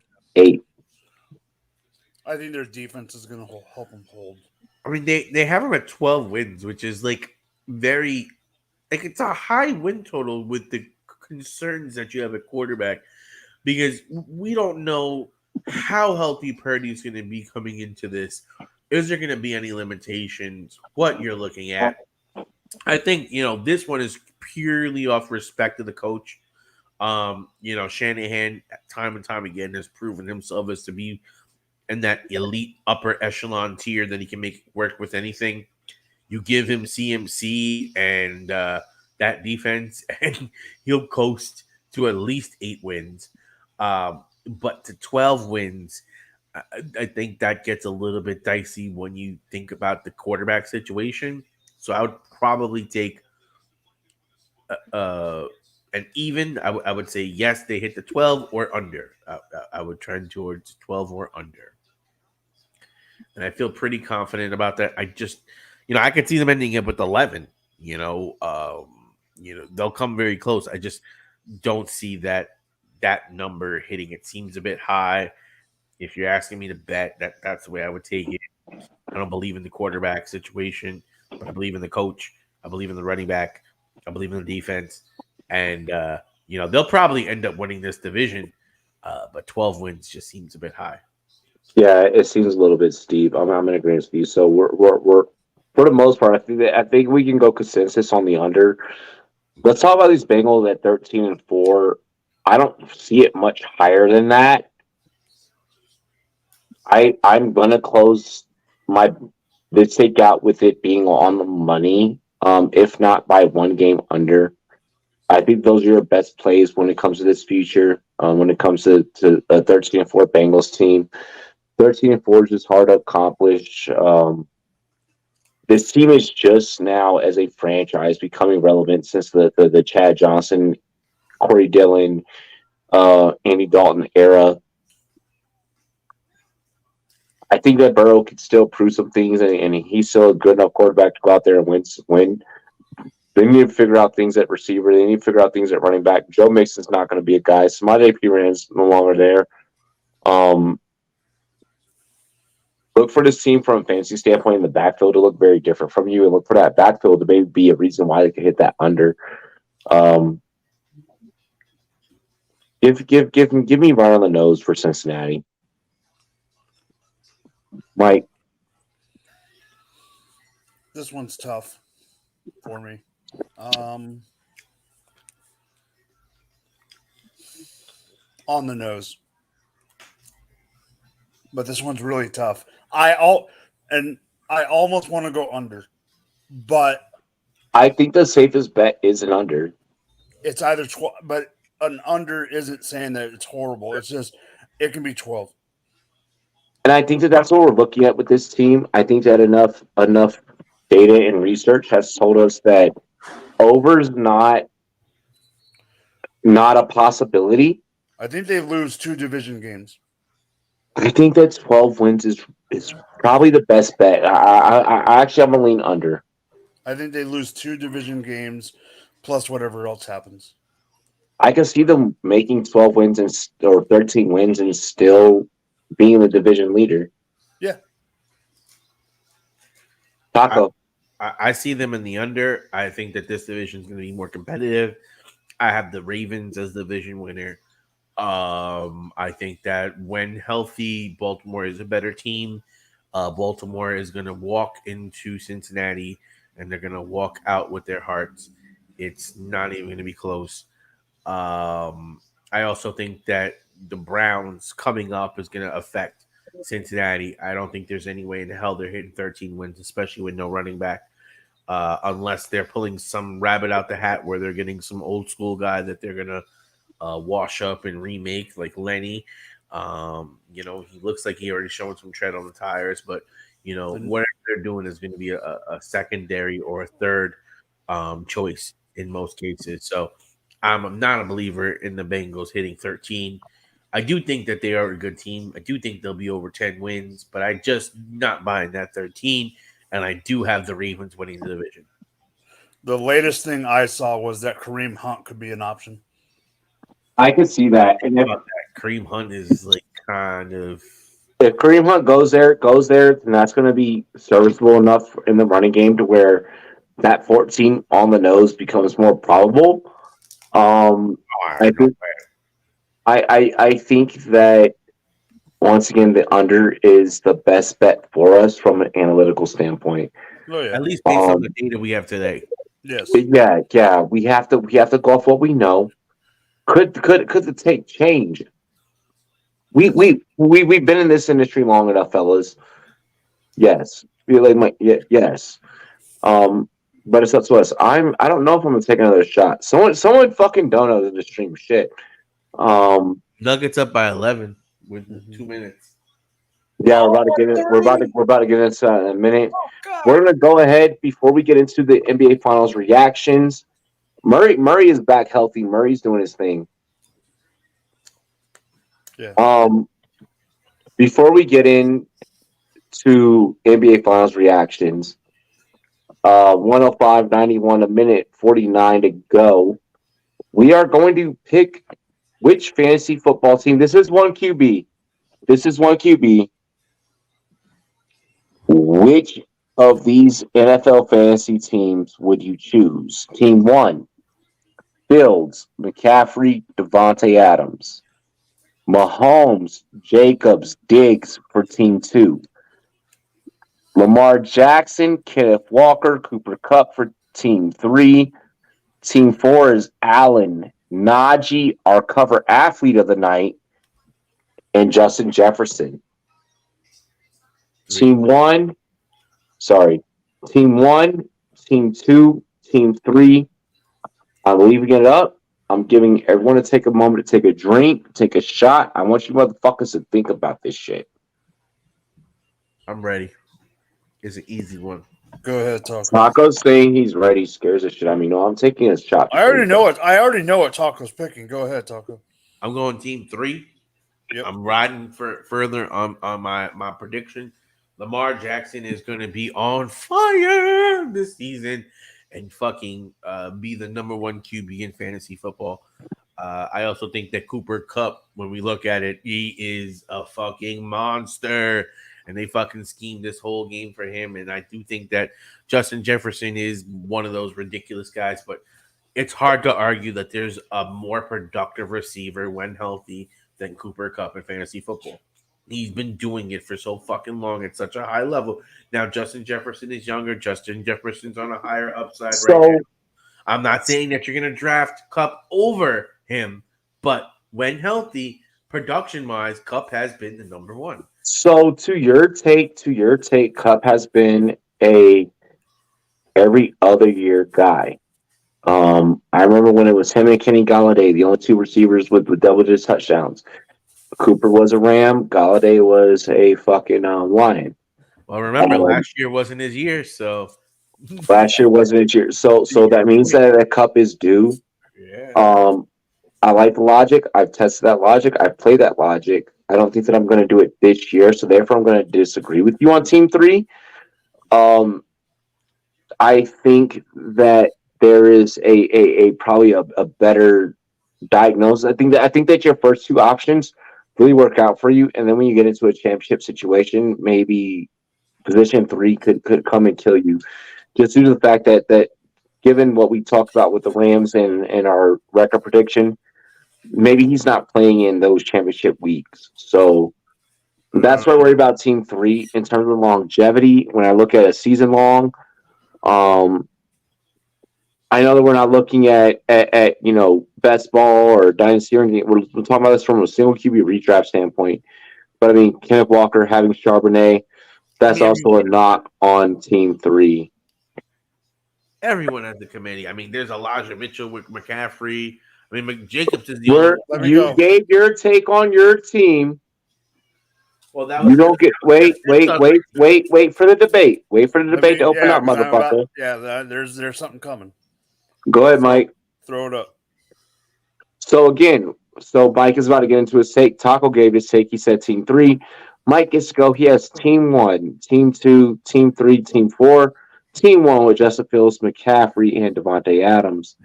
I think their defense is going to help them hold. I mean, they have them at 12 wins, which is like very, like it's a high win total with the concerns that you have at quarterback because we don't know how healthy Purdy is going to be coming into this. Is there going to be any limitations? What you're looking at? I think this one is purely off respect to the coach. Shanahan time and time again has proven himself as to be in that elite upper echelon tier that he can make work with anything. You give him CMC and that defense, and he'll coast to at least 8 wins. But to 12 wins, I think that gets a little bit dicey when you think about the quarterback situation. So I would probably take an even. I would say yes, they hit the 12 or under. I would trend towards 12 or under. And I feel pretty confident about that. I just, I could see them ending up with 11. They'll come very close. I just don't see that number hitting. It seems a bit high. If you're asking me to bet, that's the way I would take it. I don't believe in the quarterback situation, but I believe in the coach. I believe in the running back. I believe in the defense. And, they'll probably end up winning this division. But 12 wins just seems a bit high. Yeah, it seems a little bit steep. I'm in agreement with you. So we're for the most part, I think we can go consensus on the under. Let's talk about these Bengals at 13-4. I don't see it much higher than that. I'm gonna close this takeout with it being on the money, if not by 1 game under. I think those are your best plays when it comes to this future. When it comes to a 13-4 Bengals team, 13-4 is just hard to accomplish. This team is just now, as a franchise, becoming relevant since the Chad Johnson, Corey Dillon, Andy Dalton era. I think that Burrow can still prove some things, and he's still a good enough quarterback to go out there and win. They need to figure out things at receiver. They need to figure out things at running back. Joe Mixon's not going to be a guy. Samaje Perine no longer there. Look for this team from a fantasy standpoint in the backfield to look very different from you, and look for that backfield to maybe be a reason why they could hit that under. Give me right on the nose for Cincinnati. Mike. This one's tough for me. On the nose. But this one's really tough. I almost want to go under, but I think the safest bet is an under. It's either 12, but an under isn't saying that it's horrible. It's just it can be 12. And I think that's what we're looking at with this team. I think that enough data and research has told us that over's not a possibility. I think they lose 2 division games. I think that 12 wins is probably the best bet. I actually I'm gonna lean under. I think they lose 2 division games plus whatever else happens. I can see them making 12 wins or 13 wins and still being the division leader. Yeah. Taco. I see them in the under. I think that this division is going to be more competitive. I have the Ravens as the division winner. I think that when healthy, Baltimore is a better team. Baltimore is going to walk into Cincinnati and they're going to walk out with their hearts. It's not even going to be close. I also think that the Browns coming up is going to affect Cincinnati. I don't think there's any way in hell they're hitting 13 wins, especially with no running back, unless they're pulling some rabbit out the hat where they're getting some old school guy that they're going to wash up and remake like Lenny. He looks like he already showing some tread on the tires, but whatever they're doing is going to be a secondary or a third choice in most cases. So I'm not a believer in the Bengals hitting 13. I do think that they are a good team. I do think they'll be over 10 wins, but I just not buying that 13. And I do have the Ravens winning the division. The latest thing I saw was that Kareem Hunt could be an option. I could see that. And if Kareem Hunt is like kind of. If Kareem Hunt goes there, then that's going to be serviceable enough in the running game to where that 14 on the nose becomes more probable. I think I think that once again the under is the best bet for us from an analytical standpoint. Oh yeah. At least based on the Um, data we have today. Yes. yeah, we have to go off what we know. Could the take change? We've been in this industry long enough, fellas. Yes, yes. Um, but it's up to us. I don't know if I'm gonna take another shot. Someone fucking donuts in the stream. Shit. Um, Nuggets up by 11 with 2 minutes. yeah, we're about to get it. We're about to get into that in a minute. We're gonna go ahead before we get into the NBA Finals reactions. Murray is back healthy. Murray's doing his thing. Yeah. Before we get in to NBA Finals reactions, 105.91 a minute, 49 to go. We are going to pick which fantasy football team. This is one QB. Which of these NFL fantasy teams would you choose? Team one, Fields, McCaffrey, Devontae Adams. Mahomes, Jacobs, Diggs for team two. Lamar Jackson, Kenneth Walker, Cooper Kupp for team three. Team four is Allen, Najee, our cover athlete of the night, and Justin Jefferson. Team one, team two, team three. I'm leaving it up. I'm giving everyone to take a moment to take a drink, take a shot. I want you motherfuckers to think about this shit. I'm ready. It's an easy one. Go ahead, Taco. Taco's saying he's ready, scares the shit out of me. No, I'm taking a shot. I already know what Taco's picking. Go ahead, Taco. I'm going team three. Yep. I'm riding further on my prediction. Lamar Jackson is going to be on fire this season and fucking be the number one QB in fantasy football. I also think that Cooper Kupp, when we look at it, he is a fucking monster. And they fucking schemed this whole game for him. And I do think that Justin Jefferson is one of those ridiculous guys. But it's hard to argue that there's a more productive receiver when healthy than Cooper Kupp in fantasy football. He's been doing it for so fucking long at such a high level. Now, Justin Jefferson is younger. Justin Jefferson's on a higher upside right now. I'm not saying that you're going to draft Kupp over him. But when healthy, production-wise, Kupp has been the number one. So to your take, Kupp has been a every other year guy. I remember when it was him and Kenny Galladay, the only two receivers with double-digit touchdowns. Cooper was a Ram. Galladay was a fucking Lion. Well, remember, last year wasn't his year, so last year wasn't his year. So that means that Kupp is due. Yeah. I like the logic. I've tested that logic. I've played that logic. I don't think that I'm going to do it this year, so therefore I'm going to disagree with you on team three. I think that there is a probably a better diagnosis. I think that your first two options really work out for you, and then when you get into a championship situation, maybe position three could come and kill you, just due to the fact that given what we talked about with the Rams and our record prediction, maybe he's not playing in those championship weeks. So that's why I worry about team three in terms of longevity. When I look at a season long, I know that we're not looking at best ball or dynasty or anything. We're talking about this from a single QB redraft standpoint. But I mean, Kenneth Walker having Charbonnet, that's also a knock on team three. Everyone has the committee. I mean, there's Elijah Mitchell with McCaffrey. I mean, Jacobs is the only one. You gave your take on your team. Well, that was you don't get wait for the debate. Wait for the debate to open up, motherfucker. There's something coming. Go ahead, Mike. Throw it up. So Mike is about to get into his take. Taco gave his take. He said team three. Mike gets to go. He has team one, team two, team three, team four. Team one with Justin Fields, McCaffrey, and Devontae Adams.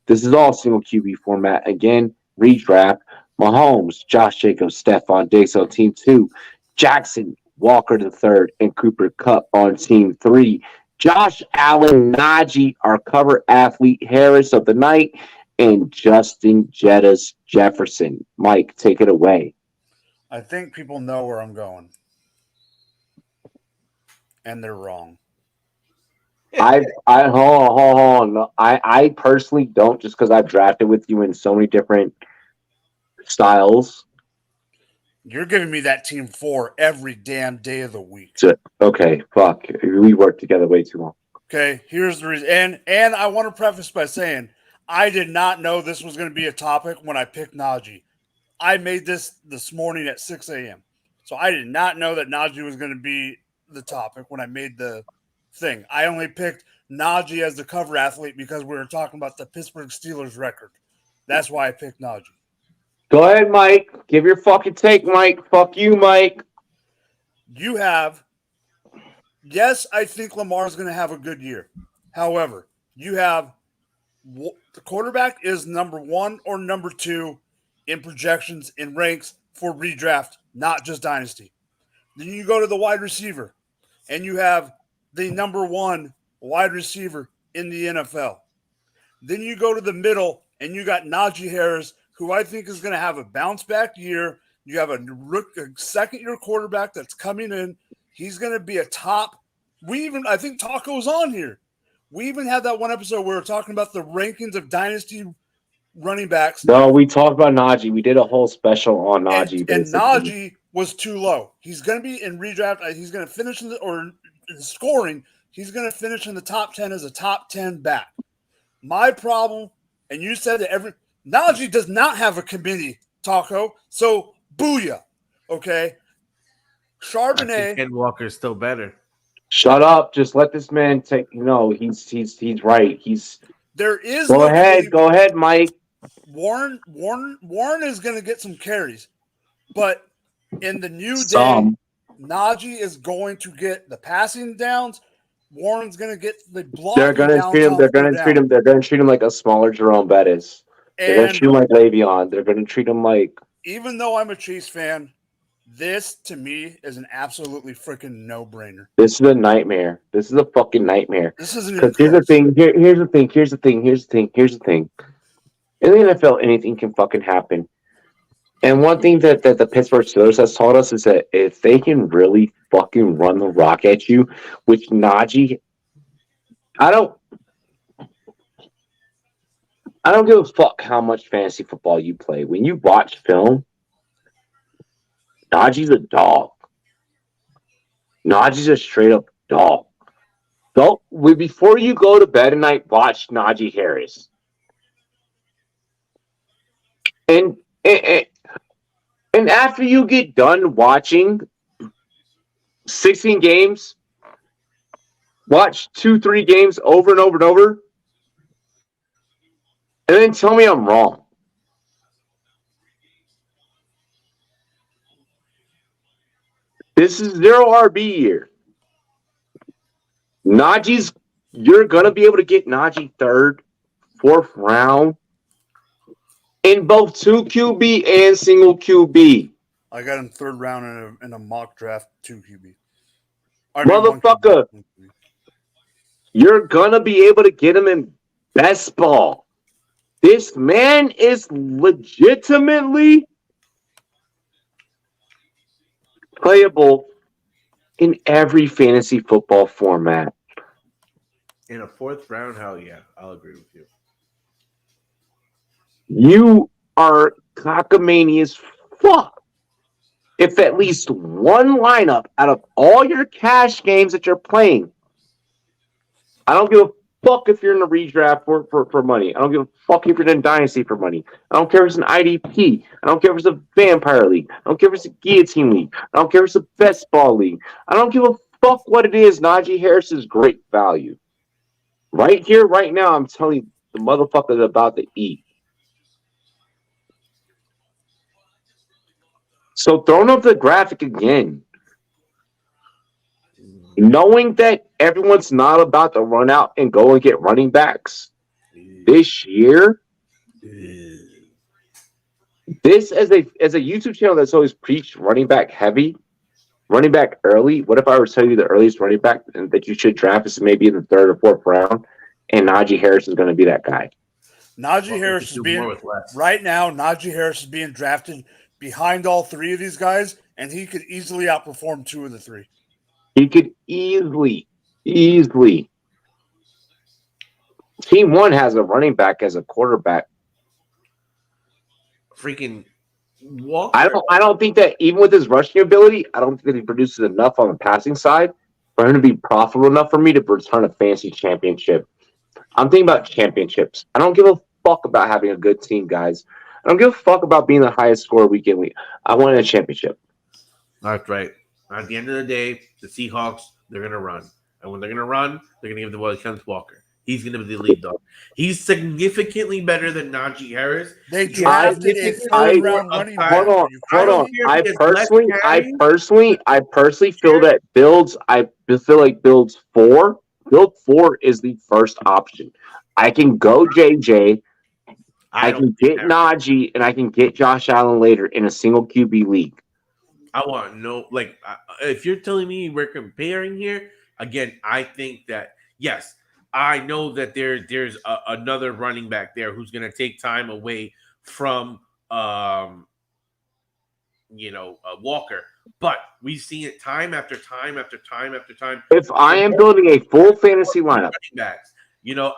This is all single QB format. Again, redraft. Mahomes, Josh Jacobs, Stephon Diggs on team two. Jackson, Walker the third, and Cooper Kupp on team three. Josh Allen, Najee, our cover athlete, Harris of the night, and Justin Jettas Jefferson. Mike, take it away. I think people know where I'm going, and they're wrong. I hold on. No, I personally don't, just because I've drafted with you in so many different styles. You're giving me that team 4 every damn day of the week. So, okay, fuck. We worked together way too long. Okay, here's the reason. And I want to preface by saying I did not know this was going to be a topic when I picked Najee. I made this morning at 6 a.m. So I did not know that Najee was going to be the topic when I made the thing. I only picked Najee as the cover athlete because we were talking about the Pittsburgh Steelers record. That's why I picked Najee. Go ahead, Mike. Give your fucking take, Mike. Fuck you, Mike. You have, yes, I think Lamar's going to have a good year. However, you have the quarterback is number 1 or number 2 in projections in ranks for redraft, not just dynasty. Then you go to the wide receiver, and you have the number 1 wide receiver in the NFL. Then you go to the middle, and you got Najee Harris, who I think is going to have a bounce back year. You have a second-year quarterback that's coming in. He's going to be a top. I think Taco's on here. We even had that one episode where we were talking about the rankings of dynasty running backs. No, we talked about Najee. We did a whole special on Najee. And Najee was too low. He's going to be in redraft. He's going to finish in scoring. He's going to finish in the top 10 as a top 10 back. My problem, and you said that Najee does not have a committee, Taco. So booyah. Okay. Charbonnet. Ken Walker's still better. Shut up. Just let this man take. No, he's right. There is. Go ahead, Mike. Warren is going to get some carries, but in the new day, Najee is going to get the passing downs. Warren's going to get the blocking. They're going to treat him. They're going to treat him like a smaller Jerome Bettis. They're going to treat him like Le'Veon. They're going to treat him like. Even though I'm a Chiefs fan, this to me is an absolutely freaking no-brainer. This is a nightmare. This is a fucking nightmare. This isn't. Because here's the thing. Here's the thing. In the NFL, anything can fucking happen. And one thing that the Pittsburgh Steelers has taught us is that if they can really fucking run the rock at you, which Najee, I don't give a fuck how much fantasy football you play. When you watch film, Najee's a dog. Najee's a straight up dog. Before you go to bed at night, watch Najee Harris. And after you get done watching 16 games, watch 2-3 games over and over and over, and then tell me I'm wrong. This is 0 RB year. You're going to be able to get Najee 3rd, 4th round in both 2 QB and single QB. I got him 3rd round in a mock draft 2 QB. Motherfucker, you're going to be able to get him in best ball. This man is legitimately playable in every fantasy football format. In a 4th round, hell yeah, I'll agree with you. You are cockamamie as fuck. If at least one lineup out of all your cash games that you're playing, I don't give a fuck if you're in a redraft for money. I don't give a fuck if you're in Dynasty for money. I don't care if it's an IDP. I don't care if it's a Vampire League. I don't care if it's a Guillotine League. I don't care if it's a Best Ball League. I don't give a fuck what it is. Najee Harris is great value. Right here, right now, I'm telling you, the motherfucker's about to eat. So throwing up the graphic again, knowing that everyone's not about to run out and go and get running backs this year, this as a YouTube channel that's always preached running back heavy, running back early. What if I were to tell you the earliest running back that you should draft is maybe in the 3rd or 4th round, and Najee Harris is going to be that guy? Najee Harris is being right now. Najee Harris is being drafted behind all three of these guys, and he could easily outperform two of the three. He could easily. Team 1 has a running back as a quarterback. Freaking Walker. I don't think that even with his rushing ability, I don't think that he produces enough on the passing side for him to be profitable enough for me to return a fantasy championship. I'm thinking about championships. I don't give a fuck about having a good team, guys. I don't give a fuck about being the highest score week in week. I want a championship. That's right. At the end of the day, the Seahawks, they're going to run. And when they're going to run, they're going to give the ball to Kenneth Walker. He's going to be the lead dog. He's significantly better than Najee Harris. They drafted a third-round running back. Hold on. I personally feel that Build 4 is the first option. I can go JJ. I can get Najee, and I can get Josh Allen later in a single QB league. I want to know, like, if you're telling me we're comparing here, again, I think that, yes, I know that there's another running back there who's going to take time away from, Walker. But we've seen it time after time after time after time. If I am building a full fantasy lineup, backs,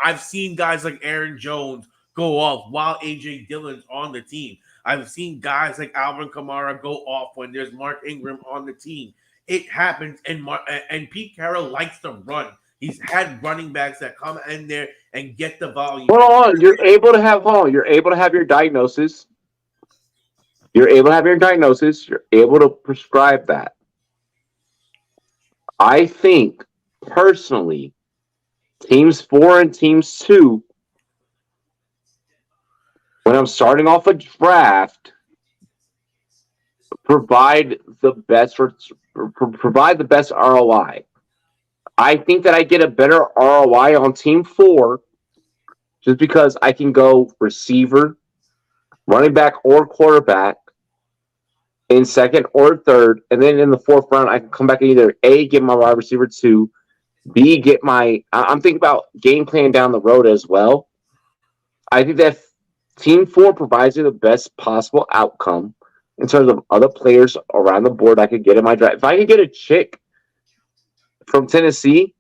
I've seen guys like Aaron Jones go off while A.J. Dillon's on the team. I've seen guys like Alvin Kamara go off when there's Mark Ingram on the team. It happens, and Pete Carroll likes to run. He's had running backs that come in there and get the volume. Hold on, you're able to have your diagnosis. You're able to prescribe that. I think personally, teams 4 and teams 2, when I'm starting off a draft, provide the best ROI. I think that I get a better ROI on team 4 just because I can go receiver, running back, or quarterback in second or third, and then in the 4th round, I can come back and either A, get my wide receiver 2, B, get my... I'm thinking about game plan down the road as well. I think that team 4 provides you the best possible outcome in terms of other players around the board I could get in my draft. If I could get a chick from Tennessee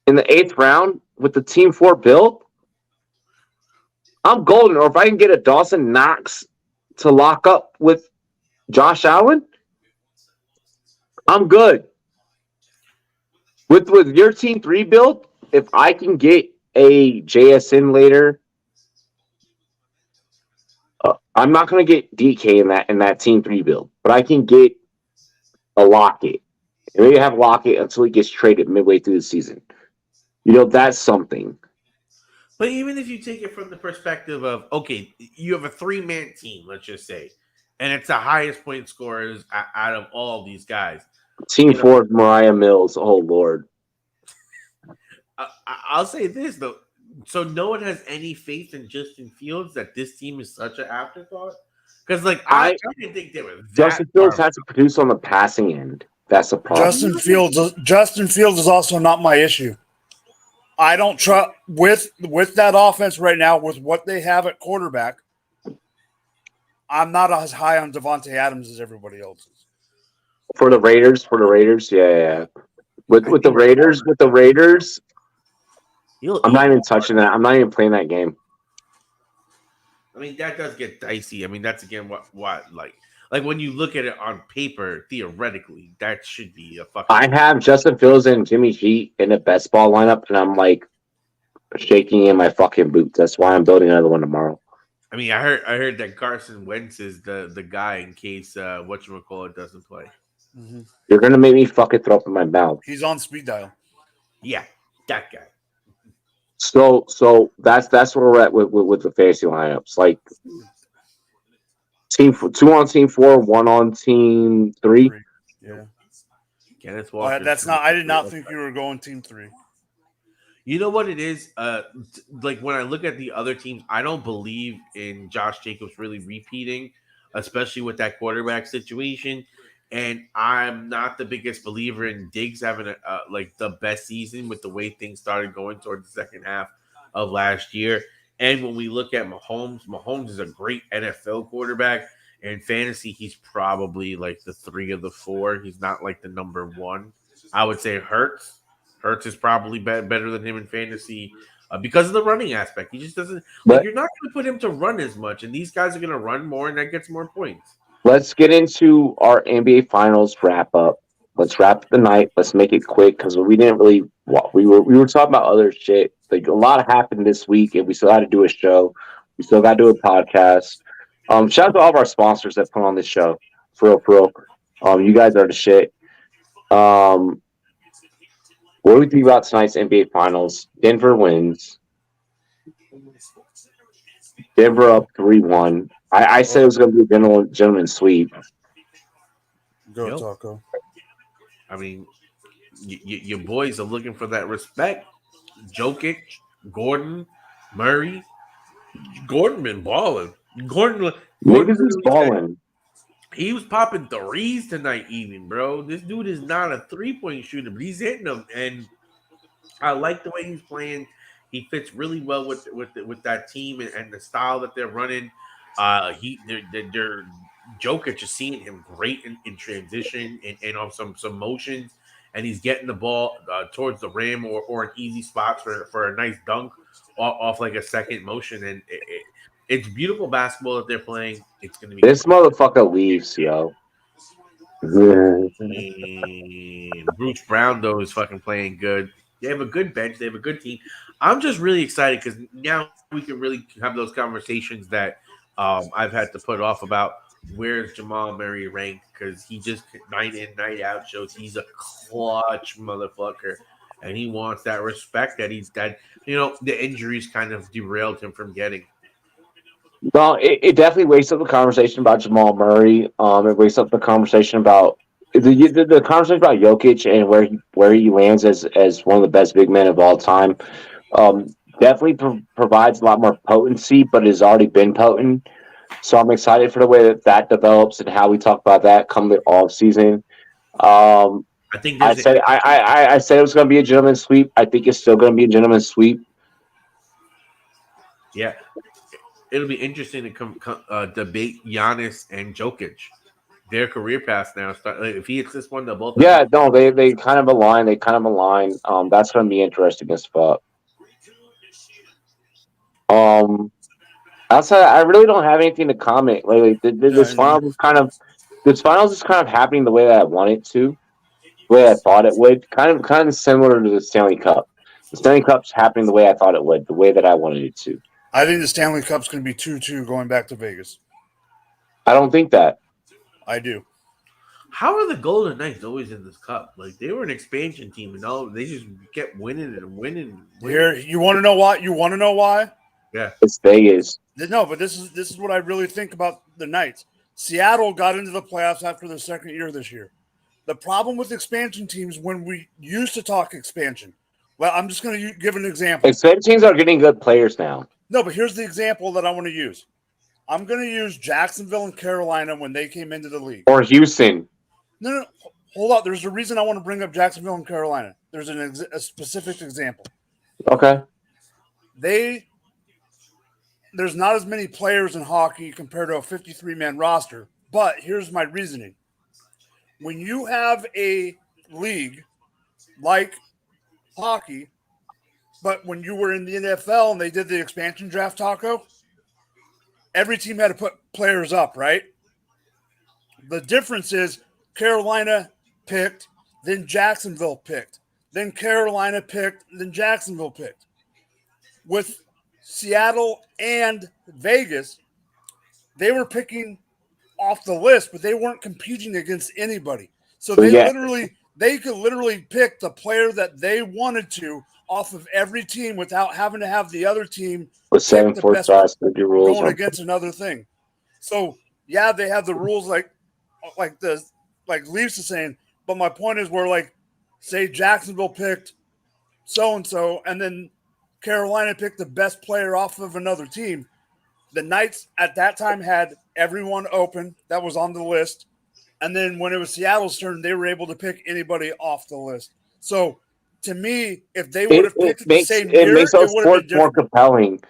in the 8th round with the team 4 build, I'm golden. Or if I can get a Dawson Knox to lock up with Josh Allen, I'm good. With your team 3 build, if I can get a JSN later, I'm not going to get DK in that team 3 build, but I can get a Lockett. And maybe have Lockett until he gets traded midway through the season. That's something. But even if you take it from the perspective of, okay, you have a 3-man team, let's just say, and it's the highest point scorers out of all of these guys. Team 4, Mariah Mills. Oh, Lord. I'll say this, though. So no one has any faith in Justin Fields that this team is such an afterthought? Because, I didn't think they were that Justin Fields has to produce on the passing end. That's a problem. Justin Fields is also not my issue. I don't trust with that offense right now with what they have at quarterback. I'm not as high on Devontae Adams as everybody else is. For the Raiders, yeah. With the Raiders, I'm not even touching that. I'm not even playing that game. I mean, that does get dicey. I mean, that's again what like when you look at it on paper, theoretically, that should be a fucking. I have Justin Fields and Jimmy G in a best ball lineup, and I'm like shaking in my fucking boots. That's why I'm building another one tomorrow. I mean, I heard that Carson Wentz is the guy in case whatchamacallit doesn't play. Mm-hmm. You're gonna make me fucking throw up in my mouth. He's on speed dial. Yeah, that guy. So that's where we're at with the fantasy lineups. Like team 2 on team 4, 1 on team 3. Yeah. Kenneth Walker. That's not. I did not think you were going team 3. You know what it is? Like when I look at the other teams, I don't believe in Josh Jacobs really repeating, especially with that quarterback situation. And I'm not the biggest believer in Diggs having the best season with the way things started going towards the second half of last year. And when we look at Mahomes is a great NFL quarterback. In fantasy, he's probably like the 3 of the 4. He's not like the number 1. I would say Hurts. Hurts is probably better than him in fantasy because of the running aspect. He just doesn't like. But You're not going to put him to run as much, and these guys are going to run more, and that gets more points. let's get into our NBA Finals wrap up. Let's wrap the night. Let's make it quick because we didn't really. We were talking about other shit. Like a lot happened this week, and we still had to do a show. We still got to do a podcast. Shout out to all of our sponsors that put on this show. For real, for real. You guys are the shit. What do we think about tonight's NBA Finals? Denver wins. Denver up 3-1. I said it was going to be a gentleman's sweep. Go, Yep. Taco. I mean, your boys are looking for that respect. Jokic, Gordon, Murray. Gordon been balling. Gordon Niggas is balling. He was popping threes tonight, even, bro. This dude is not a 3-point shooter, but he's hitting them, and I like the way he's playing. He fits really well with that team and the style that they're running. They're Jokic is seeing him great in transition and on some motions, and he's getting the ball towards the rim or an easy spot for a nice dunk off like a second motion, and it's beautiful basketball that they're playing. It's going to be This motherfucker leaves, yo. And Bruce Brown, though, is fucking playing good. They have a good bench. They have a good team. I'm just really excited because now we can really have those conversations that I've had to put off about where's Jamal Murray ranked, because he just night in, night out shows he's a clutch motherfucker. And he wants that respect that the injuries kind of derailed him from getting. No, it definitely wakes up the conversation about Jamal Murray. It wakes up the conversation about the conversation about Jokic and where he lands as one of the best big men of all time. Definitely provides a lot more potency, but has already been potent. So I'm excited for the way that develops and how we talk about that come the off season. I think I said it was going to be a gentleman's sweep. I think it's still going to be a gentleman's sweep. Yeah. It'll be interesting to debate Giannis and Jokic. Their career paths now start. If he hits this one, they'll both. Yeah, no, they kind of align. That's going to be interesting as fuck. Outside, I really don't have anything to comment. Like this finals is kind of happening the way that I want it to, the way I thought it would. Kind of similar to the Stanley Cup. The Stanley Cup's happening the way I thought it would, the way that I wanted it to. I think the Stanley Cup's going to be 2-2 going back to Vegas. I don't think that. I do. How are the Golden Knights always in this cup? Like, they were an expansion team, and they just kept winning and winning. Here, you want to know why? Yeah, it's Vegas. No, but this is what I really think about the Knights. Seattle got into the playoffs after their second year this year. The problem with expansion teams, when we used to talk expansion, well, I'm just going to give an example. Expansion teams are getting good players now. No, but here's the example that I want to use. I'm going to use Jacksonville and Carolina when they came into the league. Or Houston. No, hold on. There's a reason I want to bring up Jacksonville and Carolina. There's a specific example. Okay. There's not as many players in hockey compared to a 53-man roster, but here's my reasoning. When you have a league like hockey, but when you were in the NFL and they did the expansion draft, Taco, every team had to put players up, right? The difference is Carolina picked, then Jacksonville picked, then Carolina picked, then Jacksonville picked. With Seattle and Vegas, they were picking off the list, but they weren't competing against anybody. So they could literally pick the player that they wanted to off of every team without having to have the other team with 7-4 size rules going against another thing. So yeah, they have the rules like Leafs is saying, but my point is where, like, say Jacksonville picked so-and-so and then Carolina picked the best player off of another team. The Knights at that time had everyone open that was on the list. And then when it was Seattle's turn, they were able to pick anybody off the list. So to me, if they would have picked the same year, it makes those sports more compelling.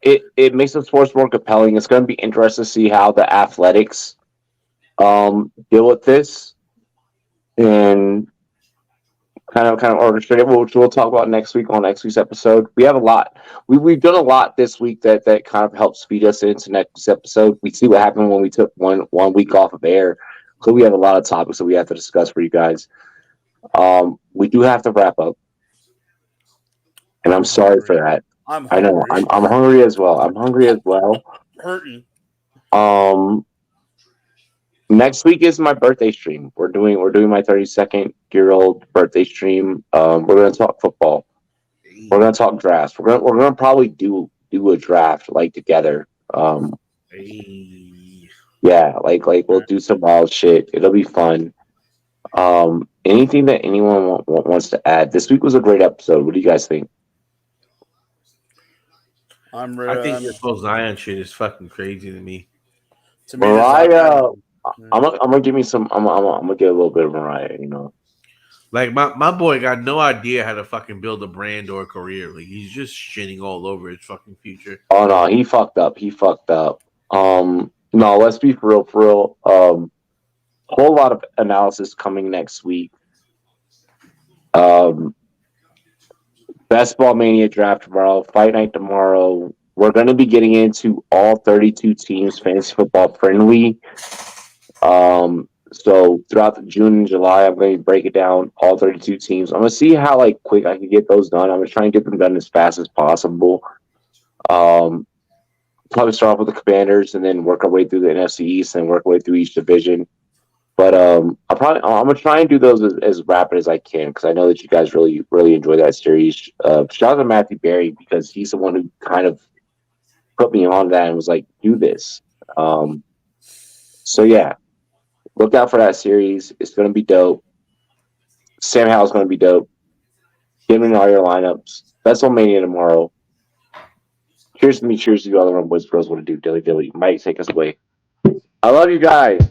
it makes the sports more compelling. It's going to be interesting to see how the athletics deal with this and kind of orchestrate it, which we'll talk about next week on next week's episode. We have a lot. We've done a lot this week that kind of helps speed us into next episode. We see what happened when we took one week off of air. So we have a lot of topics that we have to discuss for you guys. We do have to wrap up, and I'm sorry for that. I'm I know hungry. I'm hungry as well. I'm hungry as well. Hurting. Next week is my birthday stream. We're doing my 32nd-year-old birthday stream. We're gonna talk football. We're gonna talk drafts. We're gonna probably do a draft like together. Yeah, like we'll do some wild shit. It'll be fun. Anything that anyone wants to add? This week was a great episode. What do you guys think? I think this whole Zion shit is fucking crazy to me. Mariah, I'm gonna give me some. I'm gonna get a little bit of Mariah. You know, like my boy got no idea how to fucking build a brand or a career. Like he's just shitting all over his fucking future. Oh no, he fucked up. No, let's be for real. Whole lot of analysis coming next week. Best Ball Mania draft tomorrow, fight night tomorrow. We're going to be getting into all 32 teams fantasy football friendly. So throughout the June and July, I'm going to break it down all 32 teams. I'm going to see how quick I can get those done. I'm going to try and get them done as fast as possible. Probably start off with the Commanders and then work our way through the NFC East and work our way through each division. But I'm gonna try and do those as rapid as I can because I know that you guys really enjoy that series. Shout out to Matthew Berry because he's the one who kind of put me on that and was like, do this. So yeah, look out for that series. It's gonna be dope. Sam Howell's gonna be dope. Get in all your lineups. Best on Mania tomorrow. Cheers to me. Cheers to you, all the Rumboyz bros. What to do? Dilly. Mike, take us away. I love you guys.